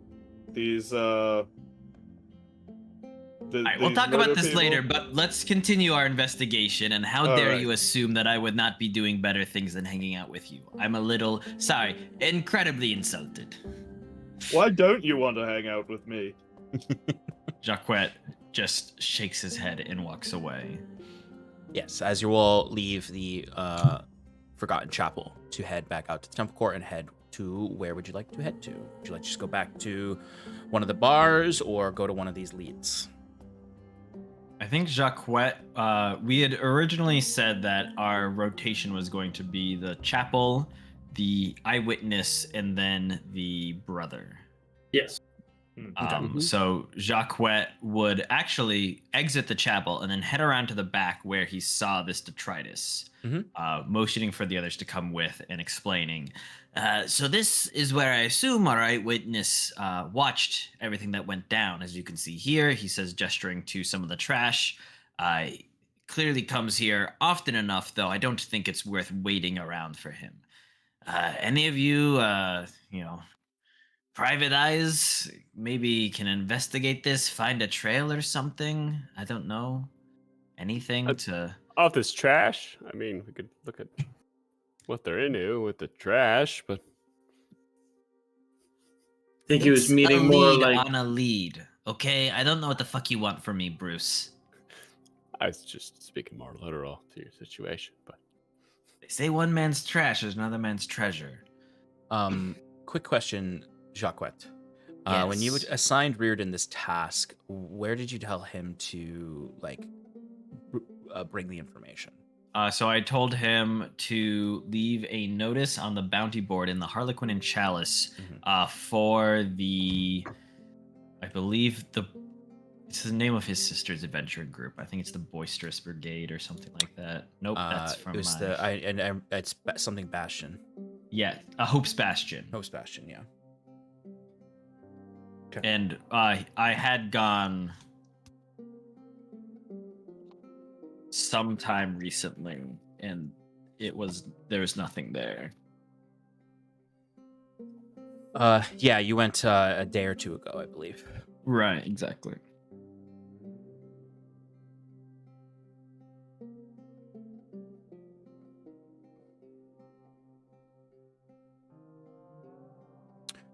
S2: these
S6: All right, we'll talk about this later, but let's continue our investigation. And how dare you assume that I would not be doing better things than hanging out with you? I'm a little, incredibly insulted.
S2: Why don't you want to hang out with me?
S6: Jacquet just shakes his head and walks away.
S1: Yes, as you all leave the Forgotten Chapel to head back out to the Temple Court and head to, where would you like to head to? Would you like to just go back to one of the bars or go to one of these leads?
S6: I think Jacquet, we had originally said that our rotation was going to be the chapel, the eyewitness, and then the brother.
S3: Yes.
S6: So Jacquet would actually exit the chapel and then head around to the back where he saw this detritus, motioning for the others to come with and explaining. So this is where I assume our eyewitness watched everything that went down. As you can see here, he says, gesturing to some of the trash. Clearly comes here often enough, though I don't think it's worth waiting around for him. Any of you, private eyes, maybe can investigate this, find a trail or something? I don't know. Anything to...
S5: Off this trash? I mean, we could look at what they're into with the trash, but...
S3: I think he was meaning more like...
S6: on a lead, okay? I don't know what the fuck you want from me, Bruce.
S5: I was just speaking more literal to your situation, but...
S6: They say one man's trash is another man's treasure.
S1: Quick question, Jacquet.
S6: Yes.
S1: When you assigned Reardon this task, where did you tell him to bring the information?
S6: So I told him to leave a notice on the bounty board in the Harlequin and Chalice for the, I believe it's the name of his sister's adventure group. I think it's the Boisterous Brigade or something like that. Nope, that's from
S1: it was it's something Bastion.
S6: Yeah, Hope's Bastion.
S1: Hope's Bastion, yeah. Okay.
S6: And I had gone sometime recently, and there was nothing there.
S1: Yeah, you went a day or two ago, I believe.
S6: Right, exactly.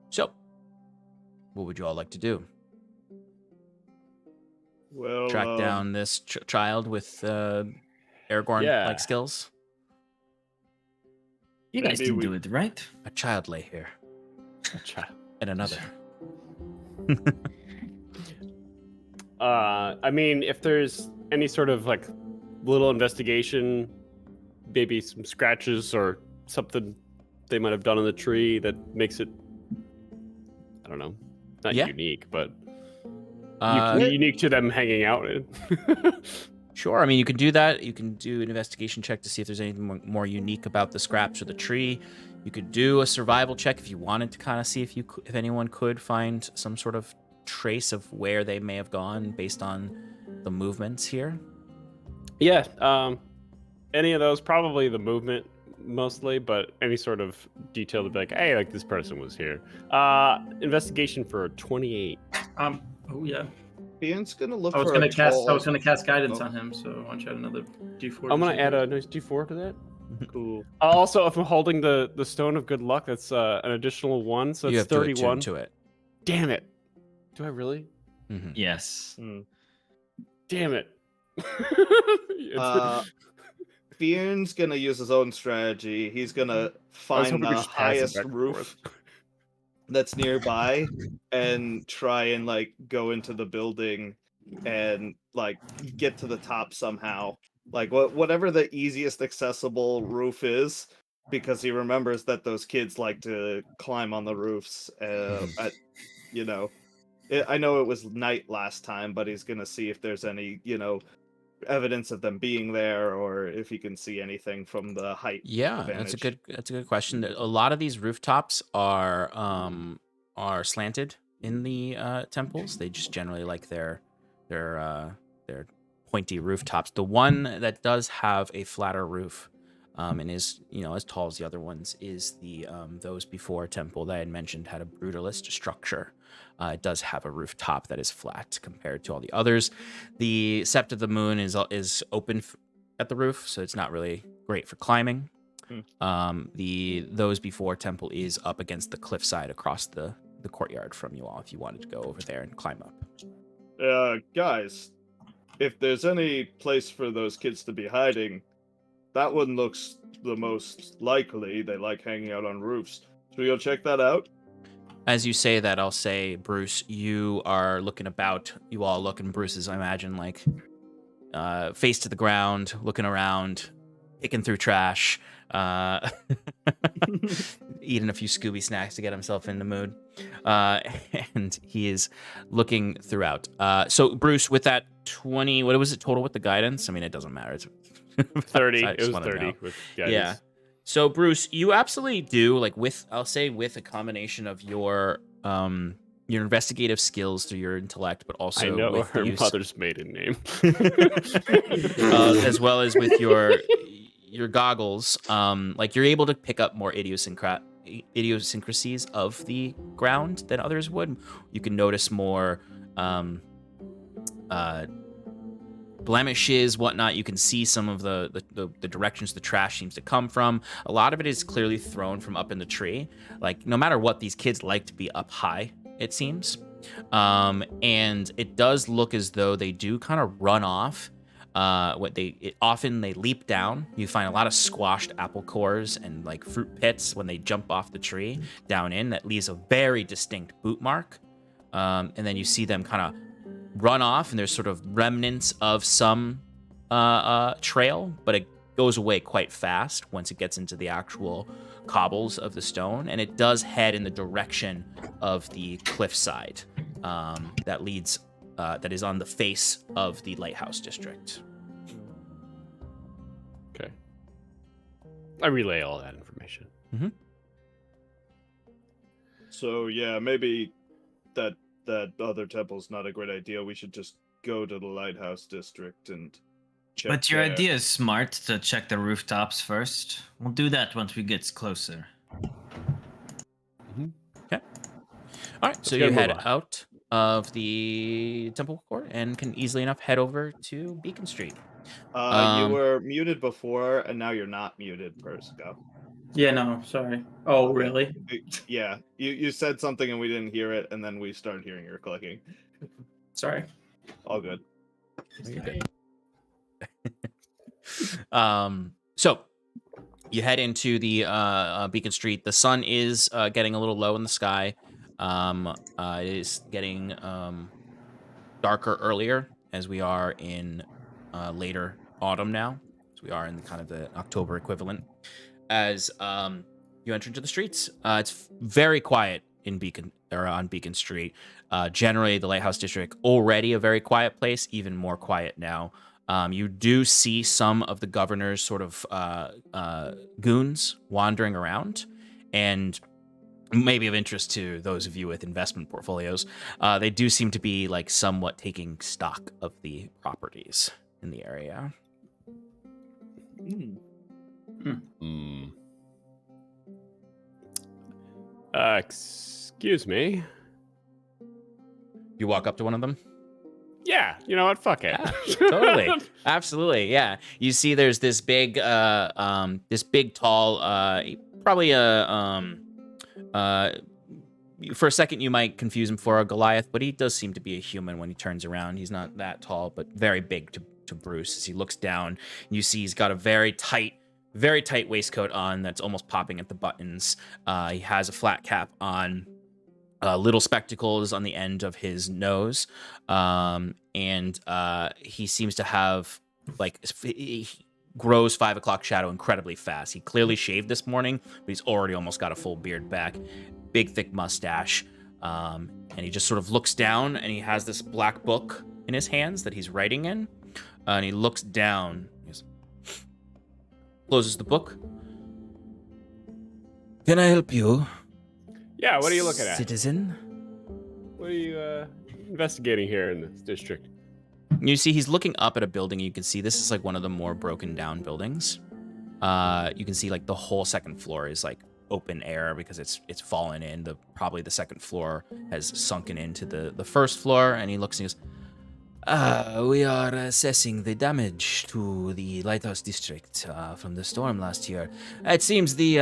S1: So, what would you all like to do?
S2: Well,
S1: Track down this child with Aragorn-like skills?
S6: You guys can do it, right?
S1: A child lay here.
S5: A child.
S1: And another.
S5: I mean, if there's any sort of little investigation, maybe some scratches or something they might have done on the tree that makes it, I don't know, not unique, but unique to them hanging out in.
S1: Sure, I mean, you can do that. You can do an investigation check to see if there's anything more unique about the scraps or the tree. You could do a survival check if you wanted to kind of see if anyone could find some sort of trace of where they may have gone based on the movements here.
S5: Yeah, any of those, probably the movement mostly, but any sort of detail to be like, hey, this person was here. Investigation for 28.
S3: Oh yeah.
S2: Ian's gonna look.
S3: I was gonna cast guidance on him, so why don't you add another D4?
S5: I'm gonna add a nice D4 to that.
S2: Cool.
S5: Also, if I'm holding the stone of good luck, that's an additional 1, so
S1: You
S5: it's
S1: have
S5: 31
S1: to it.
S5: Damn it! Do I really?
S1: Mm-hmm.
S6: Yes.
S5: Damn it!
S2: Fion's gonna use his own strategy. He's gonna find the highest roof that's nearby and try and go into the building and get to the top somehow. Whatever the easiest accessible roof is, because he remembers that those kids like to climb on the roofs. I know it was night last time, but he's gonna see if there's any evidence of them being there, or if he can see anything from the height.
S1: Yeah, that's a good question. A lot of these rooftops are slanted in the temples. They just generally like their pointy rooftops. The one that does have a flatter roof and is as tall as the other ones, is the Those Before temple that I had mentioned had a brutalist structure. It does have a rooftop that is flat compared to all the others. The Sept of the Moon is open at the roof, so it's not really great for climbing. The Those Before temple is up against the cliffside across the courtyard from you all if you wanted to go over there and climb up.
S2: Guys, if there's any place for those kids to be hiding, that one looks the most likely. They like hanging out on roofs. Should we go check that out?
S1: As you say that, I'll say, Bruce, you are looking about. You all look, and Bruce is, I imagine, like face to the ground, looking around, picking through trash, eating a few Scooby snacks to get himself in the mood. And he is looking throughout. So, Bruce, with that 20, what was it total with the guidance? I mean, it doesn't matter. It's
S5: 30.
S1: I
S5: It
S1: just
S5: was
S1: wanna
S5: 30
S1: know.
S5: with guidance.
S1: Yeah. So, Bruce, you absolutely do, like, with a combination of your investigative skills through your intellect, but also
S5: I know
S1: with the
S5: her
S1: use,
S5: mother's maiden name.
S1: as well as with your goggles, like you're able to pick up more idiosyncrasies of the ground than others would. You can notice more blemishes, whatnot. You can see some of the directions the trash seems to come from. A lot of it is clearly thrown from up in the tree. Like, no matter what, these kids like to be up high, it seems. And it does look as though they do kind of run off. Often they leap down. You find a lot of squashed apple cores and like fruit pits when they jump off the tree down in. That leaves a very distinct boot mark. And then you see them kind of run off, and there's sort of remnants of some trail, but it goes away quite fast once it gets into the actual cobbles of the stone, and it does head in the direction of the cliffside that is on the face of the lighthouse district.
S5: Okay. I relay all that information.
S2: So yeah, maybe that other temple's not a great idea. We should just go to the lighthouse district and check.
S6: But your
S2: there.
S6: idea is smart to check the rooftops first. We'll do that once we get closer.
S1: Okay. All right, so you head out of the temple court and can easily enough head over to Beacon Street.
S2: You were muted before, and now you're not muted, Persco.
S3: Yeah, no, sorry. Oh, really?
S2: Yeah, you said something and we didn't hear it, and then we started hearing your clicking.
S3: Sorry.
S2: All good.
S1: You're good. So you head into the Beacon Street. The sun is getting a little low in the sky. It is getting darker earlier as we are in later autumn now. So we are in kind of the October equivalent. As you enter into the streets, it's very quiet on Beacon Street. Generally, the Lighthouse District already a very quiet place, even more quiet now. You do see some of the governor's sort of goons wandering around, and maybe of interest to those of you with investment portfolios, they do seem to be like somewhat taking stock of the properties in the area.
S5: Excuse me.
S1: You walk up to one of them?
S5: Yeah, you know what? Fuck it.
S1: Yeah, totally. Absolutely. Yeah. You see there's this big tall, probably for a second you might confuse him for a Goliath, but he does seem to be a human when he turns around. He's not that tall, but very big to Bruce. As he looks down, and you see he's got a very tight waistcoat on that's almost popping at the buttons. He has a flat cap on. Little spectacles on the end of his nose, and he seems to have he grows 5 o'clock shadow incredibly fast. He clearly shaved this morning, but he's already almost got a full beard back, big thick mustache, and he just sort of looks down, and he has this black book in his hands that he's writing in, and he looks down, closes the book. Can I help you?
S5: Yeah, what are you looking at?
S1: Citizen?
S5: What are you investigating here in this district?
S1: You see he's looking up at a building. You can see this is like one of the more broken down buildings. You can see like the whole second floor is like open air because it's fallen in. Probably the second floor has sunken into the first floor, and he looks and he goes, we are assessing the damage to the lighthouse district from the storm last year. It seems the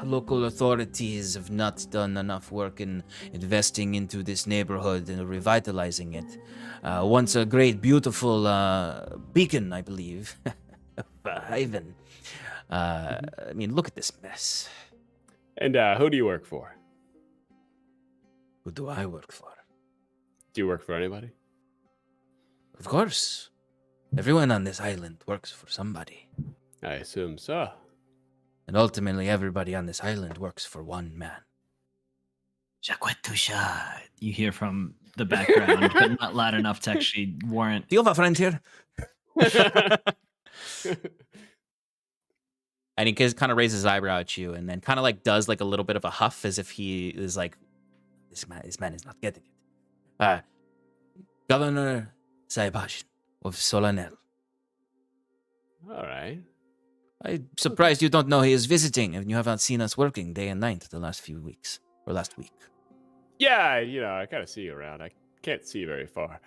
S1: local authorities have not done enough work in investing into this neighborhood and revitalizing it. Once a great, beautiful beacon, I believe, of Haven. I mean, look at this mess.
S5: And who do you work for?
S1: Who do I work for?
S5: Do you work for anybody?
S1: Of course. Everyone on this island works for somebody.
S5: I assume so.
S1: And ultimately, everybody on this island works for one man.
S6: Jacques Touchard. You hear from the background, but not loud enough to actually warrant.
S1: Do you have a friend here? And he kind of raises his eyebrow at you, and then kind of like does like a little bit of a huff, as if he is like, this man is not getting it. Governor Saibashin of Solanel.
S5: All right.
S1: I'm surprised you don't know he is visiting, and you haven't seen us working day and night the last few weeks, or last week.
S5: Yeah, I kind of see you around. I can't see very far.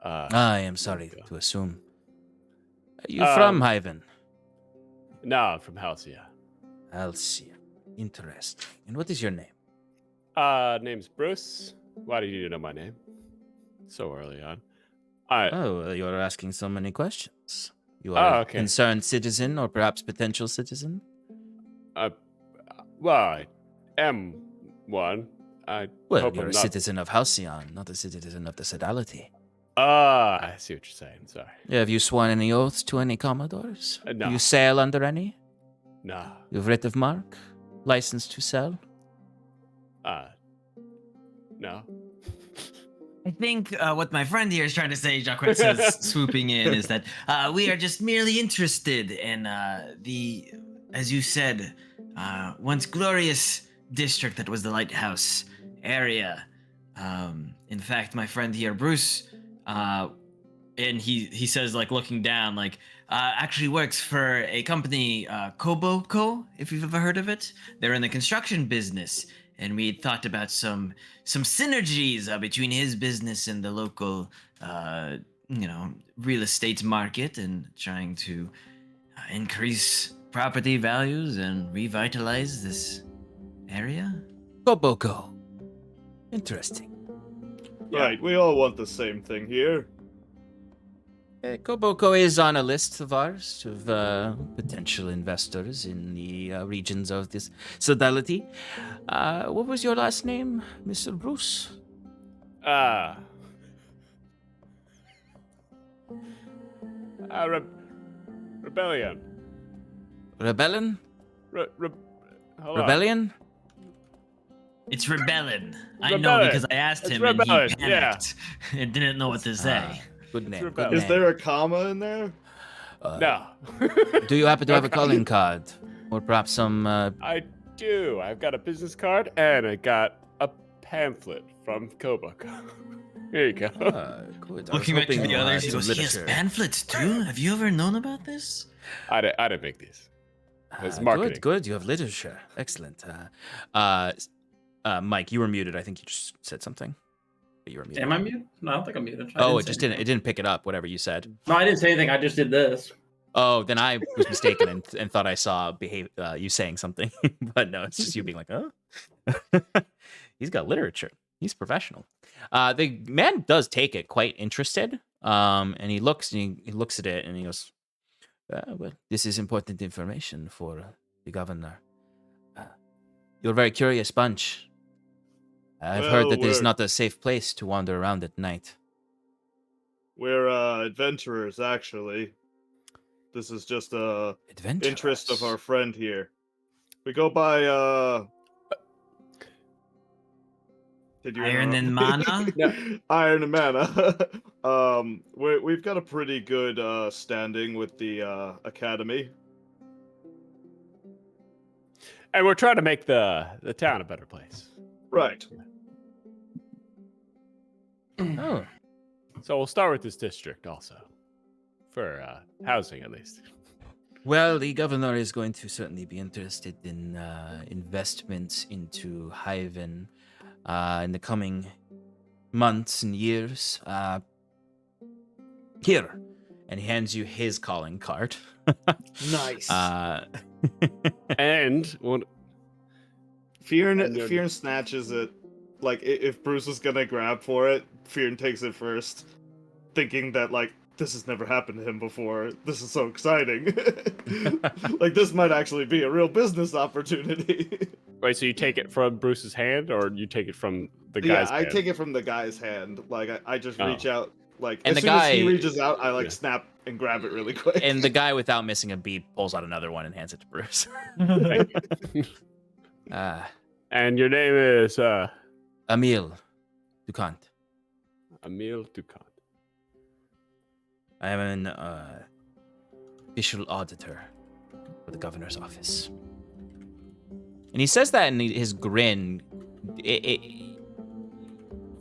S1: I am sorry to assume. Are you from Haven?
S5: No, I'm from Halcyon.
S1: Halcyon. Interesting. And what is your name?
S5: Name's Bruce. Why do you need to know my name? So early on.
S1: You're asking so many questions. You are a concerned citizen, or perhaps potential citizen?
S5: Well, I am one.
S1: You're a citizen of Halcyon, not a citizen of the Sodality.
S5: I see what you're saying. Sorry.
S1: Have you sworn any oaths to any commodores?
S5: No.
S1: Do you sail under any?
S5: No.
S1: You have writ of mark? License to sell?
S5: No.
S6: I think what my friend here is trying to say, Jacques says, swooping in, is that we are just merely interested in the, as you said, once glorious district that was the lighthouse area. In fact, my friend here, Bruce, and he says, like, looking down, like, actually works for a company, Cobo, if you've ever heard of it. They're in the construction business, and we thought about some synergies between his business and the local, real estate market, and trying to increase property values and revitalize this area.
S1: Koboko. Interesting.
S2: Right, we all want the same thing here.
S1: Koboko is on a list of ours of potential investors in the regions of this Sodality. What was your last name, Mr. Bruce?
S5: Rebellion.
S1: Rebellion?
S5: Hold
S1: Rebellion?
S6: It's rebellion. I know because I asked him and he panicked and didn't know what to say.
S1: Good name.
S5: Rebellion.
S1: Good
S2: Is
S1: name.
S2: there a comma in there?
S5: No.
S1: Do you happen to have a calling card? Or perhaps some...
S5: I do. I've got a business card and I got a pamphlet from Koboko. Here you go.
S1: Good.
S6: Looking back to the others, he
S1: some
S6: goes, he has
S1: literature.
S6: pamphlets too? Have you ever known about this?
S5: I didn't make these. It's marketing.
S1: Good. You have literature. Excellent. Mike, you were muted. I think you just said something. You were muted.
S3: Am I muted? No, I don't think I'm muted.
S1: It didn't pick it up. Whatever you said.
S3: No, I didn't say anything. I just did this.
S1: Oh, then I was mistaken and thought I saw you saying something, but no, it's just you being like, oh, he's got literature. He's professional. The man does take it quite interested, and he looks at it and he goes, well, this is important information for the governor. You're a very curious bunch. I've heard that it's not a safe place to wander around at night.
S2: We're adventurers, actually. This is just a interest of our friend here. We go by Did you
S6: Iron
S2: interrupt
S6: and
S2: me?
S6: mana?
S3: Yeah.
S2: Iron and mana. We've got a pretty good standing with the academy.
S5: And we're trying to make the town a better place.
S2: Right.
S1: Oh,
S5: So we'll start with this district also. For housing, at least.
S1: Well, the governor is going to certainly be interested in investments into Hyven in the coming months and years. Here, and he hands you his calling card.
S2: Nice.
S5: And what?
S2: Fearn snatches it. Like, if Bruce was gonna grab for it, Fearn takes it first, thinking that, like, this has never happened to him before. This is so exciting. Like, this might actually be a real business opportunity.
S5: Wait, so you take it from Bruce's hand, or you take it from the guy's hand?
S2: I take it from the guy's hand. Like, I just reach out. Like,
S1: And
S2: as
S1: the
S2: soon as he
S1: guy-
S2: reaches out, I, like, snap and grab it really quick.
S1: And the guy, without missing a beat, pulls out another one and hands it to Bruce.
S5: And your name is
S1: Emile Ducant.
S5: Emile Ducant.
S1: I am an official auditor for the governor's office. And he says that in his grin.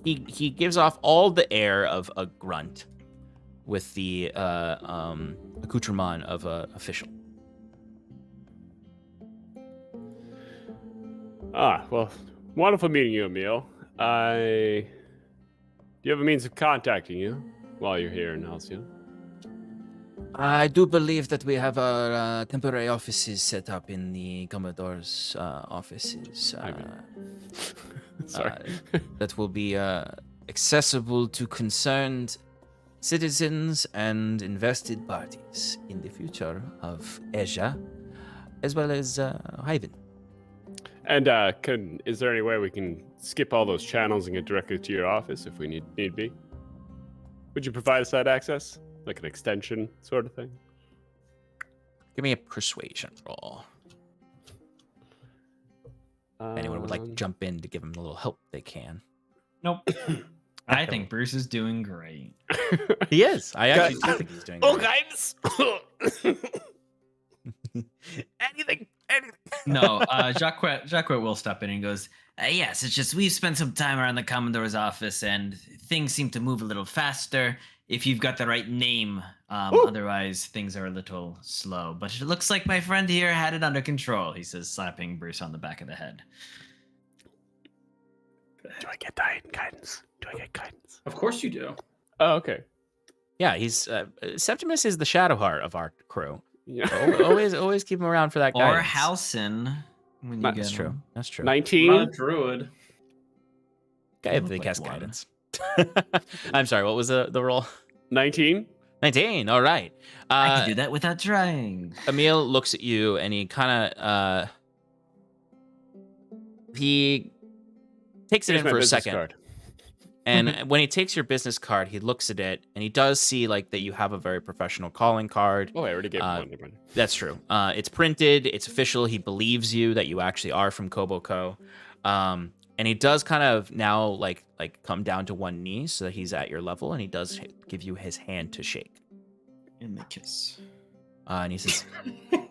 S1: He gives off all the air of a grunt with the accoutrement of an official.
S5: Well, wonderful meeting you, Emile. Do you have a means of contacting you while you're here in Halcyon?
S1: I do believe that we have our temporary offices set up in the Commodore's offices.
S5: Sorry.
S1: That will be accessible to concerned citizens and invested parties in the future of Asia, as well as Hyven.
S5: And is there any way we can skip all those channels and get directly to your office if we need be? Would you provide us that access? Like an extension sort of thing?
S1: Give me a persuasion roll. If anyone would like to jump in to give him a little help, they can.
S6: Nope. I think Bruce is doing great.
S1: He is. I actually do think he's doing great.
S5: guys!
S1: Anything.
S6: No, Jacques will step in and goes, yes, it's just we've spent some time around the Commodore's office and things seem to move a little faster if you've got the right name. Otherwise, things are a little slow. But it looks like my friend here had it under control, he says, slapping Bruce on the back of the head.
S5: Do I get guidance?
S3: Of course you do.
S5: Oh, okay.
S1: Yeah, he's Septimus is the shadow heart of our crew.
S5: Yeah.
S1: always keep him around for that
S6: Or
S1: guidance.
S6: Halcyon. When you
S5: Not-
S6: get
S1: That's true.
S6: him.
S1: That's true.
S5: 19?
S3: I'm not a druid.
S1: Okay,
S6: look
S1: they
S6: like
S1: cast
S6: one.
S1: guidance. I'm sorry. What was the roll?
S5: 19?
S1: 19. All right.
S6: I can do that without trying.
S1: Emile looks at you and he kind of he takes it
S5: Here's
S1: in
S5: my
S1: for a
S5: business
S1: second.
S5: card.
S1: And when he takes your business card, he looks at it and he does see like that you have a very professional calling card.
S5: Oh, I already gave him one. Never mind.
S1: That's true. It's printed. It's official. He believes you that you actually are from Koboco. And he does kind of now like come down to one knee so that he's at your level, and he does give you his hand to shake.
S6: In the kiss.
S1: And he says,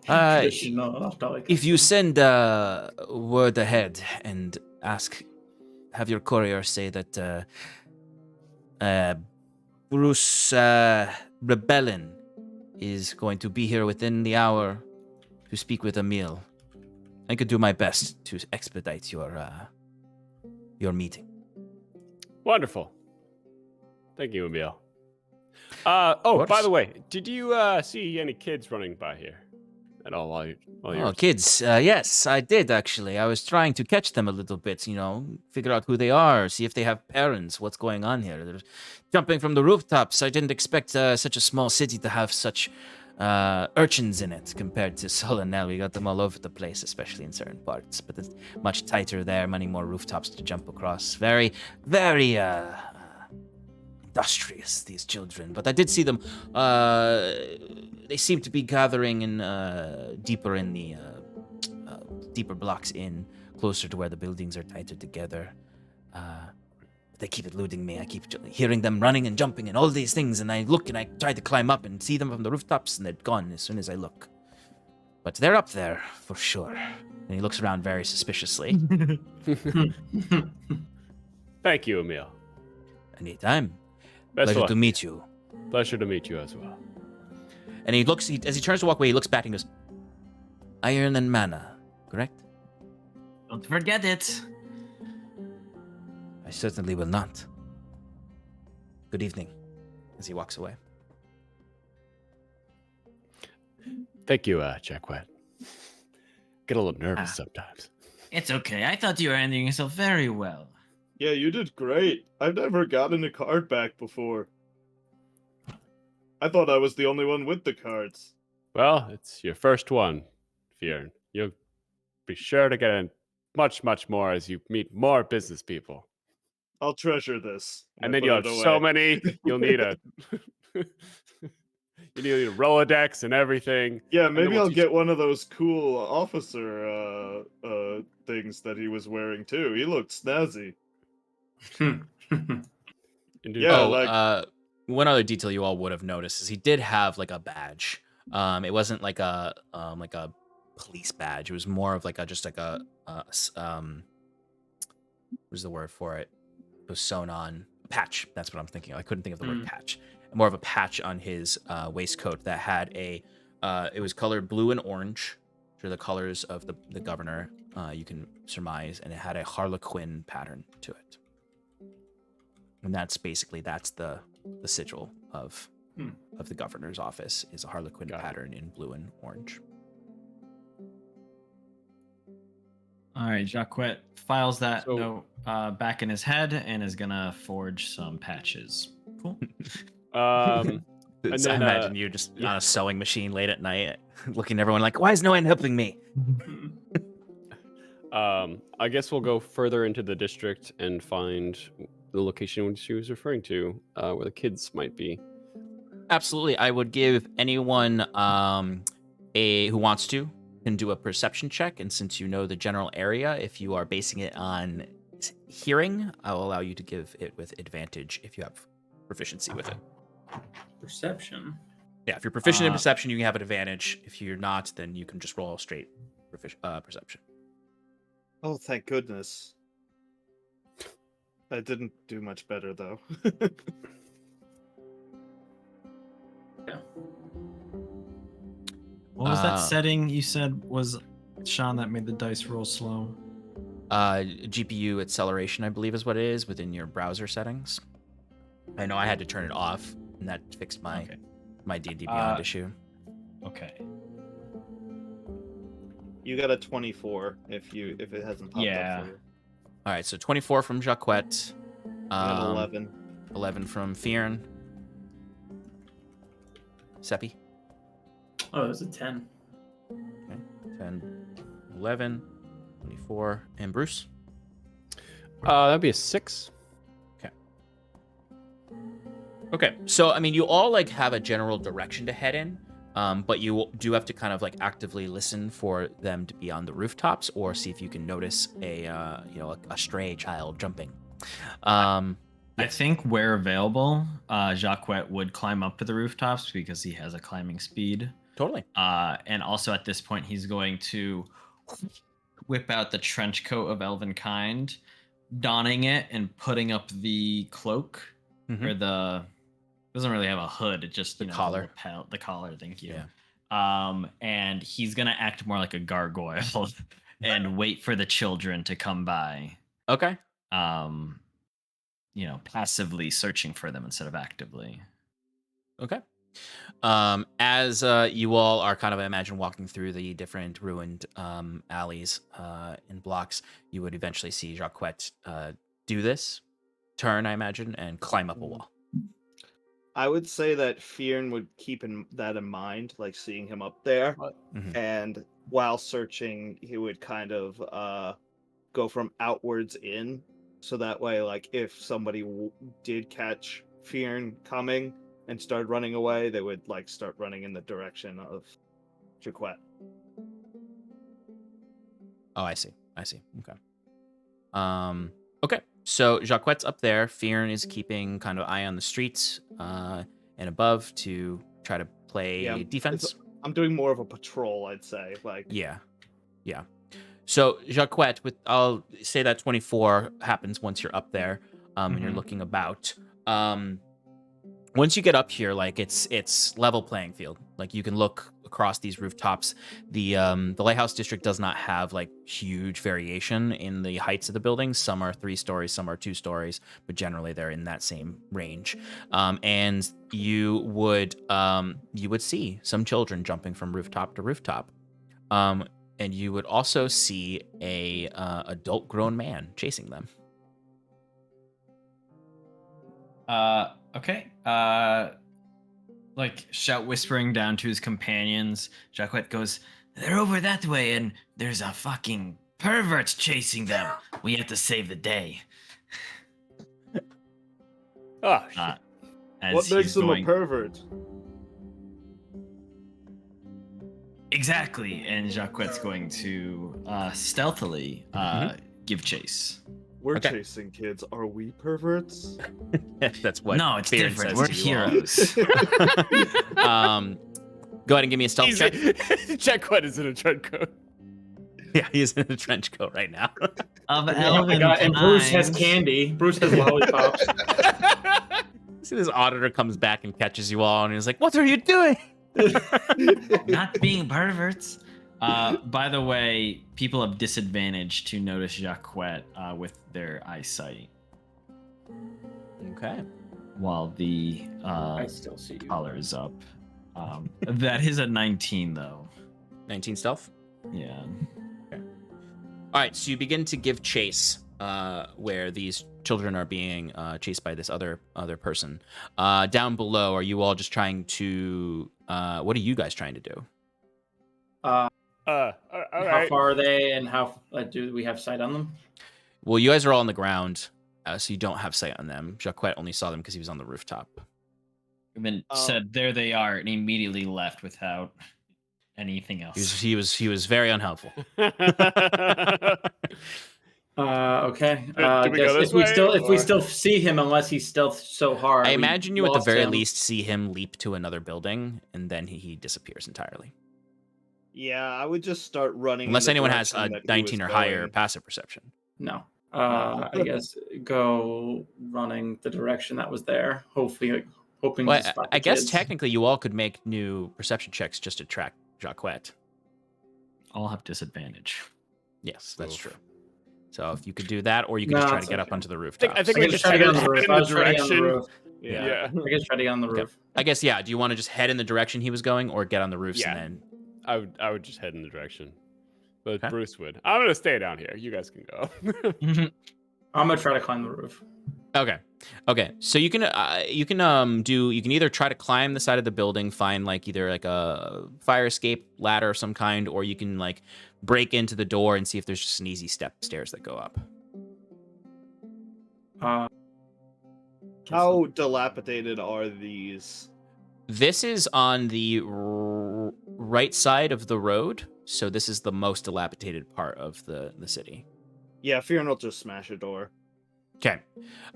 S3: Traditional.
S1: if you send word ahead and have your courier say that Bruce Rebellin is going to be here within the hour to speak with Emile, I could do my best to expedite your meeting.
S5: Wonderful. Thank you, Emile. Oh, by the way, did you see any kids running by here at all while you're...
S1: Oh, kids. Yes, I did, actually. I was trying to catch them a little bit, figure out who they are, see if they have parents, what's going on here. They're jumping from the rooftops. I didn't expect such a small city to have such urchins in it compared to Solonel. We got them all over the place, especially in certain parts, but it's much tighter there, many more rooftops to jump across. Very, very industrious, these children. But I did see them. They seem to be gathering in deeper in the deeper blocks in, closer to where the buildings are tighter together. They keep eluding me. I keep hearing them running and jumping and all these things, and I look and I try to climb up and see them from the rooftops, and they're gone as soon as I look. But they're up there for sure. And he looks around very suspiciously.
S5: Thank you, Emile.
S1: Anytime.
S5: Best of
S1: Pleasure
S5: luck.
S1: to meet you.
S5: Pleasure to meet you as well.
S1: And he looks, as he turns to walk away, he looks back and goes, "Iron and mana, correct?"
S6: Don't forget it.
S1: "I certainly will not. Good evening," as he walks away.
S5: Thank you, Jackwet. Get a little nervous
S6: Ah.
S5: sometimes.
S6: It's okay. I thought you were handling yourself very well.
S2: Yeah, you did great. I've never gotten a card back before. I thought I was the only one with the cards.
S5: Well, it's your first one, Fjern. You'll be sure to get in much, much more as you meet more business people.
S2: I'll treasure this.
S5: And
S2: I
S5: then
S2: put
S5: you'll
S2: it
S5: have
S2: away.
S5: so many, you'll need a you need a Rolodex and everything.
S2: Yeah,
S5: And then
S2: maybe
S5: we'll
S2: I'll
S5: teach-
S2: get one of those cool officer things that he was wearing too. He looked snazzy.
S5: and do
S2: Yeah,
S1: Oh,
S2: like-
S1: one other detail you all would have noticed is he did have like a badge. It wasn't like a police badge. It was more of like a just like a what's the word for it? It was sewn on patch. That's what I'm thinking of. I couldn't think of the word patch. More of a patch on his waistcoat that had a. It was colored blue and orange, which are the colors of the governor. You can surmise, and it had a harlequin pattern to it. And that's the sigil of the governor's office is a harlequin
S5: Got it.
S1: pattern in blue and orange.
S6: All right, Jacquet files that
S5: So-
S6: note back in his head and is gonna forge some patches. Cool.
S5: And
S1: I
S5: then,
S1: imagine you just
S5: yeah.
S1: on a sewing machine late at night, looking at everyone like, "Why is no one helping me?"
S5: I guess we'll go further into the district and find the location which she was referring to, where the kids might be.
S1: Absolutely, I would give anyone who wants to can do a perception check, and since you know the general area, if you are basing it on hearing, I'll allow you to give it with advantage if you have proficiency with it.
S3: Perception.
S1: Yeah, if you're proficient in
S6: Uh,
S1: perception, you can have an advantage. If you're not, then you can just roll straight perception.
S2: Oh, thank goodness. I didn't do much better though.
S3: Yeah.
S6: What was that
S1: Uh,
S6: setting you said was Sean that made the dice roll slow?
S1: GPU acceleration, I believe, is what it is within your browser settings. I know I had to turn it off, and that fixed my
S6: Okay.
S1: my D&D Beyond
S6: Uh,
S1: issue.
S6: Okay.
S2: You got a 24 if it hasn't popped
S6: Yeah.
S2: up for you.
S1: All right, so 24 from Jacquet,
S2: You got 11.
S1: 11 from Fjern, Seppi,
S3: Oh, it was a 10.
S1: 10, 11, 24, and Bruce.
S5: That'd be a 6.
S1: Okay, so I mean, you all like have a general direction to head in, but you do have to kind of like actively listen for them to be on the rooftops or see if you can notice a stray child jumping.
S6: I think where available, Jacquet would climb up to the rooftops because he has a climbing speed.
S1: Totally.
S6: And also at this point, he's going to whip out the trench coat of elven kind, donning it and putting up the cloak
S1: Mhm.
S6: or the doesn't really have a hood. It just
S1: The
S6: the
S1: collar.
S6: lapel, the collar. Thank you.
S1: Yeah.
S6: And he's gonna act more like a gargoyle and wait for the children to come by.
S1: Okay.
S6: Passively searching for them instead of actively.
S1: Okay. As you all are kind of, I imagine, walking through the different ruined alleys and blocks, you would eventually see Jacquet do this, turn, I imagine, and climb up a wall.
S2: I would say that Fjern would keep that in mind, like seeing him up there.
S1: Mhm.
S2: And while searching, he would kind of go from outwards in. So that way, like, if somebody did catch Fjern coming and started running away, they would, like, start running in the direction of Jacquet.
S1: Oh, I see. Okay. Okay. So Jacquet's up there. Fjern is keeping kind of eye on the streets and above to try to play
S2: Yeah,
S1: defense.
S2: I'm doing more of a patrol, I'd say. Like,
S1: Yeah. So Jacquet, I'll say that 24 happens once you're up there and you're
S6: Mhm.
S1: looking about. once you get up here, like it's level playing field. Like you can look across these rooftops. The lighthouse district does not have like huge variation in the heights of the buildings. Some are 3 stories, some are 2 stories, but generally they're in that same range. And you would see some children jumping from rooftop to rooftop. And you would also see a adult grown man chasing them.
S6: Okay. Like shout whispering down to his companions. Jacquet goes, "They're over that way, and there's a fucking pervert chasing them. We have to save the day."
S5: Oh, shit.
S6: As
S2: What makes
S6: he's
S2: him
S6: going,
S2: a pervert?
S6: Exactly, and Jacquet's going to stealthily give chase.
S2: We're
S1: Okay.
S2: chasing kids. Are we perverts?
S1: That's what.
S6: No, it's
S1: Fearin
S6: different.
S1: says
S6: We're
S1: to you all.
S6: heroes.
S1: Go ahead and give me a stealth check.
S5: Jacquet is in a trench coat.
S1: Yeah, he's in a trench coat right now.
S6: Of
S3: Oh my
S6: elven
S3: God, and Bruce has
S6: times.
S3: candy. Bruce has lollipops.
S1: See, this auditor comes back and catches you all, and he's like, "What are you doing?"
S6: Not being perverts. By the way, people have disadvantage to notice Jacquet with their eyesight,
S1: Okay.
S6: while the
S3: I still see you.
S6: collar is up. That is a 19, though.
S1: 19 stealth.
S6: Yeah.
S1: All right, so you begin to give chase, where these children are being chased by this other person. Down below, are you all just trying to? What are you guys trying to do?
S5: All
S3: How
S5: right.
S3: far are they, and how do we have sight on them?
S1: Well, you guys are all on the ground, so you don't have sight on them. Jacquet only saw them because he was on the rooftop.
S6: And then said, "There they are," and immediately left without anything else.
S1: He was very unhelpful.
S3: Okay.
S5: Do we go this way,
S3: If we
S5: or-
S3: still see him, unless he's stealth so hard.
S1: I
S3: we
S1: imagine you at the
S3: lost
S1: very
S3: him.
S1: least see him leap to another building, and then he disappears entirely.
S2: Yeah, I would just start running. in
S1: Unless
S2: the
S1: anyone has a
S2: direction that he
S1: 19
S2: was
S1: or higher
S2: going.
S1: passive perception.
S3: No. I guess go running the direction that was there. Hoping
S1: Well,
S3: to spot
S1: I
S3: the
S1: guess
S3: kids.
S1: technically you all could make new perception checks just to track Jacquet.
S6: All have disadvantage.
S1: Yes, that's
S5: Oof.
S1: true. So if you could do that, or you could
S3: No,
S1: just try to
S3: it's
S1: get up
S3: okay.
S1: onto the roof.
S5: I think
S3: I
S5: we
S3: guess
S5: just
S3: try to get on
S5: head
S3: the roof.
S5: in
S3: I
S5: the
S3: was trying to get on the
S5: direction.
S3: roof.
S2: Yeah.
S3: I guess try to get on the
S1: Okay.
S3: roof.
S1: I guess, yeah. Do you want to just head in the direction he was going, or get on the roofs
S5: Yeah.
S1: and
S5: I would just head in the direction. But
S1: Okay.
S5: Bruce would. I'm gonna stay down here. You guys can go.
S3: I'm gonna try to climb the roof.
S1: then? Okay. So you can either try to climb the side of the building, find like either like a fire escape ladder of some kind, or you can like break into the door and see if there's just an easy stairs that go up.
S2: How dilapidated are these?
S1: This is on the right side of the road, so this is the most dilapidated part of the city.
S2: Yeah, Fearin will just smash a door.
S1: Okay.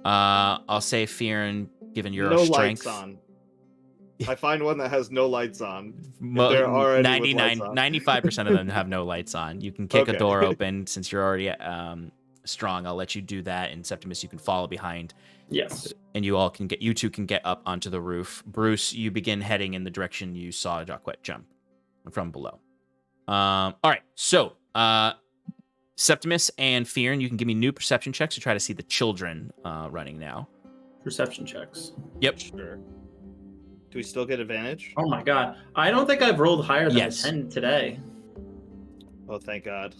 S1: I'll say Fearin, given your
S2: no
S1: strength.
S2: lights on. I find one that has no lights on.
S1: Mo-
S2: there are any with lights on.
S1: 95% of them have no lights on. You can kick a
S2: Okay.
S1: door open since you're already strong. I'll let you do that, and Septimus, you can follow behind,
S3: Yes.
S1: and you two can get up onto the roof. Bruce, you begin heading in the direction you saw Jacquet jump from below. All right, so Septimus and Fearin, you can give me new perception checks to try to see the children running now.
S3: Perception checks.
S1: Yep.
S2: Sure. Do we still get advantage?
S3: Oh my god. I don't think I've rolled higher than
S1: Yes.
S3: a 10 today.
S2: Oh, thank God.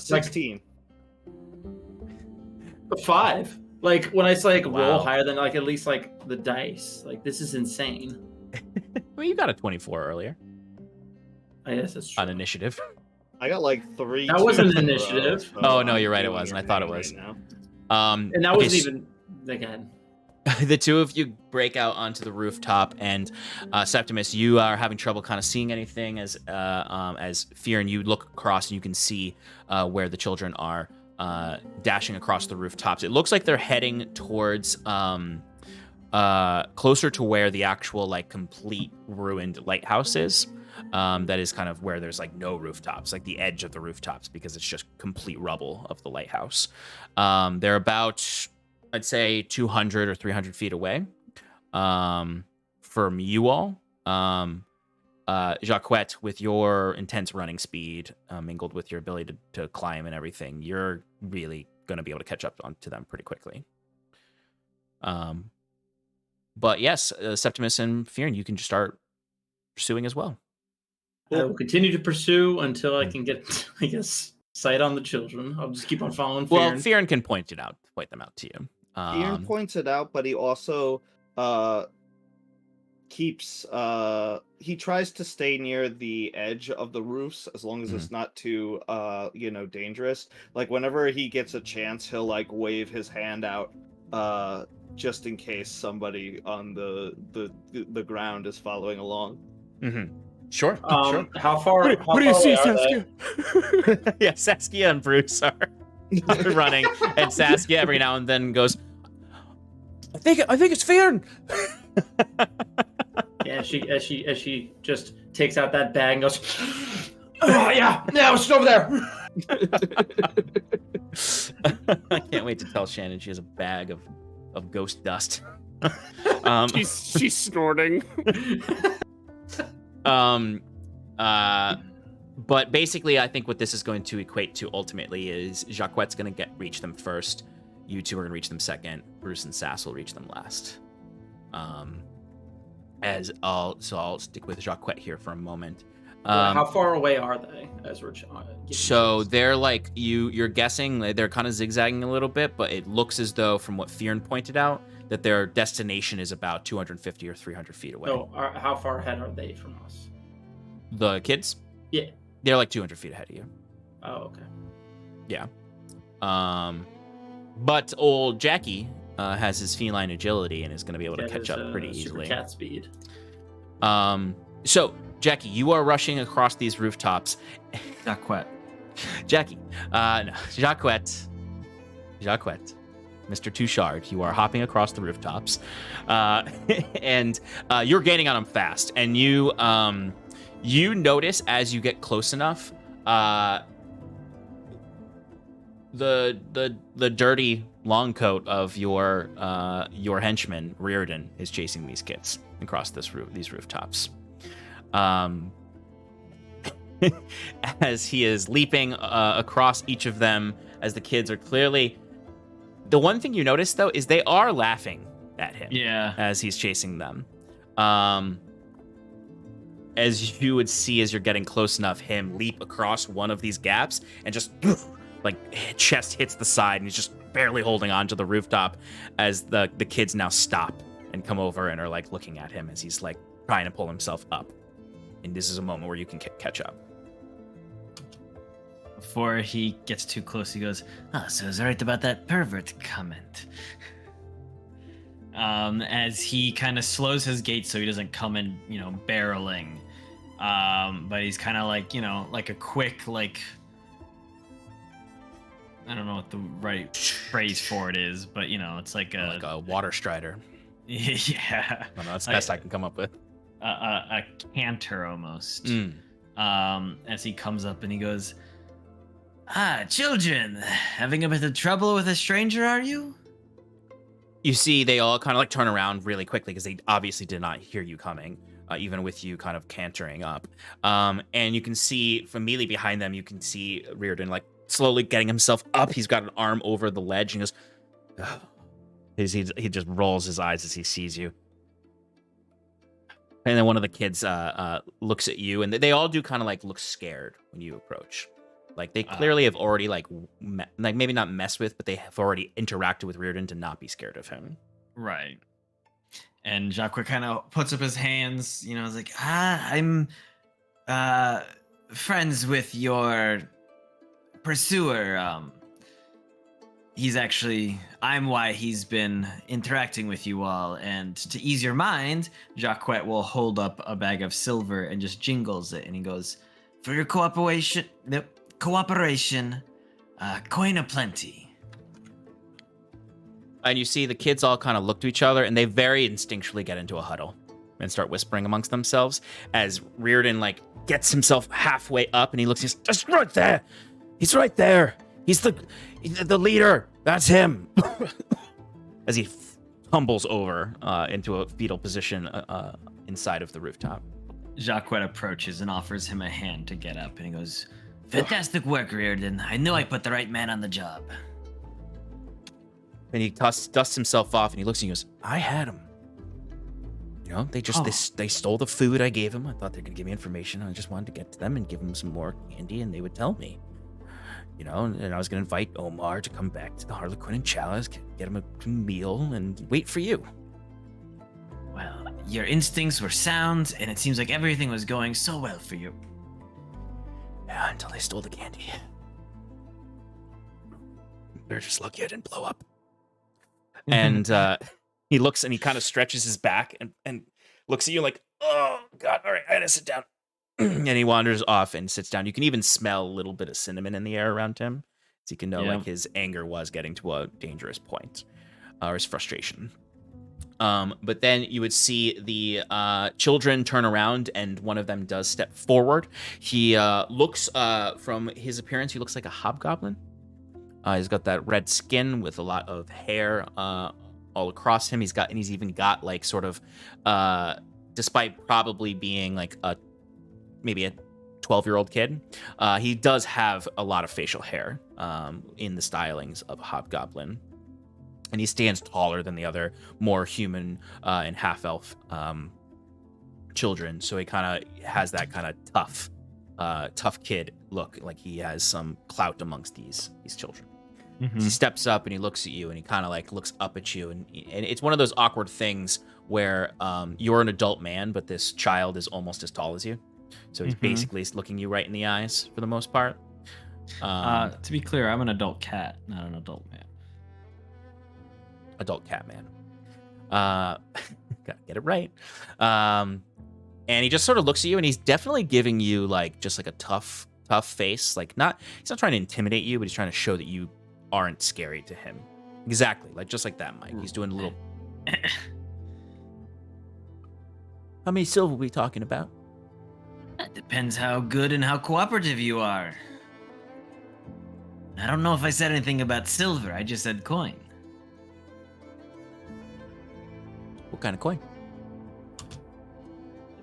S2: 16.
S3: A 5. Like when I say like
S1: Wow.
S3: roll higher than like at least like the dice. Like this is insane.
S1: Well, you got a 24 earlier
S3: I guess that's true.
S1: on initiative.
S2: I got like 3.
S3: That wasn't
S2: twos in
S3: an
S2: a row,
S3: initiative.
S2: so
S1: Oh, no,
S2: I'm
S1: you're right, it
S2: doing
S1: wasn't. I thought it
S2: everything
S1: was.
S2: right now.
S3: And that
S1: okay,
S3: wasn't even again.
S1: The two of you break out onto the rooftop, and Septimus, you are having trouble kind of seeing anything as Fearin, you look across and you can see where the children are dashing across the rooftops. It looks like they're heading towards closer to where the actual like complete ruined lighthouse is. That is kind of where there's like no rooftops, like the edge of the rooftops, because it's just complete rubble of the lighthouse. They're about I'd say 200 or 300 feet away from you all. Jacquette, with your intense running speed, mingled with your ability to climb and everything, you're really going to be able to catch up to them pretty quickly. But yes, Septimus and Fearin, you can just start pursuing as well.
S3: I will continue to pursue until I can get, I guess, sight on the children. I'll just keep on following Fearin.
S1: Well, Fearin can point them out to you.
S2: Fearin points it out, but he also keeps he tries to stay near the edge of the roofs as long as it's not too dangerous. Like whenever he gets a chance, he'll like wave his hand out just in case somebody on the ground is following along.
S1: Sure. Sure.
S3: How far?
S5: What do you see, Saskia?
S1: Yeah, Saskia and Bruce are running, and Saskia every now and then goes, I think it's Fearin.
S3: Yeah, as she just takes out that bag and goes, oh yeah, it's over there.
S1: I can't wait to tell Shannon she has a bag of ghost dust.
S5: She's snorting.
S1: But basically, I think what this is going to equate to ultimately is Jacquette's going to reach them first. You two are going to reach them second. Bruce and Sass will reach them last. I'll stick with Jacquette here for a moment.
S3: How far away are they? As we're
S1: so they're like you're guessing they're kind of zigzagging a little bit, but it looks as though, from what Fearin pointed out, that their destination is about 250 or 300 feet away.
S3: So how far ahead are they from us?
S1: The kids?
S3: Yeah.
S1: They're like 200 feet ahead of you.
S3: Oh, okay.
S1: Yeah. But old Jackie has his feline agility and is going to be able to catch up pretty easily.
S3: Super cat speed.
S1: So, Jackie, you are rushing across these rooftops.
S6: Jacquette.
S1: Jackie. No. Jacquette. Mr. Touchard, you are hopping across the rooftops. And you're gaining on them fast. And you notice as you get close enough, the dirty long coat of your henchman Reardon is chasing these kids across these rooftops. As he is leaping across each of them, as the kids are clearly. The one thing you notice though is they are laughing at him.
S6: Yeah.
S1: As he's chasing them. As you would see as you're getting close enough, him leap across one of these gaps and just like chest hits the side, and he's just barely holding onto the rooftop as the kids now stop and come over and are like looking at him as he's like trying to pull himself up. And this is a moment where you can catch up.
S6: Before he gets too close, he goes, so I was right about that pervert comment. As he kind of slows his gait so he doesn't come in, barreling. But he's kind of like, like a quick, like, I don't know what the right phrase for it is, but, it's like
S1: a water strider.
S6: Yeah.
S1: I don't know, that's the best I can come up with.
S6: A canter almost. As he comes up and he goes, children, having a bit of trouble with a stranger, are you?
S1: You see, they all kind of like turn around really quickly because they obviously did not hear you coming, even with you kind of cantering up. And you can see from immediately behind them, you can see Reardon like slowly getting himself up. He's got an arm over the ledge and he just rolls his eyes as he sees you. And then one of the kids looks at you, and they all do kind of like look scared when you approach. Like they clearly have already like maybe not messed with, but they have already interacted with Reardon to not be scared of him.
S6: Right. And Jacques kind of puts up his hands, is like, I'm friends with your pursuer. I'm why he's been interacting with you all. And to ease your mind, Jacques will hold up a bag of silver and just jingles it. And he goes, for your cooperation, coin aplenty.
S1: And you see the kids all kind of look to each other, and they very instinctually get into a huddle and start whispering amongst themselves as Reardon like gets himself halfway up, and he looks, he's just right there. He's right there. He's the leader. That's him. as he tumbles over into a fetal position inside of the rooftop.
S6: Jacques approaches and offers him a hand to get up, and he goes, "Fantastic work, Reardon. I knew I put the right man on the job."
S1: And he dusts himself off, and he looks and he goes, "I had him. You know, they just they stole the food I gave him. I thought they were gonna give me information. I just wanted to get to them and give them some more candy, and they would tell me. You know, and I was gonna invite Omar to come back to the Harlequin and Chalice, get him a meal, and wait for you."
S6: Well, your instincts were sound, and it seems like everything was going so well for you.
S1: Yeah, until they stole the candy. They're just lucky I didn't blow up. And he looks and he kind of stretches his back and looks at you like, "Oh, God, all right, I gotta sit down." And he wanders off and sits down. You can even smell a little bit of cinnamon in the air around him. So you can know like his anger was getting to a dangerous point, or his frustration. But then you would see the children turn around, and one of them does step forward. He looks, from his appearance, he looks like a hobgoblin. He's got that red skin with a lot of hair all across him. He's even got like sort of, despite probably being like maybe a 12-year-old kid, he does have a lot of facial hair in the stylings of a hobgoblin. And he stands taller than the other more human and half-elf children. So he kind of has that kind of tough kid look, like he has some clout amongst these children. Mm-hmm. So he steps up and he looks at you, and he kind of like looks up at you. And it's one of those awkward things where you're an adult man, but this child is almost as tall as you. So he's basically looking you right in the eyes for the most part.
S6: To be clear, I'm an adult cat, not an adult man.
S1: Adult cat man. Gotta get it right. And he just sort of looks at you, and he's definitely giving you like just like a tough face. Like he's not trying to intimidate you, but he's trying to show that you aren't scary to him. Exactly, like just like that, Mike. He's doing a little. How many silver are we talking about?
S6: That depends how good and how cooperative you are. I don't know if I said anything about silver. I just said coin.
S1: What kind of coin?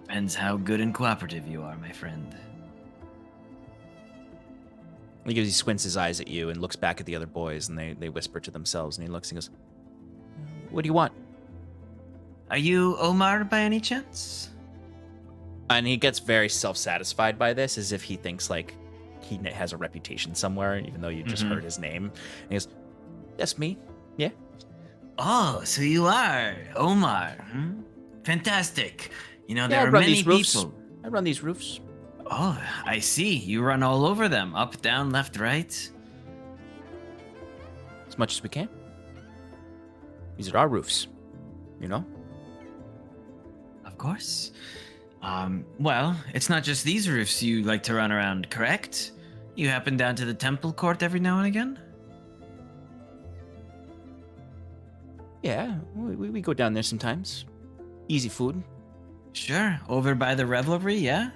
S6: Depends how good and cooperative you are, my friend.
S1: He squints his eyes at you and looks back at the other boys, and they whisper to themselves, and he looks and goes, "What do you want?"
S6: Are you Omar by any chance?
S1: And he gets very self-satisfied by this, as if he thinks like he has a reputation somewhere, even though you just heard his name. And he goes, "That's me. Yeah."
S6: Oh, so you are Omar. Fantastic. You know, there are many people.
S1: I run these roofs.
S6: Oh, I see. You run all over them. Up, down, left, right.
S1: As much as we can. These are our roofs, you know?
S6: Of course. Well, it's not just these roofs you like to run around, correct? You happen down to the temple court every now and again?
S1: Yeah, we go down there sometimes. Easy food.
S6: Sure. Over by the revelry, yeah?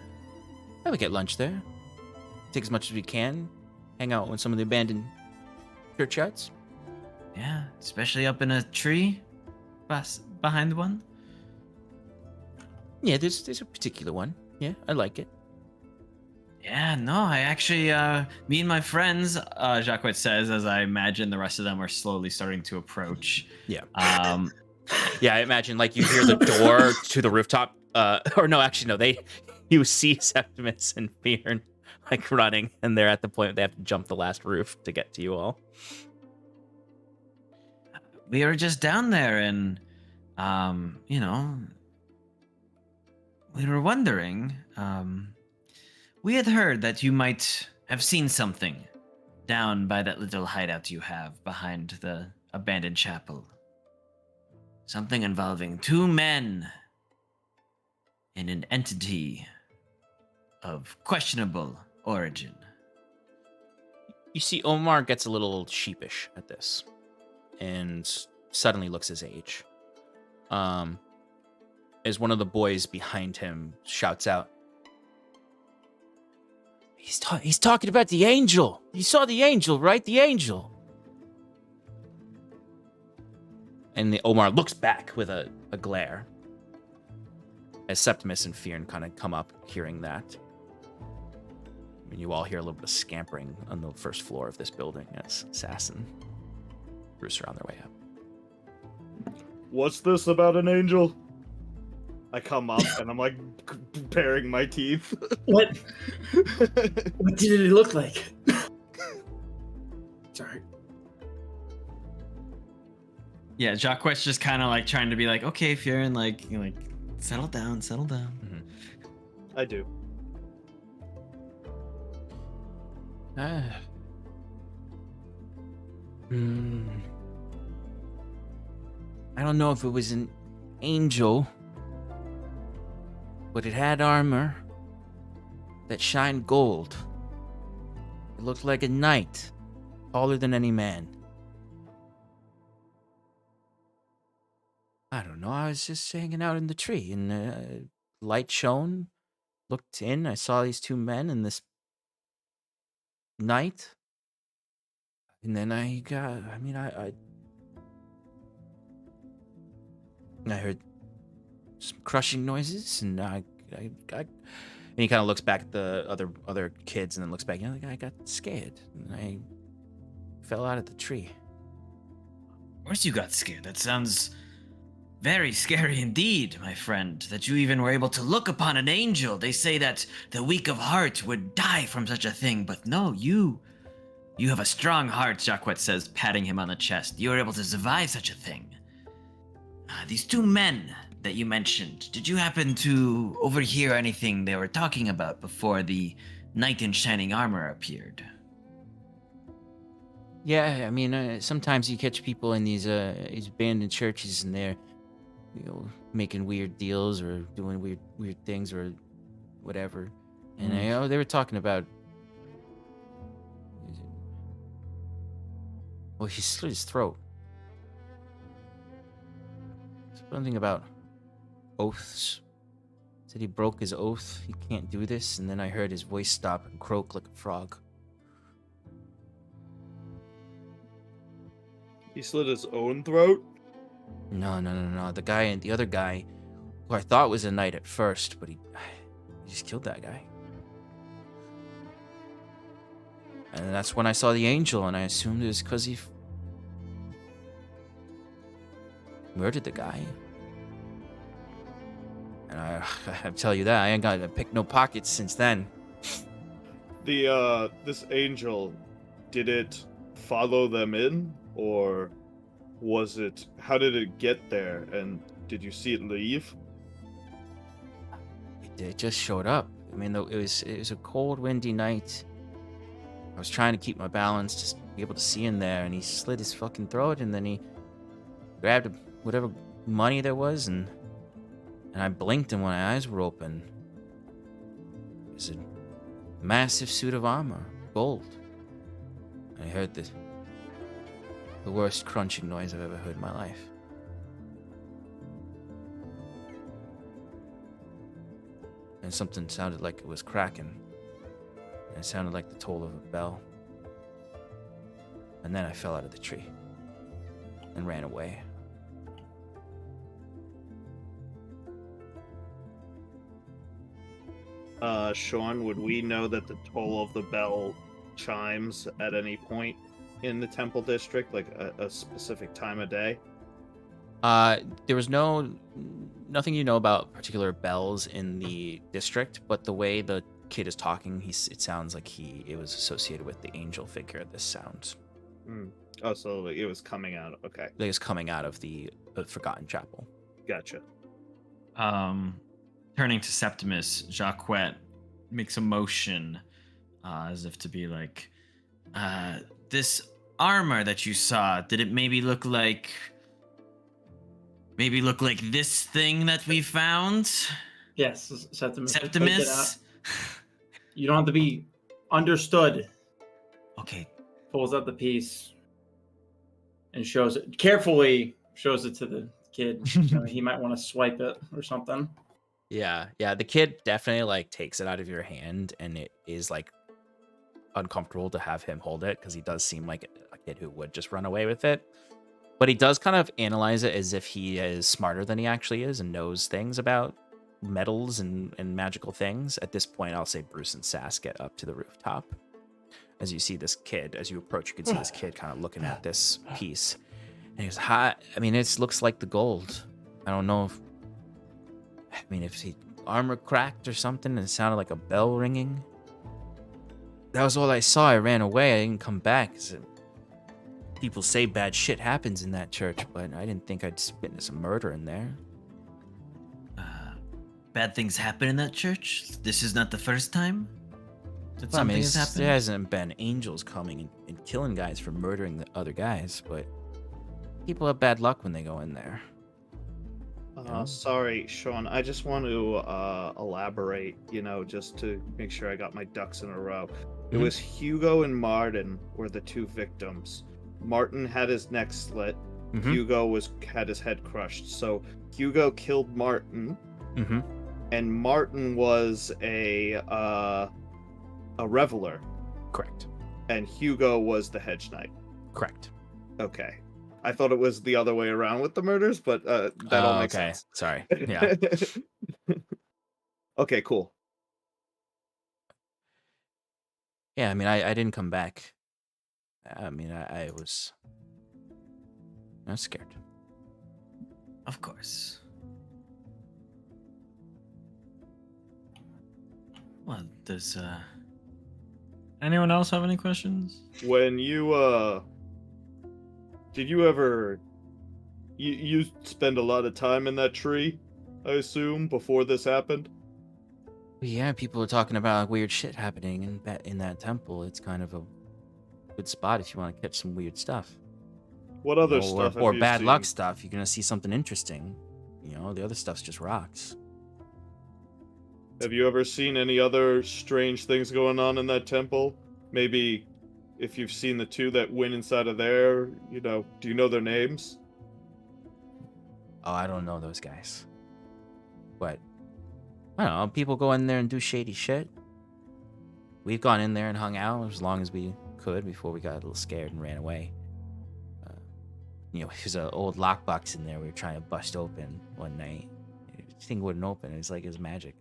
S1: Yeah, we get lunch there. Take as much as we can. Hang out in some of the abandoned churchyards.
S6: Yeah, especially up in a tree behind one.
S1: Yeah, there's a particular one. Yeah, I like it.
S6: Yeah, no, I actually, me and my friends, Jacques says, as I imagine the rest of them are slowly starting to approach.
S1: Yeah. Yeah, I imagine like you hear the door to the rooftop. Or no, actually, no, you see Septimus and Fearn like running, and they're at the point where they have to jump the last roof to get to you all.
S6: We were just down there, and, you know, we were wondering, we had heard that you might have seen something down by that little hideout you have behind the abandoned chapel. Something involving two men and an entity of questionable origin.
S1: You see, Omar gets a little sheepish at this and suddenly looks his age. As one of the boys behind him shouts out, He's talking about the angel. You saw the angel, right? The angel. And Omar looks back with a glare as Septimus and Fearn kind of come up, hearing that. And you all hear a little bit of scampering on the first floor of this building as Sass and Bruce are on their way up.
S2: What's this about an angel? I come up and I'm like baring my teeth.
S3: What? What did it look like? Sorry.
S6: Yeah, Jacques just kind of like trying to be like, okay, Fearn, like, you're like, settle down.
S2: I do.
S1: I don't know if it was an angel, but it had armor that shined gold. It looked like a knight, taller than any man. I don't know, I was just hanging out in the tree, and light shone, looked in, I saw these two men and this knight, and then I heard some crushing noises, and and he kind of looks back at the other kids, and then looks back. I got scared, and I fell out of the tree.
S6: Of course you got scared. That sounds very scary indeed, my friend, that you even were able to look upon an angel. They say that the weak of heart would die from such a thing, but no, you have a strong heart, Jacques says, patting him on the chest. You were able to survive such a thing. These two men that you mentioned, did you happen to overhear anything they were talking about before the knight in shining armor appeared?
S1: Yeah, I mean, sometimes you catch people in these abandoned churches, and they're, making weird deals or doing weird things or whatever. And they were talking about. Well, he slit his throat. Something about oaths. Said he broke his oath. He can't do this. And then I heard his voice stop and croak like a frog.
S2: He slit his own throat?
S1: No. The other guy, who I thought was a knight at first, but he just killed that guy. And that's when I saw the angel, and I assumed it was because he murdered the guy. And I tell you that, I ain't got to pick no pockets since then.
S2: This angel, did it follow them in, or how did it get there, and did you see it leave?
S1: It just showed up. I mean, it was a cold, windy night. I was trying to keep my balance, just be able to see in there, and he slit his fucking throat, and then he grabbed whatever money there was, and I blinked, and when my eyes were open, it was a massive suit of armor, gold. I heard the worst crunching noise I've ever heard in my life. And something sounded like it was cracking. And it sounded like the toll of a bell. And then I fell out of the tree and ran away.
S2: Sean, would we know that the toll of the bell chimes at any point in the Temple District, like a specific time of day?
S1: There was nothing about particular bells in the district, but the way the kid is talking, it sounds like it was associated with the angel figure. This sounds.
S2: Oh, so it was coming out. Okay,
S1: it was coming out of the Forgotten Chapel.
S2: Gotcha.
S6: Turning to Septimus, Jacques makes a motion as if to be like, this armor that you saw, did it maybe look like this thing that we found?
S3: Yes, Septimus.
S6: Septimus?
S3: You don't have to be understood.
S6: Okay.
S3: Pulls out the piece and shows it to the kid. He might want to swipe it or something.
S1: Yeah. The kid definitely takes it out of your hand, and it is uncomfortable to have him hold it because he does seem like a kid who would just run away with it. But he does kind of analyze it as if he is smarter than he actually is and knows things about metals and magical things. At this point, I'll say Bruce and Sass get up to the rooftop. As you see this kid, as you approach, you can see this kid kind of looking at this piece. And he goes, "Hi, I mean, it looks like the gold. I don't know if the armor cracked or something and it sounded like a bell ringing. That was all I saw. I ran away. I didn't come back. People say bad shit happens in that church, but I didn't think I'd witness a murder in there."
S6: Bad things happen in that church? This is not the first time that
S1: Well, I mean,
S6: something has happened?
S1: there hasn't been angels coming and killing guys for murdering the other guys, but people have bad luck when they go in there.
S2: Sorry, Sean. I just want to elaborate, just to make sure I got my ducks in a row. It
S1: Mhm.
S2: was Hugo and Martin were the two victims. Martin had his neck slit.
S1: Mhm.
S2: Hugo had his head crushed. So Hugo killed Martin,
S1: Mm-hmm.
S2: and Martin was a reveler,
S1: Correct.
S2: and Hugo was the hedge knight.
S1: Correct.
S2: Okay. I thought it was the other way around with the murders, but that all makes
S1: okay.
S2: sense.
S1: Sorry. Yeah.
S2: Okay, cool.
S1: Yeah, I mean, I didn't come back. I mean, I was scared.
S6: Of course. Well, does anyone else have any questions?
S2: When you did you ever you spend a lot of time in that tree, I assume, before this happened?
S1: Yeah, people are talking about weird shit happening in that temple. It's kind of a good spot if you want to catch some weird stuff.
S2: What other
S1: Or
S2: stuff have
S1: or
S2: you
S1: bad
S2: seen?
S1: luck stuff. You're gonna see something interesting. The other stuff's just rocks.
S2: Have you ever seen any other strange things going on in that temple? Maybe if you've seen the two that went inside of there, do you know their names?
S1: Oh, I don't know those guys. But I don't know. People go in there and do shady shit. We've gone in there and hung out as long as we could before we got a little scared and ran away. There's an old lockbox in there we were trying to bust open one night. The thing wouldn't open. It was magic.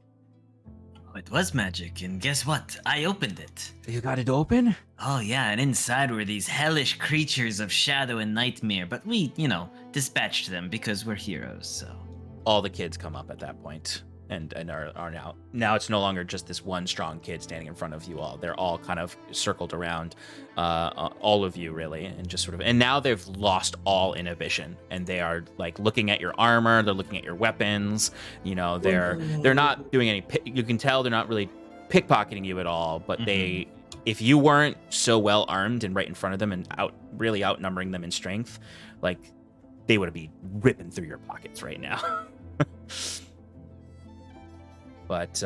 S6: Oh, it was magic, and guess what? I opened it.
S1: You got it open?
S6: Oh yeah, and inside were these hellish creatures of shadow and nightmare, but we, dispatched them because we're heroes, so.
S1: All the kids come up at that point and are now it's no longer just this one strong kid standing in front of you all. They're all kind of circled around all of you, really, and just sort of, and now they've lost all inhibition, and they are like looking at your armor, they're looking at your weapons. They're not doing any, you can tell they're not really pickpocketing you at all, but they, if you weren't so well armed and right in front of them and really outnumbering them in strength, like they would be ripping through your pockets right now. But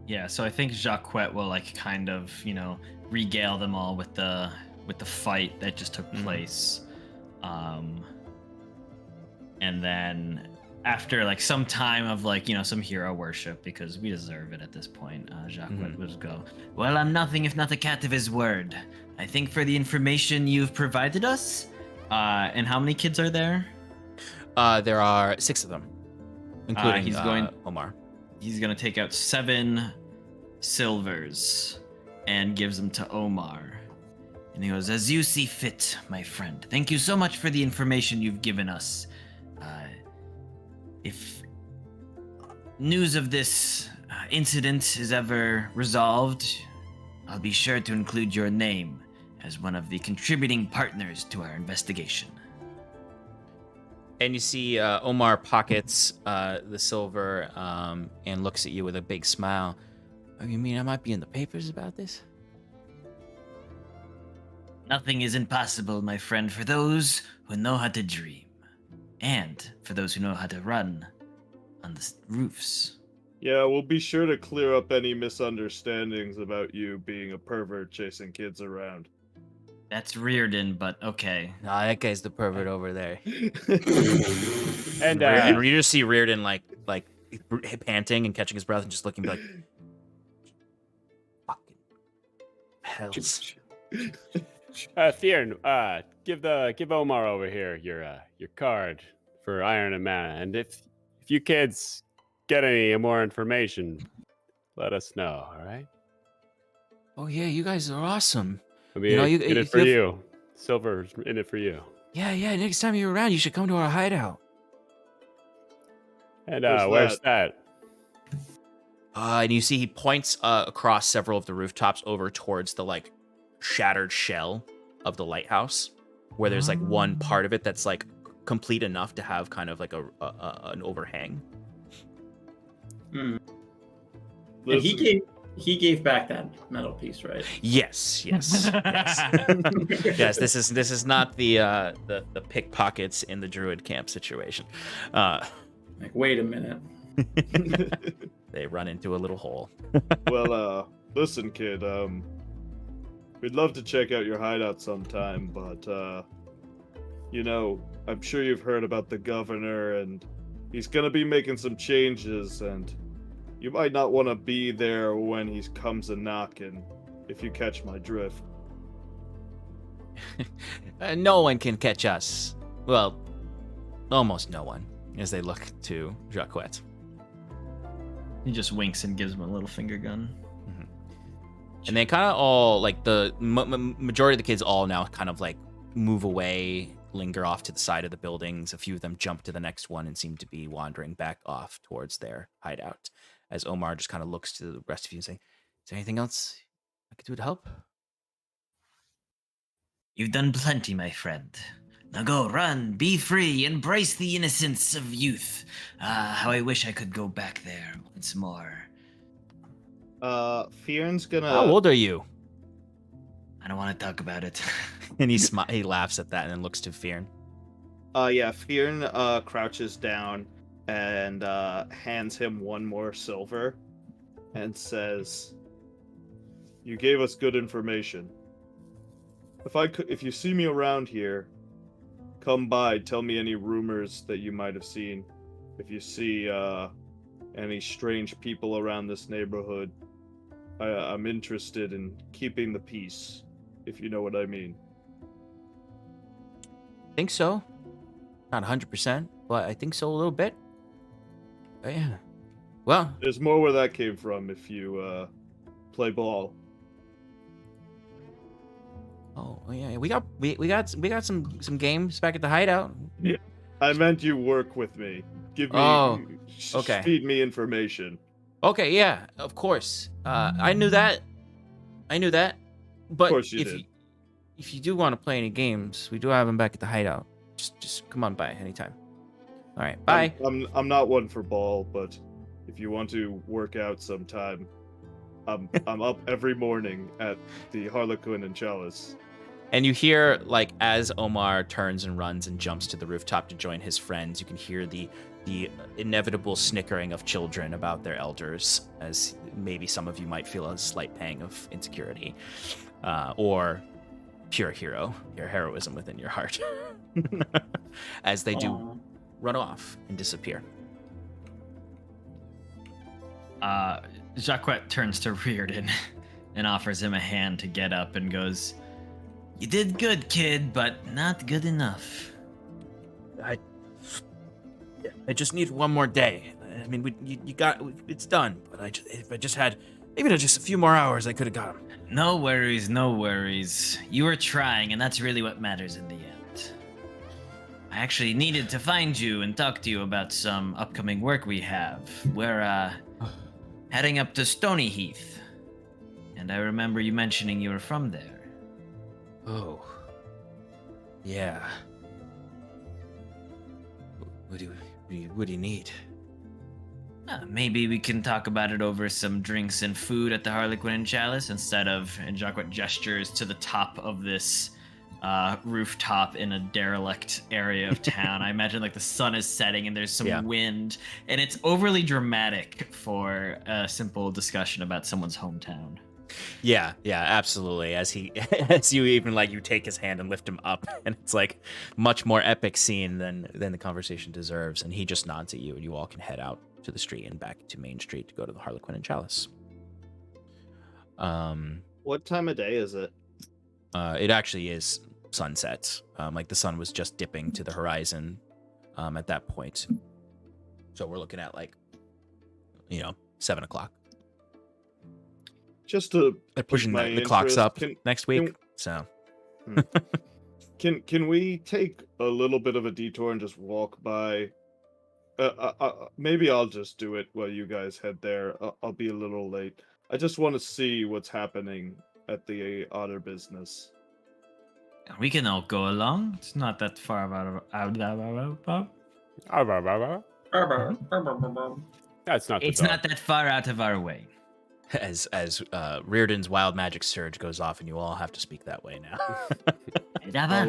S6: yeah, so I think Jacquet will kind of, regale them all with the fight that just took place. And then after some time of some hero worship, because we deserve it at this point, Jacquet will go, "Well, I'm nothing if not a cat of his word. I think for the information you've provided us, and how many kids are there?"
S1: There are 6 of them, including Omar.
S6: He's going to take out 7 silvers and gives them to Omar. And he goes, "As you see fit, my friend. Thank you so much for the information you've given us. If news of this incident is ever resolved, I'll be sure to include your name as one of the contributing partners to our investigation."
S1: And you see Omar pockets the silver and looks at you with a big smile. "Oh, you mean I might be in the papers about this?"
S6: Nothing is impossible, my friend, for those who know how to dream. And for those who know how to run on the roofs.
S2: Yeah, we'll be sure to clear up any misunderstandings about you being a pervert chasing kids around.
S6: That's Reardon, but okay.
S1: Nah, that guy's the pervert over there.
S5: And
S1: And you just see Reardon like panting and catching his breath and just looking like, fucking hells.
S5: Theron, give Omar over here your card for iron and mana, and if you kids get any more information, let us know. All right?
S1: Oh yeah, you guys are awesome.
S5: I mean,
S1: You know, you-
S5: get it
S1: if
S5: for
S1: you have-
S5: you. Silver's in it for you.
S1: Yeah. Next time you're around, you should come to our hideout.
S5: And
S2: Where's
S5: where's that?
S1: And you see he points across several of the rooftops over towards the like shattered shell of the lighthouse, where there's like one part of it that's like complete enough to have kind of like an overhang.
S3: Mm. And
S2: Listen,
S3: he gave back that metal piece, right?
S1: Yes. Yes. This is not the pickpockets in the druid camp situation.
S3: Like, wait a minute.
S1: They run into a little hole.
S2: well, listen, kid. We'd love to check out your hideout sometime, but I'm sure you've heard about the governor, and he's gonna be making some changes, and you might not want to be there when he comes a knocking, if you catch my drift.
S1: No one can catch us. Well, almost no one, as they look to Jacquet.
S6: He just winks and gives him a little finger gun.
S1: And they kind of all, like, the majority of the kids all now kind of, like, move away, linger off to the side of the buildings. A few of them jump to the next one and seem to be wandering back off towards their hideout, as Omar just kind of looks to the rest of you and saying, is there anything else I could do to help?
S6: You've done plenty, my friend. Now go, run, be free, embrace the innocence of youth. How I wish I could go back there once more.
S2: Fearn's gonna.
S1: How old are you?
S6: I don't want to talk about it.
S1: And he laughs at that and then looks to Fearn.
S2: Fearn crouches down and hands him one more silver and says, "You gave us good information. If you see me around here, come by, tell me any rumors that you might have seen. If you see any strange people around this neighborhood, I'm interested in keeping the peace, if you know what I mean."
S1: Think so. Not 100%, but I think so a little bit. But yeah. Well,
S2: There's more where that came from if you play ball.
S1: oh yeah, we got some games back at the hideout.
S2: I meant you work with me. Give me,
S1: okay.
S2: feed me information.
S1: Okay, yeah, of course. I knew that. But
S2: Of course you did.
S1: If you do want to play any games, we do have them back at the hideout. Just come on by anytime. All right, bye.
S2: I'm not one for ball, but if you want to work out sometime, I'm up every morning at the Harlequin and Chalice.
S1: And you hear, like, as Omar turns and runs and jumps to the rooftop to join his friends, you can hear the inevitable snickering of children about their elders, as maybe some of you might feel a slight pang of insecurity, or pure heroism within your heart, as they do run off and disappear.
S6: Jacquet turns to Reardon and offers him a hand to get up and goes, "You did good, kid, but not good enough."
S1: I just need one more day. I mean, you got it's done, but if I just had maybe just a few more hours, I could have got him.
S6: No worries, no worries. You were trying, and that's really what matters in the end. I actually needed to find you and talk to you about some upcoming work we have. We're heading up to Stony Heath, and I remember you mentioning you were from there.
S1: Oh, yeah. What do you need?
S6: Maybe we can talk about it over some drinks and food at the Harlequin and Chalice instead of, and Jacquet gestures to the top of this rooftop in a derelict area of town. I imagine like the sun is setting and there's some wind, and it's overly dramatic for a simple discussion about someone's hometown.
S1: Yeah, absolutely. As you even like you take his hand and lift him up, and it's like much more epic scene than the conversation deserves. And he just nods at you, and you all can head out to the street and back to Main Street to go to the Harlequin and Chalice.
S2: What time of day is it?
S1: It actually is sunset. Like the sun was just dipping to the horizon at that point. So we're looking at like, 7 o'clock.
S2: Just to
S1: They're pushing
S2: my
S1: the clocks
S2: interest,
S1: up next week. So
S2: Can we take a little bit of a detour and just walk by? Maybe I'll just do it while you guys head there. I'll be a little late. I just want to see what's happening at the otter business.
S6: We can all go along. It's not that far out.
S5: That's not.
S6: It's not that far out of our way.
S1: as Reardon's wild magic surge goes off, and you all have to speak that way now. Yeah,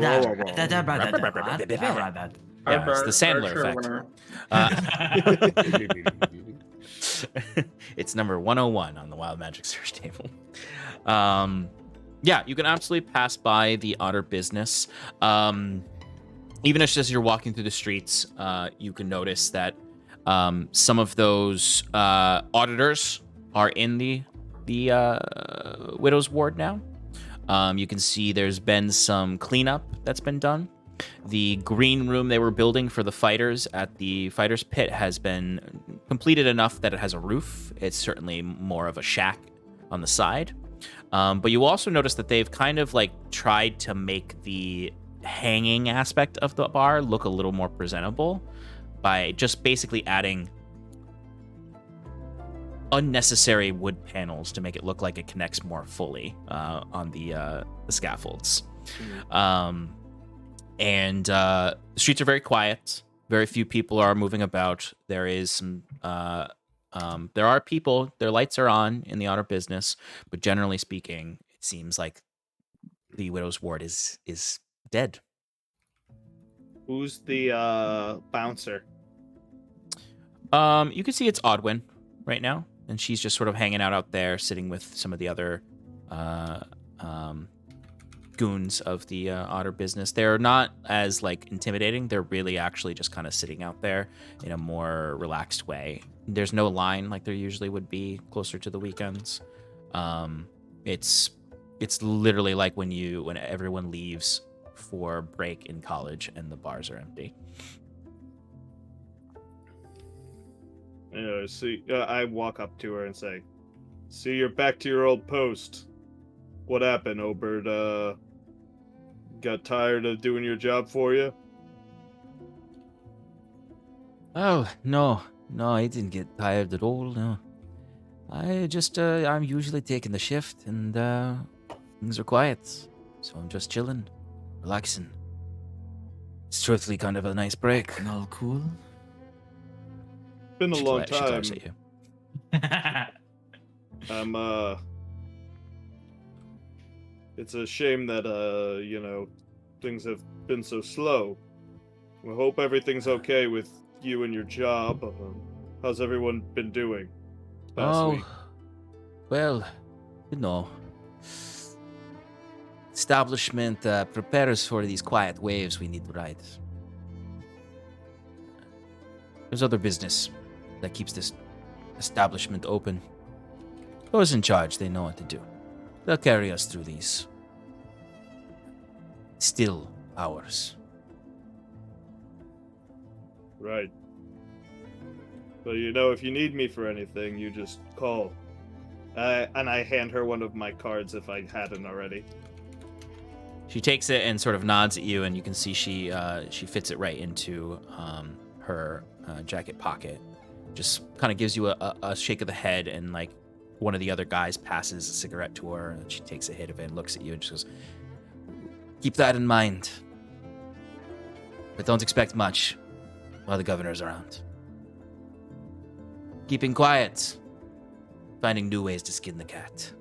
S1: it's the Sandler effect. It's number 101 on the wild magic surge table. Yeah, you can absolutely pass by the otter business. Even as you're walking through the streets, you can notice that some of those auditors are in the widow's ward now. You can see there's been some cleanup that's been done. The green room they were building for the fighters at the fighters pit has been completed enough that it has a roof. It's certainly more of a shack on the side. But you also notice that they've kind of like tried to make the hanging aspect of the bar look a little more presentable by just basically adding unnecessary wood panels to make it look like it connects more fully on the scaffolds. And the streets are very quiet. Very few people are moving about. There is some there are people, their lights are on in the otter business, but generally speaking, it seems like the widow's ward is dead.
S2: Who's the bouncer?
S1: You can see it's Odwin right now, and she's just sort of hanging out there, sitting with some of the other goons of the otter business. They're not as like intimidating. They're really actually just kind of sitting out there in a more relaxed way. There's no line like there usually would be closer to the weekends. It's literally like when everyone leaves for break in college and the bars are empty.
S2: I walk up to her and say, "See, you're back to your old post. What happened, Obert? Got tired of doing your job for you?"
S1: Oh, no, I didn't get tired at all, no. I just, I'm usually taking the shift, and, things are quiet. So I'm just chilling, relaxing. It's truthfully kind of a nice break.
S6: All cool.
S2: Been a long
S1: She
S2: time.
S1: glares at you.
S2: It's a shame that, things have been so slow. We hope everything's okay with you and your job. How's everyone been doing past week?
S1: Well, establishment prepares for these quiet waves we need to ride. There's other business that keeps this establishment open. Those in charge, they know what to do. They'll carry us through these still hours.
S2: Right. So, if you need me for anything, you just call. And I hand her one of my cards if I hadn't already.
S1: She takes it and sort of nods at you, and you can see she fits it right into her jacket pocket. Just kind of gives you a shake of the head, and like one of the other guys passes a cigarette to her, and she takes a hit of it and looks at you and just goes, "Keep that in mind. But don't expect much while the governor's around. Keeping quiet. Finding new ways to skin the cat."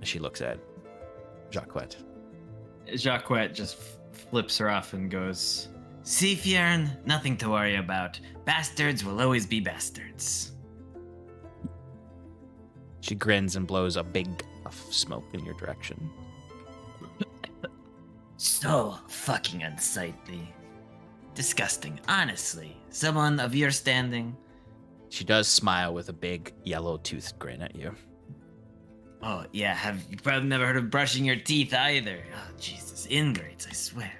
S1: As she looks at Jacquette.
S6: Jacquette just flips her off and goes, "See, Fjern, nothing to worry about. Bastards will always be bastards."
S1: She grins and blows a big puff of smoke in your direction.
S6: So fucking unsightly. Disgusting, honestly. Someone of your standing.
S1: She does smile with a big yellow-toothed grin at you.
S6: Oh, yeah, you probably never heard of brushing your teeth either. Oh, Jesus, ingrates, I swear.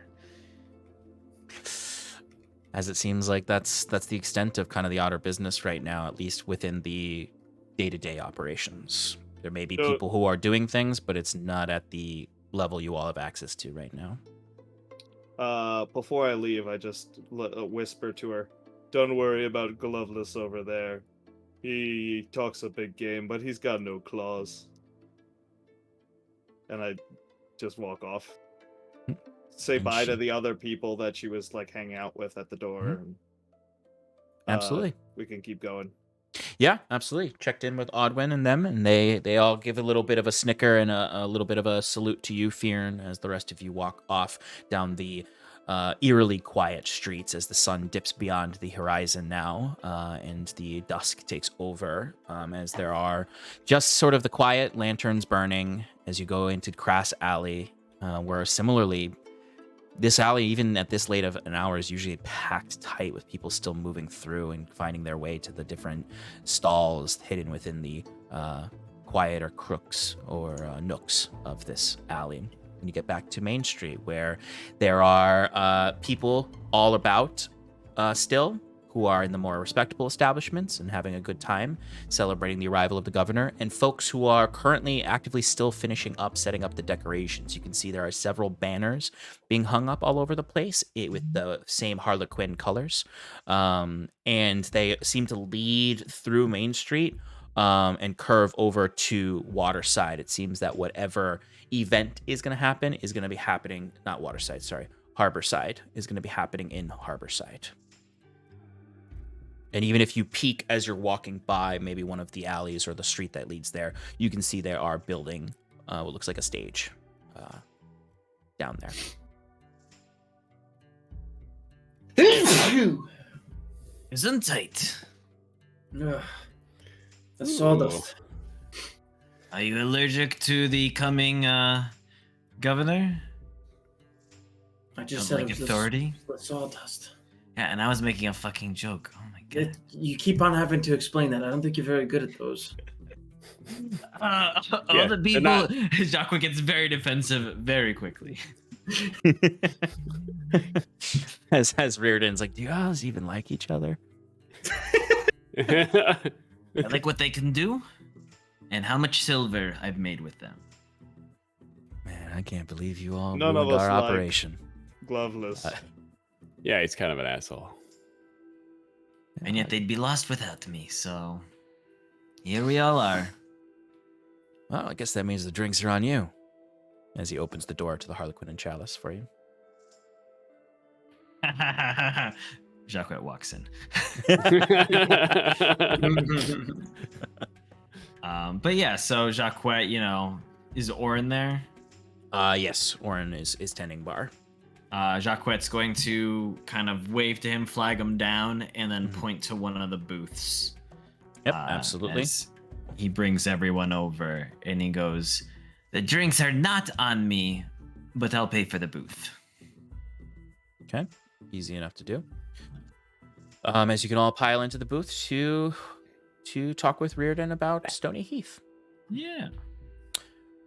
S1: As it seems like that's the extent of kind of the outer business right now, at least within the day-to-day operations. There may be people who are doing things, but it's not at the level you all have access to right now.
S2: Before I leave, I just whisper to her, "Don't worry about Gloveless over there. He talks a big game, but he's got no claws." And I just walk off. Say
S1: And
S2: bye to
S1: she-
S2: the other people that she was like hanging out with at the door.
S1: Mhm.
S2: And,
S1: Absolutely.
S2: we can keep going.
S1: Yeah, absolutely. Checked in with Odwin and them, and they all give a little bit of a snicker and a little bit of a salute to you, Fearn, as the rest of you walk off down the eerily quiet streets as the sun dips beyond the horizon now, and the dusk takes over, as there are just sort of the quiet lanterns burning as you go into Crass Alley, where similarly, this alley, even at this late of an hour, is usually packed tight with people still moving through and finding their way to the different stalls hidden within the quieter crooks or nooks of this alley. And you get back to Main Street, where there are people all about still, who are in the more respectable establishments and having a good time celebrating the arrival of the governor, and folks who are currently actively still finishing up setting up the decorations. You can see there are several banners being hung up all over the place with the same Harlequin colors, and they seem to lead through Main Street and curve over to Waterside. It seems that whatever event is going to happen is going to be happening, not Waterside, sorry, Harborside is going to be happening in Harborside. And even if you peek as you're walking by maybe one of the alleys or the street that leads there, you can see they are building what looks like a stage down there.
S6: Gesundheit.
S3: Ugh. The sawdust.
S6: Are you allergic to the coming governor?
S3: I just
S6: Of,
S3: said
S6: like,
S3: it was
S6: authority?
S3: The sawdust.
S6: Yeah, and I was making a fucking joke. Oh my god.
S3: You keep on having to explain that. I don't think you're very good at those.
S6: All
S5: Yeah,
S6: the
S5: they're
S6: people.
S5: not-
S6: Jacques gets very defensive very quickly.
S1: as Reardon's like, do you guys even like each other?
S6: I like what they can do, and how much silver I've made with them.
S1: Man, I can't believe you all
S2: None of
S1: ruined
S2: us
S1: our
S2: like-
S1: operation.
S2: Gloveless.
S5: Yeah, he's kind of an asshole.
S6: And yet they'd be lost without me, so here we all are.
S1: Well, I guess that means the drinks are on you. As he opens the door to the Harlequin and Chalice for you.
S6: Jacques walks in. But yeah, so Jacques, is Orin there?
S1: Yes, Orin is tending bar.
S6: Jacquet's going to kind of wave to him, flag him down, and then
S1: Mhm.
S6: point to one of the booths.
S1: Yep, absolutely.
S6: As he brings everyone over, and he goes, "The drinks are not on me, but I'll pay for the booth."
S1: Okay, easy enough to do. As you can all pile into the booth to talk with Reardon about Stony Heath.
S6: Yeah.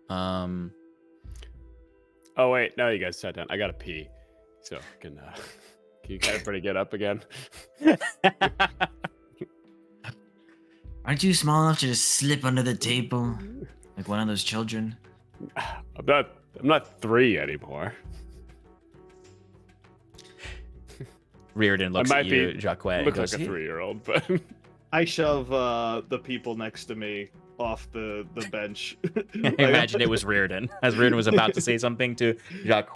S1: Um,
S5: Oh wait, no, you guys sat down. I gotta pee, so can you kind of pretty get up again?
S6: Aren't you small enough to just slip under the table like one of those children?
S5: I'm not 3 anymore.
S1: Reardon looks
S5: I
S1: at
S5: might
S1: you,
S5: be-
S1: Jacques,
S5: I
S1: and
S5: look
S1: goes,
S5: like a 3-year-old, but
S2: I shove the people next to me off the bench.
S1: I imagine it was Reardon. As Reardon was about to say something to Jacques,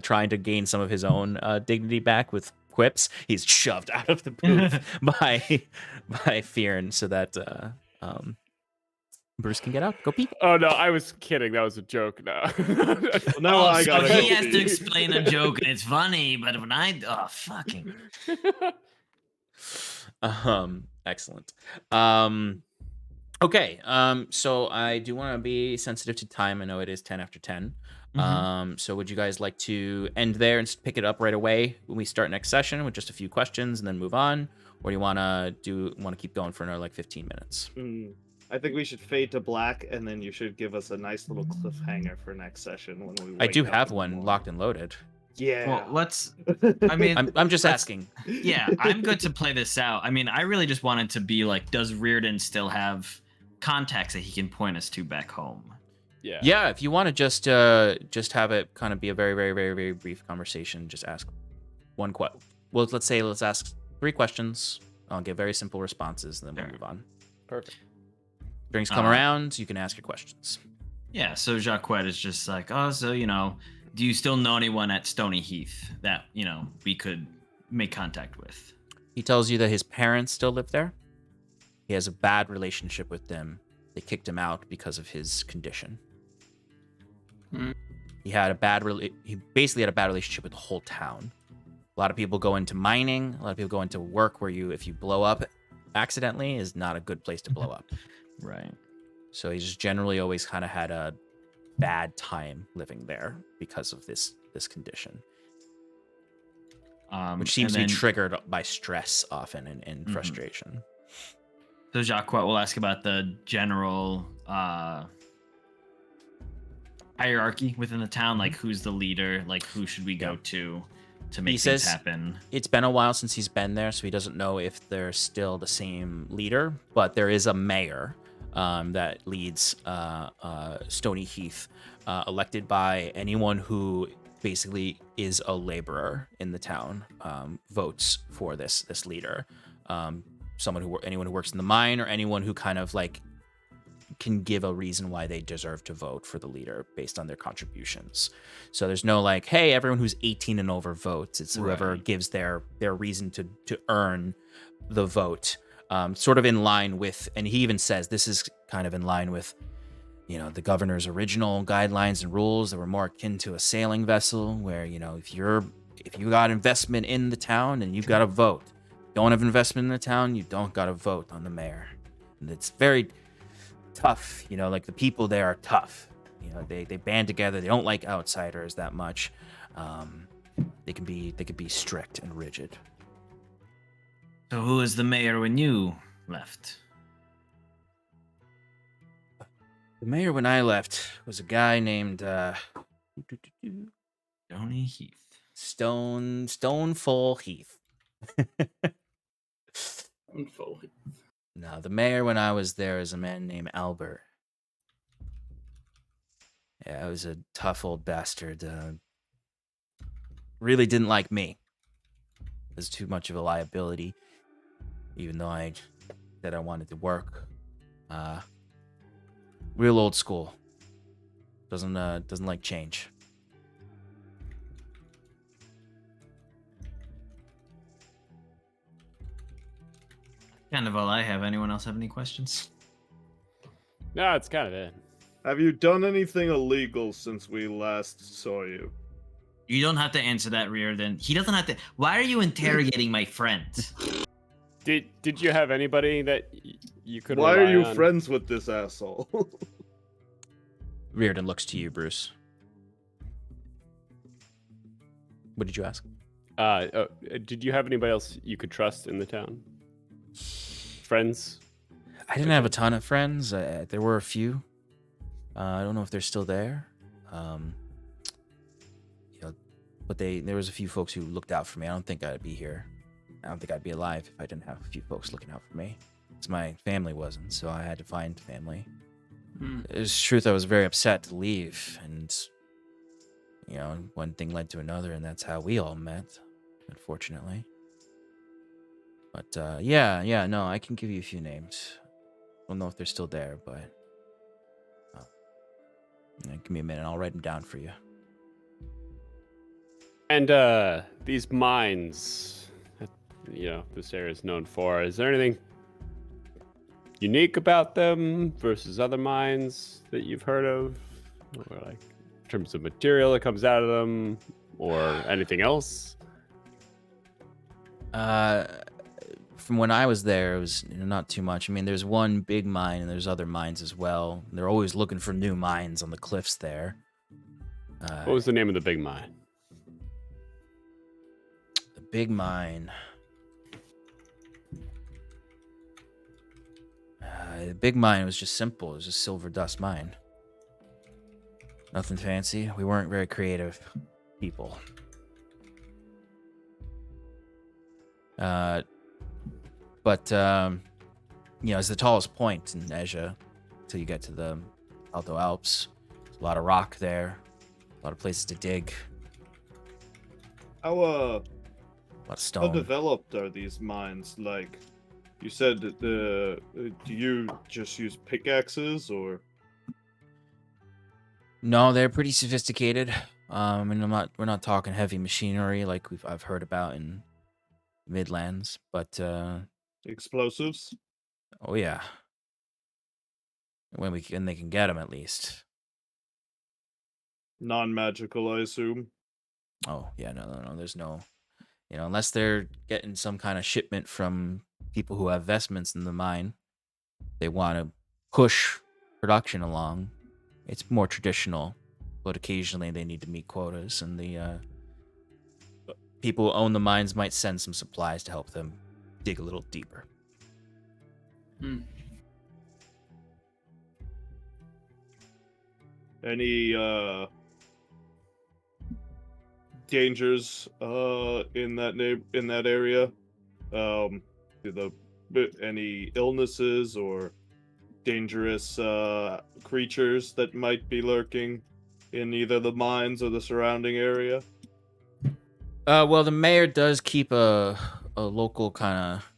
S1: trying to gain some of his own dignity back with quips, he's shoved out of the booth by Fearn so that Bruce can get out. Go pee.
S5: oh no, I was kidding. That was a joke. No.
S2: Now I
S6: so
S2: gotta
S6: he
S2: go
S6: has to
S2: pee.
S6: explain a joke and it's funny, but when fucking.
S1: Excellent. Okay. So I do want to be sensitive to time. I know it is 10 after 10. So would you guys like to end there and pick it up right away when we start next session with just a few questions and then move on, or do you want to keep going for another like 15 minutes?
S2: I think we should fade to black, and then you should give us a nice little cliffhanger for next session when we.
S1: I do
S2: wake up
S1: have
S2: in the
S1: one
S2: morning.
S1: locked and loaded.
S2: Yeah.
S6: Well, let's. I mean,
S1: I'm just
S6: let's-
S1: asking.
S6: Yeah, I'm good to play this out. I mean, I really just wanted to be like, does Reardon still have contacts that he can point us to back home?
S5: Yeah.
S1: Yeah, if you want to just have it kind of be a very, very, very, very brief conversation, just ask one question. Well, let's ask 3 questions. I'll give very simple responses, and then we'll
S6: Sure.
S1: move on.
S5: Perfect.
S1: Drinks come around, you can ask your questions.
S6: Yeah, so Jacques is just like, oh, so, do you still know anyone at Stony Heath that, we could make contact with?
S1: He tells you that his parents still live there. He has a bad relationship with them. They kicked him out because of his condition. He basically had a bad relationship with the whole town. A lot of people go into mining. A lot of people go into work where if you blow up accidentally, is not a good place to blow up.
S6: Right.
S1: So he just generally always kind of had a bad time living there because of this condition, which seems to be triggered by stress often and frustration.
S6: So Jacques will ask about the general hierarchy within the town, like who's the leader, like who should we go to make things happen.
S1: It's been a while since he's been there, so he doesn't know if they're still the same leader, but there is a mayor that leads Stony Heath, elected by anyone who basically is a laborer in the town, votes for this leader. Anyone who works in the mine, or anyone who kind of like can give a reason why they deserve to vote for the leader based on their contributions. So there's no like, hey, everyone who's 18 and over votes. It's whoever gives their reason to earn the vote. Sort of in line with, and he even says this is kind of in line with, the governor's original guidelines and rules that were more akin to a sailing vessel, where, if you got investment in the town, and you've got to vote. Don't have investment in the town, you don't got to vote on the mayor. And it's very tough, like the people there are tough. They band together. They don't like outsiders that much. They can be strict and rigid.
S6: So who was the mayor when you left?
S1: The mayor when I left was a guy named
S6: Stony Heath.
S1: Stoneful Heath.
S3: Stoneful Heath.
S1: No, the mayor when I was there is a man named Albert. Yeah, I was a tough old bastard. Really didn't like me. Was too much of a liability, even though I said I wanted to work. Real old school. Doesn't like change.
S6: Kind of all I have. Anyone else have any questions?
S5: No, it's kind of it.
S2: Have you done anything illegal since we last saw you?
S6: You don't have to answer that, Reardon. He doesn't have to. Why are you interrogating my friend?
S5: Did you have anybody that you could?
S2: Why are
S5: rely
S2: you
S5: on?
S2: friends with this asshole?
S1: Reardon looks to you, Bruce. What did you ask?
S5: Did you have anybody else you could trust in the town? Friends?
S1: I didn't have a ton of friends. There were a few. I don't know if they're still there. But there was a few folks who looked out for me. I don't think I'd be here. I don't think I'd be alive if I didn't have a few folks looking out for me. Because my family wasn't, so I had to find family. It's truth, I was very upset to leave, and one thing led to another, and that's how we all met, unfortunately. But no, I can give you a few names. I don't know if they're still there, but give me a minute. I'll write them down for you.
S5: And these mines, this area is known for. Is there anything unique about them versus other mines that you've heard of, or like in terms of material that comes out of them, or anything else?
S1: From when I was there, it was not too much. I mean, there's one big mine, and there's other mines as well. They're always looking for new mines on the cliffs there.
S5: What was the name of the big mine?
S1: The big mine. The big mine was just simple. It was just silver dust mine. Nothing fancy. We weren't very creative people. But it's the tallest point in Asia till you get to the Alto Alps. There's a lot of rock there, a lot of places to dig,
S2: How
S1: a lot of
S2: how
S1: stone.
S2: developed are these mines? Like, you said that do you just use pickaxes or?
S1: No, they're pretty sophisticated. We're not talking heavy machinery like I've heard about in Midlands, but
S2: Explosives?
S1: oh yeah, when they can get them at least.
S2: Non-magical, I assume.
S1: Oh yeah, no. There's no, unless they're getting some kind of shipment from people who have investments in the mine, they want to push production along. It's more traditional, but occasionally they need to meet quotas, and the people who own the mines might send some supplies to help them dig a little deeper.
S2: Any dangers in that area? Any illnesses or dangerous creatures that might be lurking in either the mines or the surrounding area?
S1: Well, the mayor does keep a local kind of,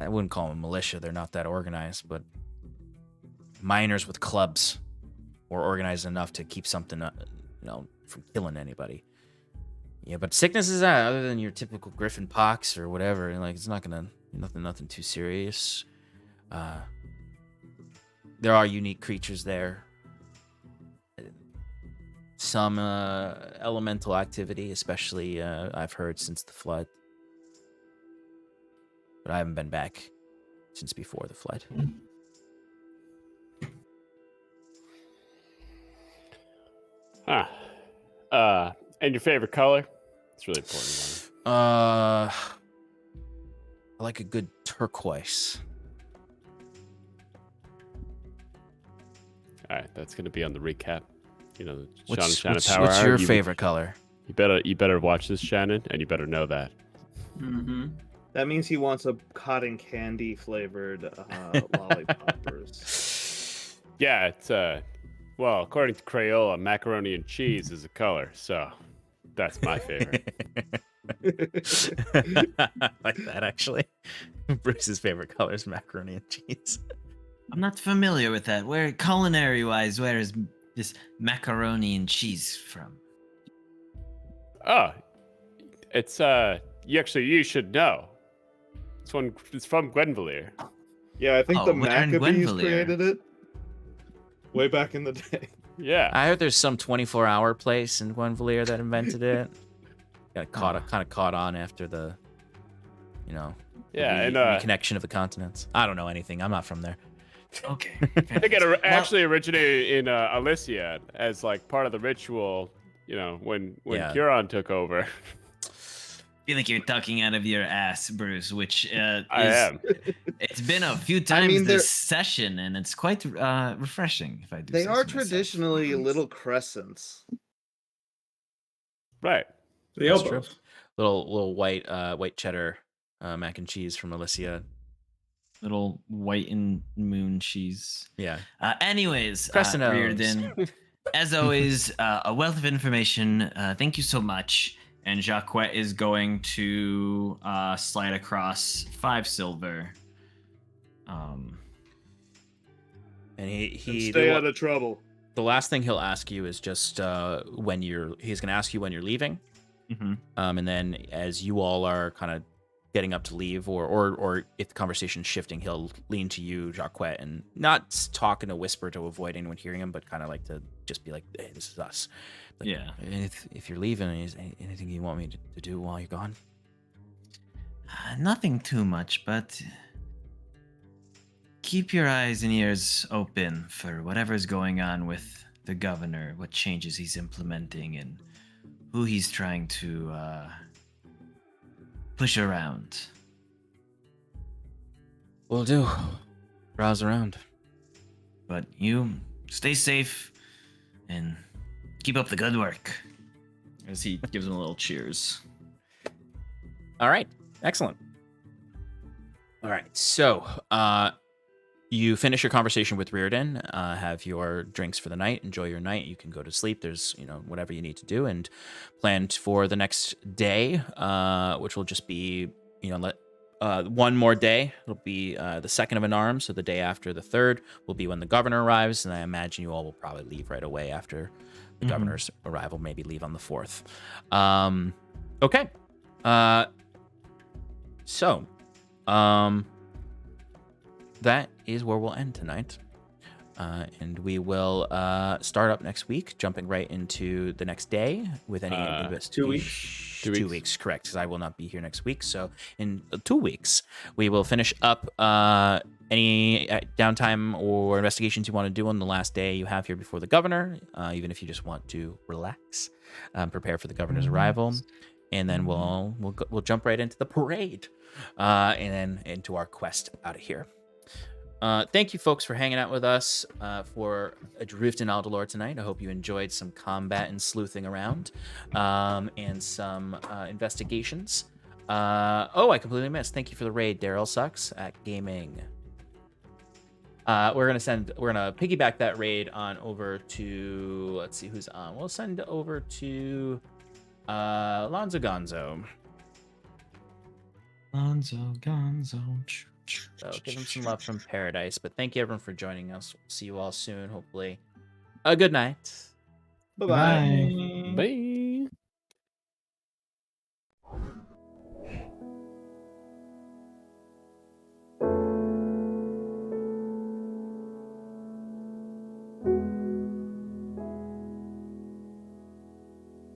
S1: I wouldn't call them militia. They're not that organized, but miners with clubs or organized enough to keep something, from killing anybody. Yeah, but sickness is that other than your typical griffin pox or whatever. Like, it's not gonna nothing too serious. There are unique creatures there. Some elemental activity, especially I've heard since the flood. But I haven't been back since before the flood.
S5: And your favorite color? It's really important.
S1: I like a good turquoise.
S5: All right, that's going to be on the recap.
S1: What's
S5: Power
S1: your favorite color?
S5: You better watch this, Shannon, and you better know that.
S3: Mm-hmm.
S2: That means he wants a cotton candy flavored lollipoppers.
S5: Yeah, it's well, according to Crayola, macaroni and cheese is a color, so that's my favorite.
S1: I like that, actually. Bruce's favorite color is macaroni and cheese.
S6: I'm not familiar with that. Where, culinary-wise, where is this macaroni and cheese from?
S5: Oh, it's you should know. It's from Gwenvalier.
S2: Yeah, I think the
S6: we're in
S2: Maccabees
S6: Gwenvalier.
S2: created it way back in the day.
S5: Yeah.
S1: I heard there's some 24-hour place in Gwenvalier that invented it. Kind of caught on after the,
S5: Yeah, and
S1: reconnection of the continents. I don't know anything. I'm not from there.
S6: Okay.
S5: I think it actually originated in Elysia as like part of the ritual, when
S1: Yeah.
S5: Huron took over.
S6: I feel like you're talking out of your ass, Bruce, which is...
S5: I am.
S6: It's been a few times
S2: mean,
S6: this session, and it's quite refreshing, if I do
S2: They
S6: say
S2: are
S6: so myself.
S2: traditionally little crescents.
S5: Right.
S3: The
S1: That's
S3: elbows.
S1: true. Little white cheddar mac and cheese from Elysia.
S6: Little white and moon cheese.
S1: Yeah.
S6: Anyways,
S1: Crescent
S6: Reardon, as always, a wealth of information. Thank you so much. And Jacques is going to slide across 5 silver.
S1: And he
S2: And stay out of trouble.
S1: the last thing he'll ask you is just he's going to ask you when you're leaving.
S6: Mm-hmm.
S1: And then as you all are kind of getting up to leave, or if the conversation's shifting, he'll lean to you, Jacques, and not talk in a whisper to avoid anyone hearing him, but kind of like to just be like, hey, this is us. Like,
S6: Yeah.
S1: If you're leaving, is anything you want me to do while you're gone?
S6: Nothing too much, but keep your eyes and ears open for whatever's going on with the governor, what changes he's implementing, and who he's trying to push around.
S1: Will do. Browse around.
S6: But you stay safe and keep up the good work. As he gives him a little cheers.
S1: All right. Excellent. All right. So, you finish your conversation with Reardon, have your drinks for the night, enjoy your night. You can go to sleep. There's, whatever you need to do, and planned for the next day, which will just be, one more day. It'll be the 2nd of an arm, so the day after the 3rd will be when the governor arrives, and I imagine you all will probably leave right away after the governor's arrival, maybe leave on the 4th. Okay. So, that is where we'll end tonight. And we will start up next week, jumping right into the next day with any
S3: 2 weeks.
S1: 2 weeks, correct, because I will not be here next week. So in 2 weeks, we will finish up any downtime or investigations you want to do on the last day you have here before the governor, even if you just want to relax, prepare for the governor's arrival. And then we'll jump right into the parade, and then into our quest out of here. Thank you, folks, for hanging out with us for Adrift in Aldhalor tonight. I hope you enjoyed some combat and sleuthing around, and some investigations. I completely missed. Thank you for the raid, Daryl Sucks at Gaming. We're gonna piggyback that raid on over to, let's see who's on. We'll send over to Lonzo Gonzo. So give him some love from Paradise. But thank you everyone for joining us. See you all soon, hopefully. A good night.
S2: Bye-bye.
S5: Bye.